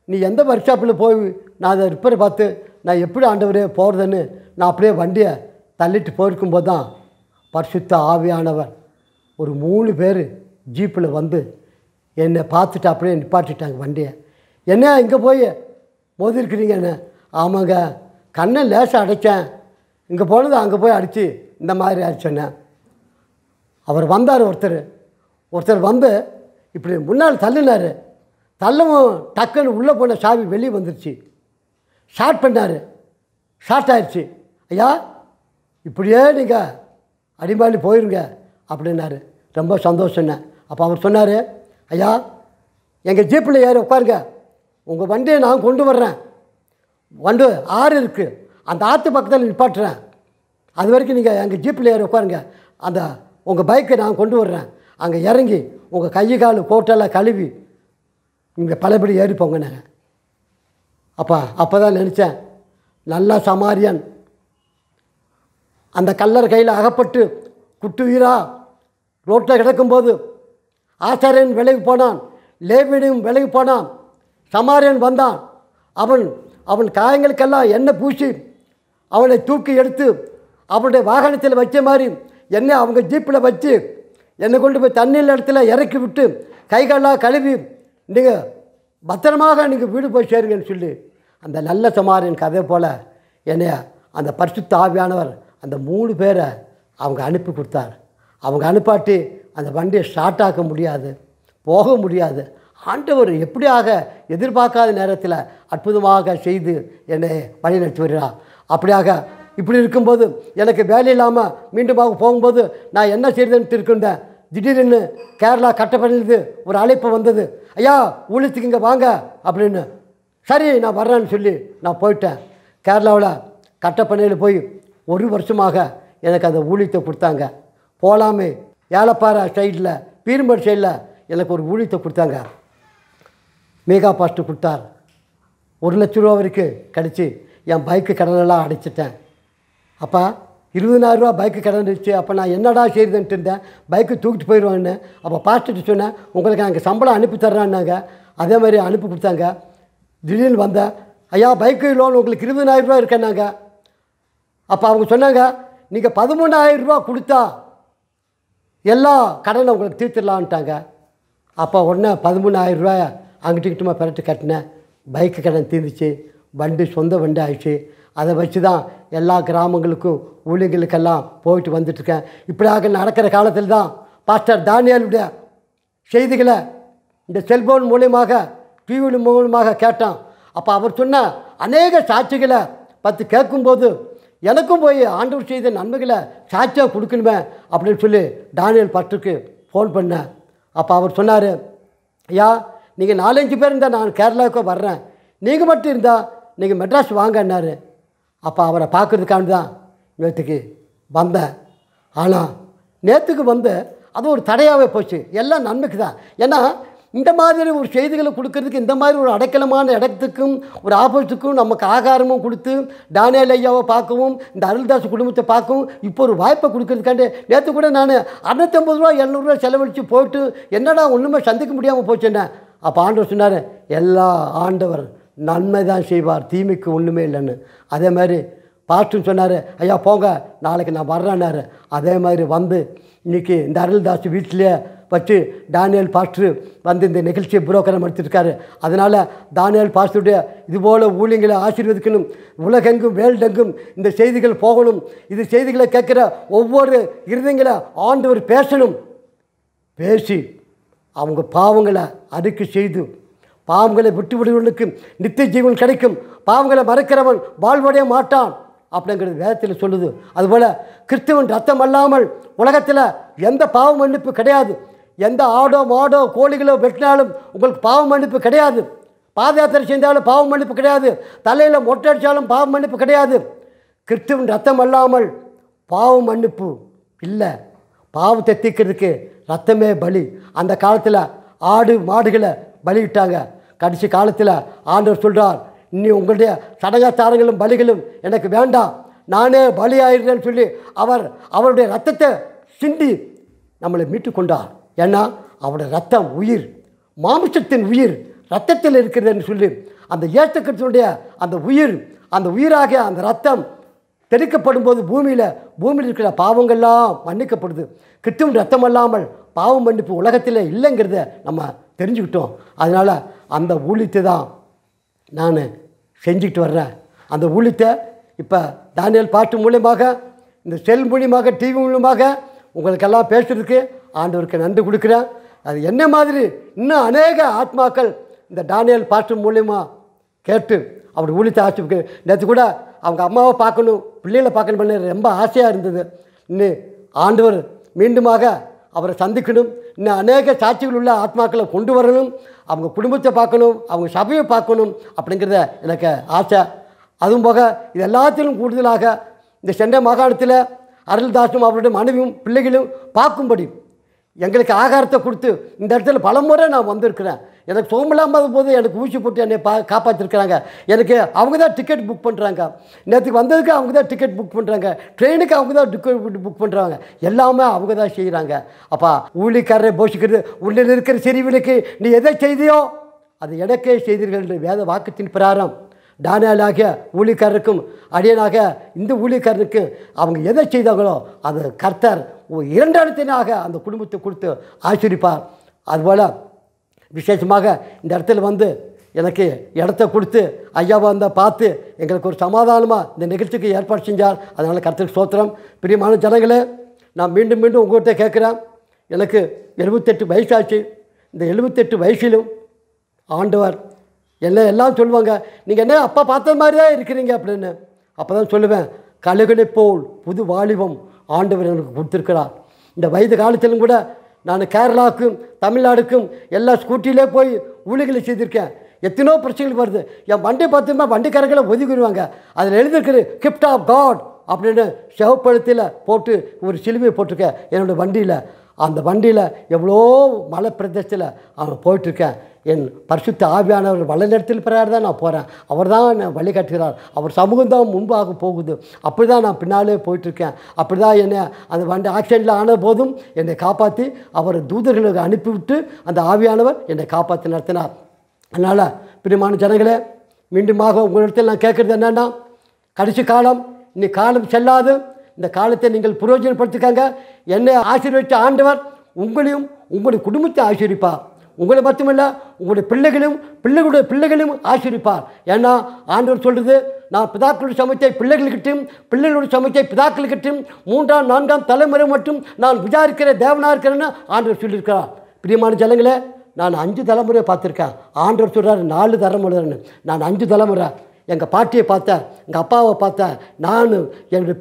நீ எந்த ஒர்க் ஷாப்பில் போய் நான் அதை ரிப்பேர் பார்த்து நான் எப்படி ஆண்டவரே போகிறதுன்னு நான் அப்படியே வண்டியை தள்ளிட்டு போயிருக்கும்போது தான் பரிசுத்த ஆவியானவர் ஒரு 3 பேர் ஜீப்பில் வந்து என்னை பார்த்துட்டு அப்படியே நிப்பாட்டிட்டாங்க வண்டியை. என்ன இங்கே போய் மோதிருக்கிறீங்க என்ன? ஆமாங்க, கண்ணை லேசாக அடைச்சேன், இங்கே போனது அங்கே போய் அடித்து இந்த மாதிரி அடிச்சேன்னே. அவர் வந்தார். ஒருத்தர் வந்து இப்படி முன்னால் தள்ளினார். தள்ளவும் டக்குன்னு உள்ளே போன சாவி வெளியே வந்துருச்சு. ஷார்ட் பண்ணார். ஷார்ட் ஆயிடுச்சு. ஐயா இப்படியே நீங்கள் அடிமாலி போயிருங்க அப்படின்னாரு. ரொம்ப சந்தோஷம்ண்ணே. அப்போ அவர் சொன்னார், ஐயா எங்கள் ஜீப்பில் ஏறி உட்காருங்க, உங்கள் வண்டியை நான் கொண்டு வர்றேன். வண்டு ஆறு இருக்குது, அந்த ஆற்று பக்கத்தில் நிப்பாட்டுறேன். அது வரைக்கும் நீங்கள் எங்கள் ஜீப்பில் ஏறி உட்காருங்க, அந்த உங்கள் பைக்கை நான் கொண்டு வர்றேன். அங்கே இறங்கி உங்கள் கை கால் கோட்டெல்லாம் கழுவி இங்கே பழையபடி ஏறி போங்கண்ணே. அப்போ தான் நினச்சேன், நல்ல சமாரியன் அந்த கல்லர் கையில் அகப்பட்டு குட்டுவீரா ரோட்டில் கிடக்கும்போது ஆசாரியன் விலகி போனான், லேவியும் விலகி போனான், சமாரியன் வந்தான். அவன் காயங்களுக்கெல்லாம் எண்ணெய் பூசி அவனை தூக்கி எடுத்து அவனுடைய வாகனத்தில் வச்ச மாதிரி என்னை அவங்க ஜீப்பில் வச்சு என்னை கொண்டு போய் தண்ணீர் இடத்துல இறக்கி விட்டு கைகாலெலாம் கழுவி நீங்கள் பத்திரமாக நீங்கள் வீடு போய் சேருங்கன்னு சொல்லி அந்த நல்ல சமாரியன் கதை போல் என்னை அந்த பரிசுத்த ஆவியானவர் அந்த 3 பேரை அவங்க அனுப்பி கொடுத்தார். அவங்க அனுப்பாட்டி அந்த வண்டியை ஸ்டார்ட் ஆக்க முடியாது, போக முடியாது. ஆண்டவர் எப்படியாக எதிர்பார்க்காத நேரத்தில் அற்புதமாக செய்து என்னை வழிநடத்தி வருகிறார். அப்படியாக இப்படி இருக்கும்போது எனக்கு வேலை இல்லாமல் மீண்டுமாக போகும்போது நான் என்ன செய்தேன்ட்டு இருக்கின்றேன். திடீர்னு கேரளா கட்டப்பணிலிருந்து ஒரு அழைப்பு வந்தது, ஐயா ஊழியத்துக்கு இங்கே வாங்க அப்படின்னு. சரி நான் வர்றேன்னு சொல்லி நான் போயிட்டேன். கேரளாவில் கட்டப்பணியில் போய் 1 வருஷமாக எனக்கு அந்த ஊழியத்தை கொடுத்தாங்க. போகலாமே ஏலப்பாறை சைடில் பீரும்பேடு சைடில் எனக்கு ஒரு ஊழியத்தை கொடுத்தாங்க. மேகா பாஸ்ட்டு கொடுத்தார். 1 லட்ச ரூபா வரைக்கும் கிடச்சி என் பைக்கு கடனெல்லாம் அடைச்சிட்டேன். அப்போ 20,000 ரூபா பைக்கு கடன் இருந்துச்சு. அப்போ நான் என்னடா செய்யுதுன்ட்டு இருந்தேன், பைக்கு தூக்கிட்டு போயிடுவான்னு. அப்போ பாஸ்ட்டு சொன்னேன், உங்களுக்கு நாங்கள் சம்பளம் அனுப்பி தர்றான்னாங்க. அதே மாதிரி அனுப்பி கொடுத்தாங்க. திடீர்னு வந்தேன், ஐயா பைக்கு லோன் உங்களுக்கு 20,000 ரூபா இருக்கேன்னாங்க. அப்போ அவங்க சொன்னாங்க, நீங்கள் 13,000 ரூபா கொடுத்தா எல்லா கடனை உங்களுக்கு தீர்த்துடலான்ட்டாங்க. அப்போ உடனே 13,000 ரூபாய் அங்கிட்டுக்கிட்டுமா பெரட்டு கட்டினேன். பைக்கு கடன் தீர்ந்துச்சு, வண்டி சொந்த வண்டி ஆயிடுச்சு. அதை வச்சு தான் எல்லா கிராமங்களுக்கும் ஊழியர்களுக்கெல்லாம் போயிட்டு வந்துட்டுருக்கேன். இப்படியாக நடக்கிற காலத்தில் தான் பாஸ்டர் தானியலுடைய செய்திகளை இந்த செல்ஃபோன் மூலியமாக டிவி மூலமாக கேட்டான். அப்போ அவர் சொன்ன அநேக சாட்சிகளை பற்றி கேட்கும்போது எனக்கும் போய் ஆண்டவர் செய்த நன்மைகளை சாட்சியாக கொடுக்கணுமே அப்படின்னு சொல்லி தானியல் பாஸ்டருக்கு ஃபோன் பண்ணேன். அப்போ அவர் சொன்னார், ஐயா நீங்கள் 4-5 பேர் இருந்தால் நான் கேரளாவுக்கு வர்றேன், நீங்கள் மட்டும் இருந்தால் நீங்கள் மெட்ராஸ் வாங்கன்னாரு. அப்போ அவரை பார்க்குறதுக்காண்டி தான் நேற்றுக்கு வந்தேன். ஆனால் நேற்றுக்கு வந்து அது ஒரு தடையாகவே போச்சு. எல்லாம் நன்மைக்கு தான். ஏன்னா இந்த மாதிரி ஒரு செய்திகளை கொடுக்கறதுக்கு, இந்த மாதிரி ஒரு அடைக்கலமான இடத்துக்கும் ஒரு ஆபத்துக்கும் நமக்கு ஆகாரமும் கொடுத்து தானியல் ஐயாவை பார்க்கவும் இந்த அருள்தாஸ் குடும்பத்தை பார்க்கவும் இப்போ ஒரு வாய்ப்பை கொடுக்கறதுக்காண்டி நேற்று கூட நான் 650 ரூபா 700 ரூபா செலவழித்து போயிட்டு என்னடா ஒன்றுமே சந்திக்க முடியாமல் போச்சுன்னே. அப்போ ஆண்டவர் சொன்னார், எல்லா ஆண்டவர் நன்மை தான் செய்வார், தீமைக்கு ஒன்றுமே இல்லைன்னு. அதே மாதிரி பாஸ்டர்னு சொன்னார், ஐயா போங்க நாளைக்கு நான் வர்றேன்னாரு. அதே மாதிரி வந்து இன்றைக்கி இந்த அருள்தாஸ் வீட்டிலே வச்சு டானியல் பாஸ்டர் வந்து இந்த நிகழ்ச்சியை புரோக்கரம் எடுத்துருக்காரு. அதனால் டானியல் பாஸ்டருடைய இதுபோல் ஊழியங்களை ஆசீர்வதிக்கணும், உலகெங்கும் வேல்டெங்கும் இந்த செய்திகள் போகணும். இது செய்திகளை கேட்குற ஒவ்வொரு இருதயங்களை ஆண்டவர் பேசணும். பேசி அவங்க பாவங்களை அறிக்கை செய்து பாவங்களை விட்டு விடுவதற்கு நித்திய ஜீவன் கிடைக்கும். பாவங்களை மறைக்கிறவன் வாழ்வடைய மாட்டான் அப்படிங்கிறது வேதத்தில் சொல்லுது. அதுபோல் கிறிஸ்துவின் ரத்தம் அல்லாமல் உலகத்தில் எந்த பாவ மன்னிப்பு கிடையாது. எந்த ஆடோ மாடோ கோழிகளோ வெட்டினாலும் உங்களுக்கு பாவ மன்னிப்பு கிடையாது. பாத யாத்திரை செஞ்சாலும் பாவ மன்னிப்பு கிடையாது. தலையில் மொட்டை அடித்தாலும் பாவ மன்னிப்பு கிடையாது. கிறிஸ்துவின் ரத்தம் அல்லாமல் பாவ மன்னிப்பு இல்லை. பாவத்தை தீர்க்கிறதுக்கு ரத்தமே பலி. அந்த காலத்தில் ஆடு மாடுகளை பலியிட்டாங்க. கடைசி காலத்தில் ஆண்டவர் சொல்கிறார், இனி உங்களுடைய சடங்காச்சாரங்களும் பலிகளும் எனக்கு வேண்டாம், நானே பலியாயிருந்தேன்னு சொல்லி அவருடைய ரத்தத்தை சிந்தி நம்மளை மீட்டு கொண்டார். ஏன்னா அவருடைய ரத்தம் உயிர், மாமிசத்தின் உயிர் ரத்தத்தில் இருக்கிறதுன்னு சொல்லி அந்த இயேசு கிறிஸ்துவினுடைய அந்த உயிராக அந்த ரத்தம் தெளிக்கப்படும் போது பூமியில் இருக்கிற பாவங்கள்லாம் மன்னிக்கப்படுது. கிறிஸ்துவின் ரத்தம் இல்லாமல் பாவம் மன்னிப்பு உலகத்தில் இல்லைங்கிறத நம்ம தெரிஞ்சுக்கிட்டோம். அதனால் அந்த ஊழியத்தை தான் நான் செஞ்சுக்கிட்டு வர்றேன். அந்த ஊழியத்தை இப்போ டானியல் பாட்டு மூலியமாக, இந்த செல் மூலியமாக, டிவி மூலியமாக உங்களுக்கெல்லாம் பேசுறதுக்கு ஆண்டவருக்கு நன்றி கொடுக்குறேன். அது என்ன மாதிரி இன்னும் அநேக ஆத்மாக்கள் இந்த டானியல் பாட்டு மூலியமாக கேட்டு அவர் ஊழியத்தை ஆட்சி. நேற்று கூட அவங்க அம்மாவை பார்க்கணும், பிள்ளைகளை பார்க்கணும் பண்ண ரொம்ப ஆசையாக இருந்தது. இன்னும் ஆண்டவர் மீண்டுமாக அவரை சந்திக்கணும். இன்னும் அநேக சாட்சிகள் உள்ள ஆத்மாக்களை கொண்டு வரணும். அவங்க குடும்பத்தை பார்க்கணும், அவங்க சபையை பார்க்கணும் அப்படிங்கிறத எனக்கு ஆசை. அதுவும் போக இது எல்லாத்திலும் கூடுதலாக இந்த சென்னை மாகாணத்தில் அருள்தாசும் அவருடைய மனைவியும் பிள்ளைகளும் பார்க்கும்படி எங்களுக்கு ஆகாரத்தை கொடுத்து இந்த இடத்துல பலமுறை நான் வந்திருக்கிறேன். எனக்கு சோம்பலாமல் போது எனக்கு ஊசி போட்டு என்னை காப்பாற்றிருக்கிறாங்க. எனக்கு அவங்க தான் டிக்கெட் புக் பண்ணுறாங்க. நேற்றுக்கு வந்ததுக்கு அவங்க தான் டிக்கெட் புக் பண்ணுறாங்க. ட்ரெயினுக்கு அவங்க தான் டிக்கெட் புக் பண்ணுறாங்க. எல்லாமே அவங்க தான் செய்கிறாங்க. அப்பா, ஊழிக்காரரை போஷிக்கிறது, உள்ளில் இருக்கிற சிறியவனுக்கு நீ எதை செய்தியோ அது எனக்கே செய்தீர்கள் என்று வேத வாக்கத்தின் பிரகாரம் டானியலாகிய ஊழிக்காரருக்கும் அடியனாக இந்த ஊழிக்காரருக்கு அவங்க எதை செய்தாங்களோ அது கர்த்தர் இரண்டாயிரத்தினாக அந்த குடும்பத்தை கொடுத்து ஆச்சரிப்பார். அதுபோல் விசேஷமாக இந்த இடத்துல வந்து எனக்கு இடத்த கொடுத்து ஐயாவை வந்து பார்த்து எங்களுக்கு ஒரு சமாதானமாக இந்த நிகழ்ச்சிக்கு ஏற்பாடு செஞ்சார். அதனால் கர்த்தருக்கு ஸ்தோத்திரம். பிரியமான ஜனங்களே, நான் மீண்டும் உங்கள்கிட்ட கேட்குறேன். எனக்கு 78 வயசாச்சு. இந்த 78 வயசிலும் ஆண்டவர் எல்லாம் சொல்லுவாங்க, நீங்கள் என்ன அப்பா பார்த்த மாதிரி தான் இருக்கிறீங்க அப்படின்னு. அப்போ தான் சொல்லுவேன், கழுகனை போல் புது வாலிபம் ஆண்டவர் எனக்கு கொடுத்துருக்கிறார். இந்த வயது காலத்திலும் கூட நான் கேரளாவுக்கும் தமிழ்நாடுக்கும் எல்லா ஸ்கூட்டிலே போய் ஊழிகளை செய்திருக்கேன். எத்தனோ பிரச்சனைகள் வருது. என் வண்டி பார்த்தோம்னா வண்டிக்காரர்களை ஒதுக்கிடுவாங்க. அதில் எழுதியிருக்கிற கிஃப்ட் ஆஃப் காட் அப்படின்னு செவப்பழுத்தில் போட்டு ஒரு சிலுவையை போட்டிருக்கேன் என்னோடய வண்டியில். அந்த வண்டியில் எவ்வளோ மலை பிரதேசத்தில் அவன் போயிட்டுருக்கேன். என் பரிசுத்த ஆவியானவர் வழிநடத்தல் பிரகாரம் தான் நான் போகிறேன். அவர் தான் என்னை வழிகாட்டுகிறார். அவர் சமூகம் தான் முன்பாக போகுது. அப்படி தான் நான் பின்னாலே போயிட்டுருக்கேன். அப்படி தான் என்னை அந்த வண்டி ஆக்சிடெண்ட்டில் ஆன போதும் என்னை காப்பாற்றி அவர் தூதர்களுக்கு அனுப்பிவிட்டு அந்த ஆவியானவர் என்னை காப்பாற்றி நடத்தினார். அதனால் பிரியமான ஜனங்களே, மீண்டுமாக உங்களிடத்தில் நான் கேட்குறது என்னென்னா, கடைசி காலம் இனி காலம் செல்லாது. இந்த காலத்தை நீங்கள் பிரயோஜனப்படுத்திக்காங்க. என்னை ஆசீர்வதித்த ஆண்டவர் உங்களையும் உங்களுடைய குடும்பத்தை ஆசீர்விப்பார். உங்களை மட்டுமல்ல, உங்களுடைய பிள்ளைகளுடைய பிள்ளைகளையும் ஆசீர்விப்பார். ஏன்னா ஆண்டவர் சொல்கிறது, நான் பிதாக்களுடைய சமயத்தை பிள்ளைகளுக்கிட்டும் பிள்ளைகளுடைய சமயத்தை பிதாக்களுக்கிட்டும் 3ஆம் 4ஆம் தலைமுறை மட்டும் நான் விசாரிக்கிற தேவனாக இருக்கிறேன்னு ஆண்டவர் சொல்லியிருக்கிறார். பிரியமான ஜனங்களே, நான் 5 தலைமுறையை பார்த்துருக்கேன். ஆண்டவர் சொல்கிறார் 4 தலைமுறைன்னு. நான் 5 தலைமுறை எங்கள் பாட்டியை பார்த்தேன், எங்கள் அப்பாவை பார்த்தேன். நான் என்னுடைய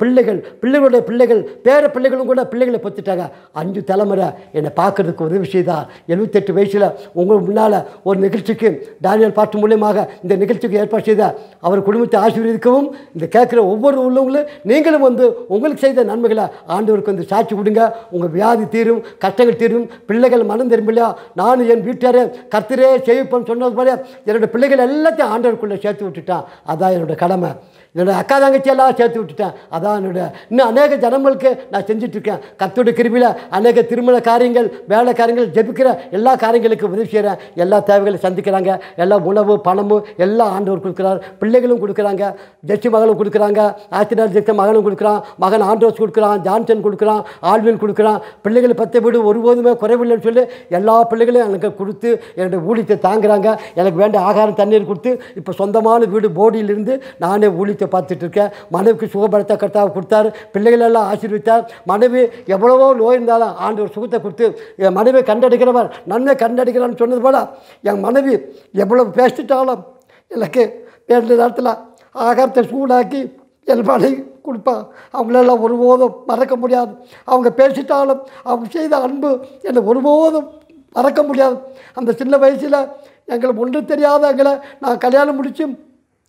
பிள்ளைகளுடைய பிள்ளைகள் பேர பிள்ளைகளும் கூட பிள்ளைகளை பற்றிட்டாங்க. 5 தலைமுறை என்னை பார்க்குறதுக்கு உதவி செய்தார். 78 வயசில் உங்கள் முன்னால் ஒரு நிகழ்ச்சிக்கு டானியல் பாட்டு மூலியமாக இந்த நிகழ்ச்சிக்கு ஏற்பாடு செய்தார். அவர் குடும்பத்தை ஆசீர்வதிக்கவும் இந்த கேட்குற ஒவ்வொரு உள்ளவங்களும் நீங்களும் வந்து உங்களுக்கு செய்த நன்மைகளை ஆண்டவருக்கு வந்து சாட்சி கொடுங்க. உங்கள் வியாதி தீரும், கஷ்டங்கள் தீரும், பிள்ளைகள் மனம் திரும்பலையா, நான் என் வீட்டாரே கர்த்தரே செய்ப்பேன்னு சொன்னது போல என்னோடய பிள்ளைகள் எல்லாத்தையும் ஆண்டவருக்குள்ளே சேர்த்து விட்டுட்டான். அதான் என்னோடய கடமை. என்னோடய அக்கா தங்கச்சியெல்லாம் சேர்த்து விட்டுட்டேன். அதான் இன்னும் அநேக ஜனங்களுக்கு நான் செஞ்சிட்ருக்கேன். கர்த்தருடைய கிருபையில் அநேக திருமண காரியங்கள், வேலை காரியங்கள், ஜெபிக்கிற எல்லா காரியங்களுக்கும் உதவி செய்கிறேன். எல்லா தேவைகளை சந்திக்கிறாங்க. எல்லா உணவு பணமும் எல்லாம் ஆண்டவர் கொடுக்குறார். பிள்ளைகளும் கொடுக்குறாங்க. ஜெஸ்டி மகளும் கொடுக்குறாங்க. ஆஸ்திரேலியா ஜெஸ்டி மகனும் கொடுக்குறான். மகன் ஆண்ட்ரோஸ் கொடுக்குறான். ஜான்சன் கொடுக்குறான். ஆல்வின் கொடுக்குறான். பிள்ளைகள் 10 வீடு ஒருபோதுமே குறைவில்லைன்னு சொல்லி எல்லா பிள்ளைகளையும் எனக்கு கொடுத்து என்னுடைய ஊழியத்தை தாங்குறாங்க. எனக்கு வேண்டிய ஆகாரம் தண்ணீர் கொடுத்து இப்போ சொந்தமான வீடு போடியிலிருந்து நானே ஊழியத்தை பார்த்துட்டு இருக்கேன். மனைவிக்கு சுகபலத்தை கர்த்தர் கொடுத்தார். பிள்ளைகளெல்லாம் ஆசீர்வித்தார். மனைவி எவ்வளவோ நோய் இருந்தாலும் ஆண்டவர் சுகத்தை கொடுத்து என் மனைவி கண்டடிக்கிறவர் நன்மை கண்டடிக்கிறான்னு சொன்னது போல் என் மனைவி எவ்வளவு பேசிட்டாலும் எனக்கு வேண்ட நேரத்தில் ஆகாரத்தை சூடாக்கி என் மனைவி கொடுப்பா. அவங்களெல்லாம் ஒருபோதும் மறக்க முடியாது. அவங்க பேசிட்டாலும் அவங்க செய்த அன்பு என்னை ஒருபோதும் மறக்க முடியாது. அந்த சின்ன வயசில் எங்களுக்கு ஒன்றும் தெரியாத எங்களை நான் கல்யாணம் முடித்து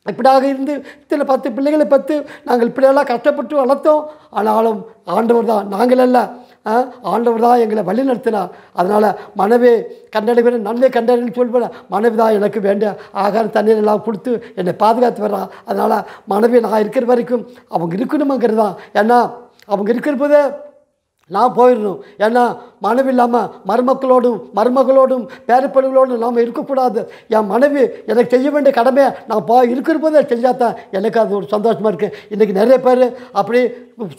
இப்படியாக இருந்து இத்தனை 10 பிள்ளைகளை பற்றி நாங்கள் இப்படியெல்லாம் கஷ்டப்பட்டு வளர்த்தோம். ஆனாலும் ஆண்டவர் தான், நாங்கள் அல்ல, ஆண்டவர் தான் எங்களை வழி நடத்தினார். அதனால் மனைவி கண்டடைகிற நன்மை கண்டறின்னு சொல்வேன். மனைவி தான் எனக்கு வேண்டிய ஆகாரம் தண்ணீர் எல்லாம் கொடுத்து என்னை பாதுகாத்து வர்றான். அதனால் மனைவி நான் இருக்கிற வரைக்கும் அவங்க இருக்கணுமாங்கிறது தான். ஏன்னா அவங்க இருக்கிற நான் போயிடணும். ஏன்னா மனைவி இல்லாமல் மருமகளோடும் பேரப்பிள்ளைகளோடும் நாம் இருக்கக்கூடாது. என் மனைவி எனக்கு செய்ய வேண்டிய கடமையை நான் இருக்கிற போதே செஞ்சாதான் எனக்கு அது ஒரு சந்தோஷமாக இருக்குது. இன்றைக்கி நிறைய பேர் அப்படி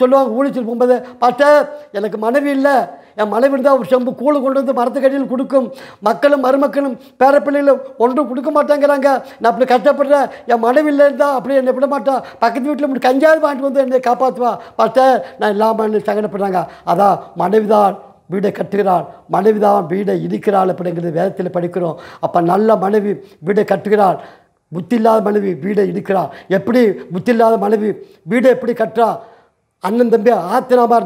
சொல்லுவாங்க, ஊழிச்சிட்டு போகும்போது பாஸ்டர் எனக்கு மனைவி இல்லை, என் மனைவி இருந்தால் ஒரு செம்பு கூழ் கொண்டு வந்து மரத்துக்கடியில் கொடுக்கும், மக்களும் மருமக்களும் பேரப்பிள்ளைகளும் ஒன்றும் கொடுக்க மாட்டேங்கிறாங்க, நான் அப்படி கஷ்டப்படுறேன், என் மனைவி இல்லை இருந்தால் அப்படி என்னை விட மாட்டான், பக்கத்து வீட்டில் இப்படி கஞ்சாவது வாங்கிட்டு வந்து என்னை காப்பாற்றுவா பாஸ்டர் நான் இல்லாமல் சங்கடப்படுறாங்க. அதான் மனைவிதான் வீடை கட்டுகிறாள், மனைவிதான் வீடை இடிக்கிறாள் அப்படிங்கிறது வேதத்தில் படிக்கிறோம். அப்போ நல்ல மனைவி வீடை கட்டுகிறாள், புத்தி இல்லாத மனைவி வீடை இடிக்கிறாள். எப்படி புத்தி இல்லாத மனைவி வீடை எப்படி கட்டுறா? அண்ணன் தம்பி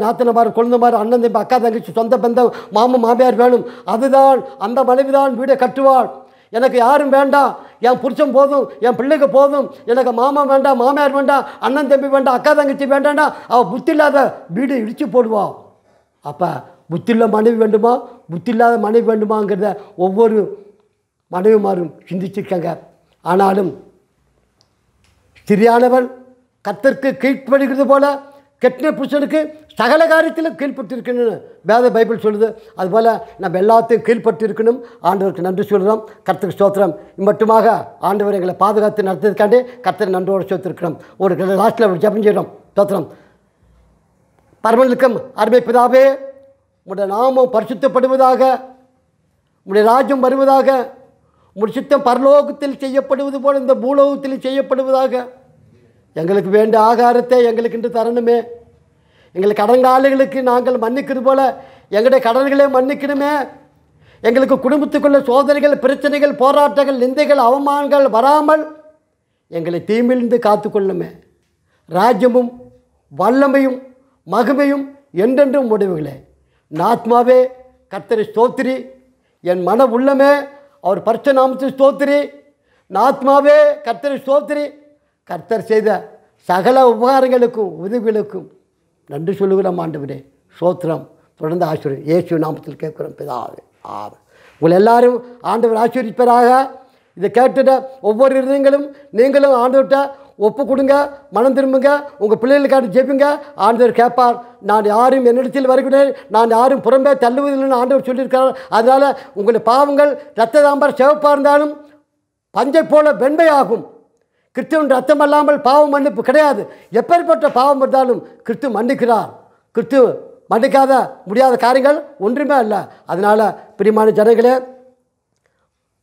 நாத்தனமார் குழந்தைமார் அண்ணன் தம்பி அக்கா தங்கச்சி சொந்த பந்தம் மாமன் மாமியார் வேணும். அதுதான் அந்த மனைவிதான் வீடை கட்டுவாள். எனக்கு யாரும் வேண்டாம், என் புருஷன் போதும், என் பிள்ளைக்கு போதும், எனக்கு மாமா வேண்டாம், மாமியார் வேண்டாம், அண்ணன் தம்பி வேண்டாம், அக்கா தங்கச்சி வேண்டாம்னா அவள் புத்தி இல்லாத வீடு இடித்து போடுவாள். அப்போ புத்தியுள்ள மனைவி வேண்டுமா புத்தி இல்லாத மனைவி வேண்டுமாங்கிறத ஒவ்வொரு மனைவிமாரும் சிந்திச்சிருக்காங்க. ஆனாலும் சிறியானவன் கர்த்தருக்கு கீழ்ப்படுகிறது போல கெட்ட புருஷனுக்கு சகல காரியத்திலும் கீழ்பட்டிருக்கணும்னு வேத பைபிள் சொல்லுது. அதுபோல் நம்ம எல்லாத்தையும் கீழ்பட்டு இருக்கணும். ஆண்டவருக்கு நன்றி சொல்கிறோம். கர்த்தருக்கு ஸ்தோத்திரம். மட்டுமாக ஆண்டவர் எங்களை பாதுகாத்து நடத்துறதுக்காண்டி கர்த்தர் நன்றோடு சேர்த்துருக்கிறோம். ஒரு லாஸ்ட்டில் ஒரு ஜெபம் செய்கிறோம். ஸ்தோத்திரம். பரமனுக்கும் அருமை பிதாவே, உடைய நாமம் பரிசுத்தப்படுவதாக, உடைய ராஜ்யம் வருவதாக, உடைய சித்தம் பரலோகத்தில் செய்யப்படுவது போல் இந்த பூலோகத்தில் செய்யப்படுவதாக. எங்களுக்கு வேண்டிய ஆகாரத்தை எங்களுக்கு இன்று தரணுமே. எங்களுக்கு கடன்காலிகளுக்கு நாங்கள் மன்னிக்கிறது போல் எங்களுடைய கடன்களே மன்னிக்கணுமே. எங்களுக்கு குடும்பத்துக்குள்ள சோதனைகள், பிரச்சனைகள், போராட்டங்கள், நிந்தைகள், அவமானங்கள் வராமல் எங்களை தீமிலிருந்து காத்துக்கொள்ளுமே. ராஜ்யமும் வல்லமையும் மகிமையும் என்றென்றும் முடிவுகளே. ஆத்மாவே கர்த்தரை ஸ்தோத்திரி, என் மன உள்ளமே அவர் பரிசுத்த நாமத்தை ஸ்தோத்திரி. ஆத்மாவே கர்த்தரை ஸ்தோத்திரி. கர்த்தர் செய்த சகல உபகாரங்களுக்கும் உதவிகளுக்கும் நன்றி சொல்லுகிறோம். ஆண்டவரே ஸ்தோத்திரம். தொடர்ந்து ஆசீர்வதி இயேசு நாமத்தில் கேட்குறோம் பிதாவே. ஆமென். உங்கள் எல்லாரும் ஆண்டவர் ஆசீர்வதிப்பாராக. இதை கேட்டுட்ட ஒவ்வொரு இருதயங்களும் நீங்களும் ஆண்டவர்கிட்ட ஒப்பு கொடுங்க, மனம் திரும்புங்க, உங்கள் பிள்ளைகளுக்காக ஜெபிங்க. ஆண்டவர் கேட்பார். நான் யாரும் என்னிடத்தில் வருகிறேன், நான் யாரும் புறம்பே தள்ளுவதில்லைன்னு ஆண்டவர் சொல்லியிருக்கிறார். அதனால் உங்களுடைய பாவங்கள் இரத்த தாம்பரம் சிவப்பாக இருந்தாலும் பஞ்சை போல வெண்மையாகும். கிறிஸ்துவின் ரத்தம் அல்லாமல் பாவம் மன்னிப்பு கிடையாது. எப்பேற்பட்ட பாவம் இருந்தாலும் கிறிஸ்து மன்னிக்கிறார். கிறிஸ்து மன்னிக்காத முடியாத காரியங்கள் ஒன்றுமே இல்லை. அதனால் பிரியமான ஜனங்களே,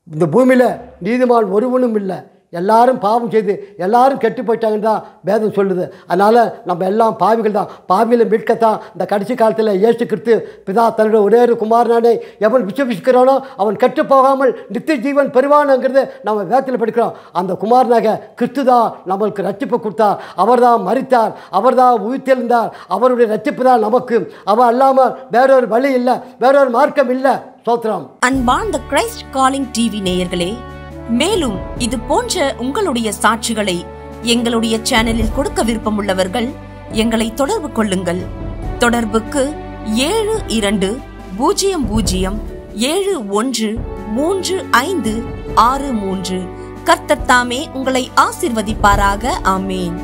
இந்த பூமியில் நீதிமான் ஒருவனும் இல்லை. எல்லாரும் பாவம் செய்து எல்லாரும் கெட்டு போயிட்டாங்கன்னு தான் வேதம் சொல்லுது. அதனால் நம்ம எல்லாம் பாவிகள் தான். பாவியில் மீட்கத்தான் இந்த கடைசி காலத்தில் இயேசு கிறிஸ்து பிதா தன்னுடைய ஒரே ஒரு குமாரனானே எவன் விசுவாசிக்கிறானோ அவன் கெட்டு போகாமல் நித்திய ஜீவன் பெறுவானுங்கிறது நம்ம வேதத்தில் படிக்கிறோம். அந்த குமாரனாக கிறிஸ்து தான் நம்மளுக்கு ரட்சிப்பு கொடுத்தார். அவர் தான் மரித்தார், அவர் தான் உயிர்த்தெழுந்தார். அவருடைய ரட்சிப்பு தான் நமக்கு. அவர் அல்லாமல் வேறொரு வழி இல்லை, வேறொரு மார்க்கம் இல்லை. ஸ்தோத்திரம். அன்பார்ந்த கிரைஸ்ட் காலிங் டிவி நேயர்களே, மேலும் இது போன்ற உங்களுடைய சாட்சிகளை எங்களுடைய சேனலில் கொடுக்க விருப்பமுள்ளவர்கள் எங்களை தொடர்பு கொள்ளுங்கள். தொடர்புக்கு 7200713563. கர்த்தர் தாமே உங்களை ஆசீர்வதிப்பாராக. ஆமேன்.